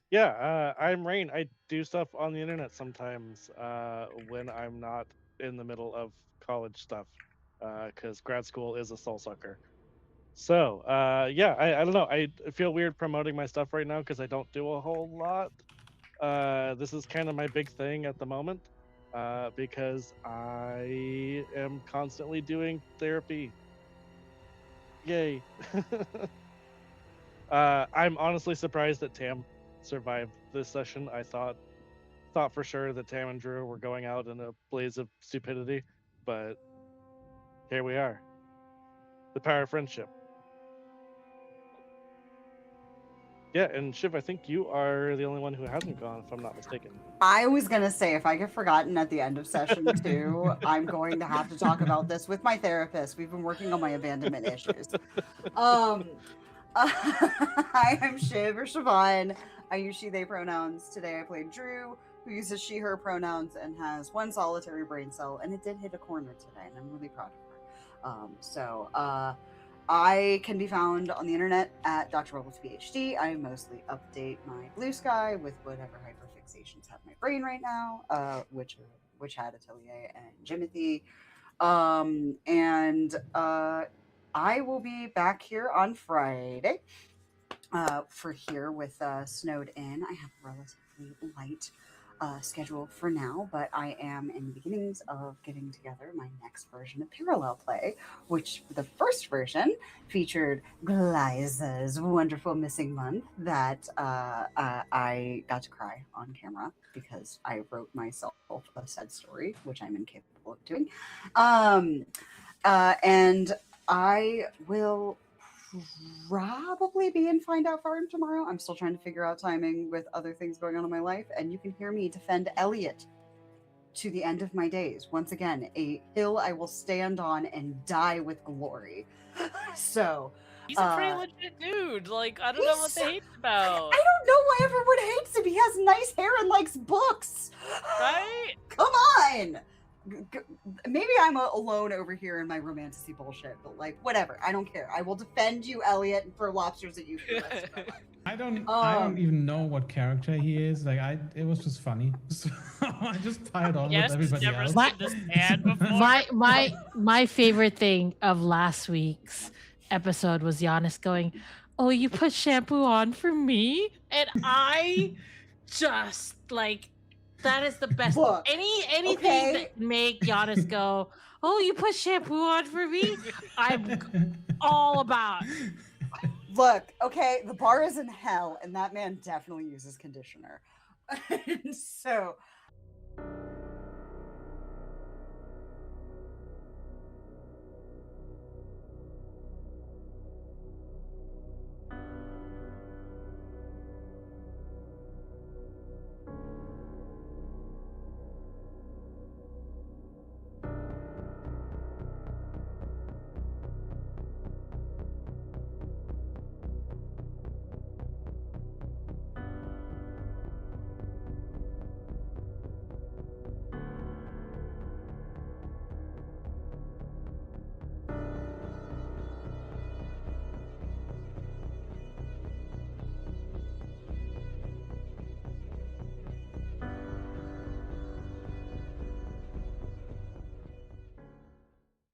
Yeah, I'm Rain. I do stuff on the internet sometimes when I'm not in the middle of college stuff, because grad school is a soul sucker. So yeah, I don't know. I feel weird promoting my stuff right now because I don't do a whole lot. This is kind of my big thing at the moment because I am constantly doing therapy. Yay. I'm honestly surprised that Tam survived this session. I thought for sure that Tam and Drew were going out in a blaze of stupidity, but here we are. The power of friendship. Yeah, and Shiv, I think you are the only one who hasn't gone, if I'm not mistaken. I was gonna say, if I get forgotten at the end of session 2, I'm going to have to talk about this with my therapist. We've been working on my abandonment issues. I am Shiv or Siobhan. I use she, they pronouns. Today I played Drew, who uses she, her pronouns and has 1 solitary brain cell, and it did hit a corner today, and I'm really proud of her. I can be found on the internet at Dr. Rebels PhD. I mostly update my blue sky with whatever hyperfixations have my brain right now, which had Atelier and Jimothy. I will be back here on Friday for here with Snowed In. I have a relatively light schedule for now, but I am in the beginnings of getting together my next version of Parallel Play, which the first version featured Glaiza's wonderful missing month that I got to cry on camera because I wrote myself a sad story, which I'm incapable of doing. And I will probably be in Find Out Farm tomorrow. I'm still trying to figure out timing with other things going on in my life, and you can hear me defend Elliot to the end of my days. Once again, a hill I will stand on and die with glory. So He's a pretty legit dude. Like, I don't know what they hate about. I don't know why everyone hates him. He has nice hair and likes books. Right? Come on. Maybe I'm alone over here in my romantasy bullshit, but like, whatever. I don't care. I will defend you, Elliot, and throw lobsters at you for the rest of my life. I don't even know what character he is. Like, it was just funny. So I just piled on with everybody never else. seen this ad before. My favorite thing of last week's episode was Janis going, "Oh, you put shampoo on for me?" And I just like, that is the best. Look, Anything okay. that make Janis go, "Oh, you put shampoo on for me?" I'm all about. Look, okay, the bar is in hell, and that man definitely uses conditioner. So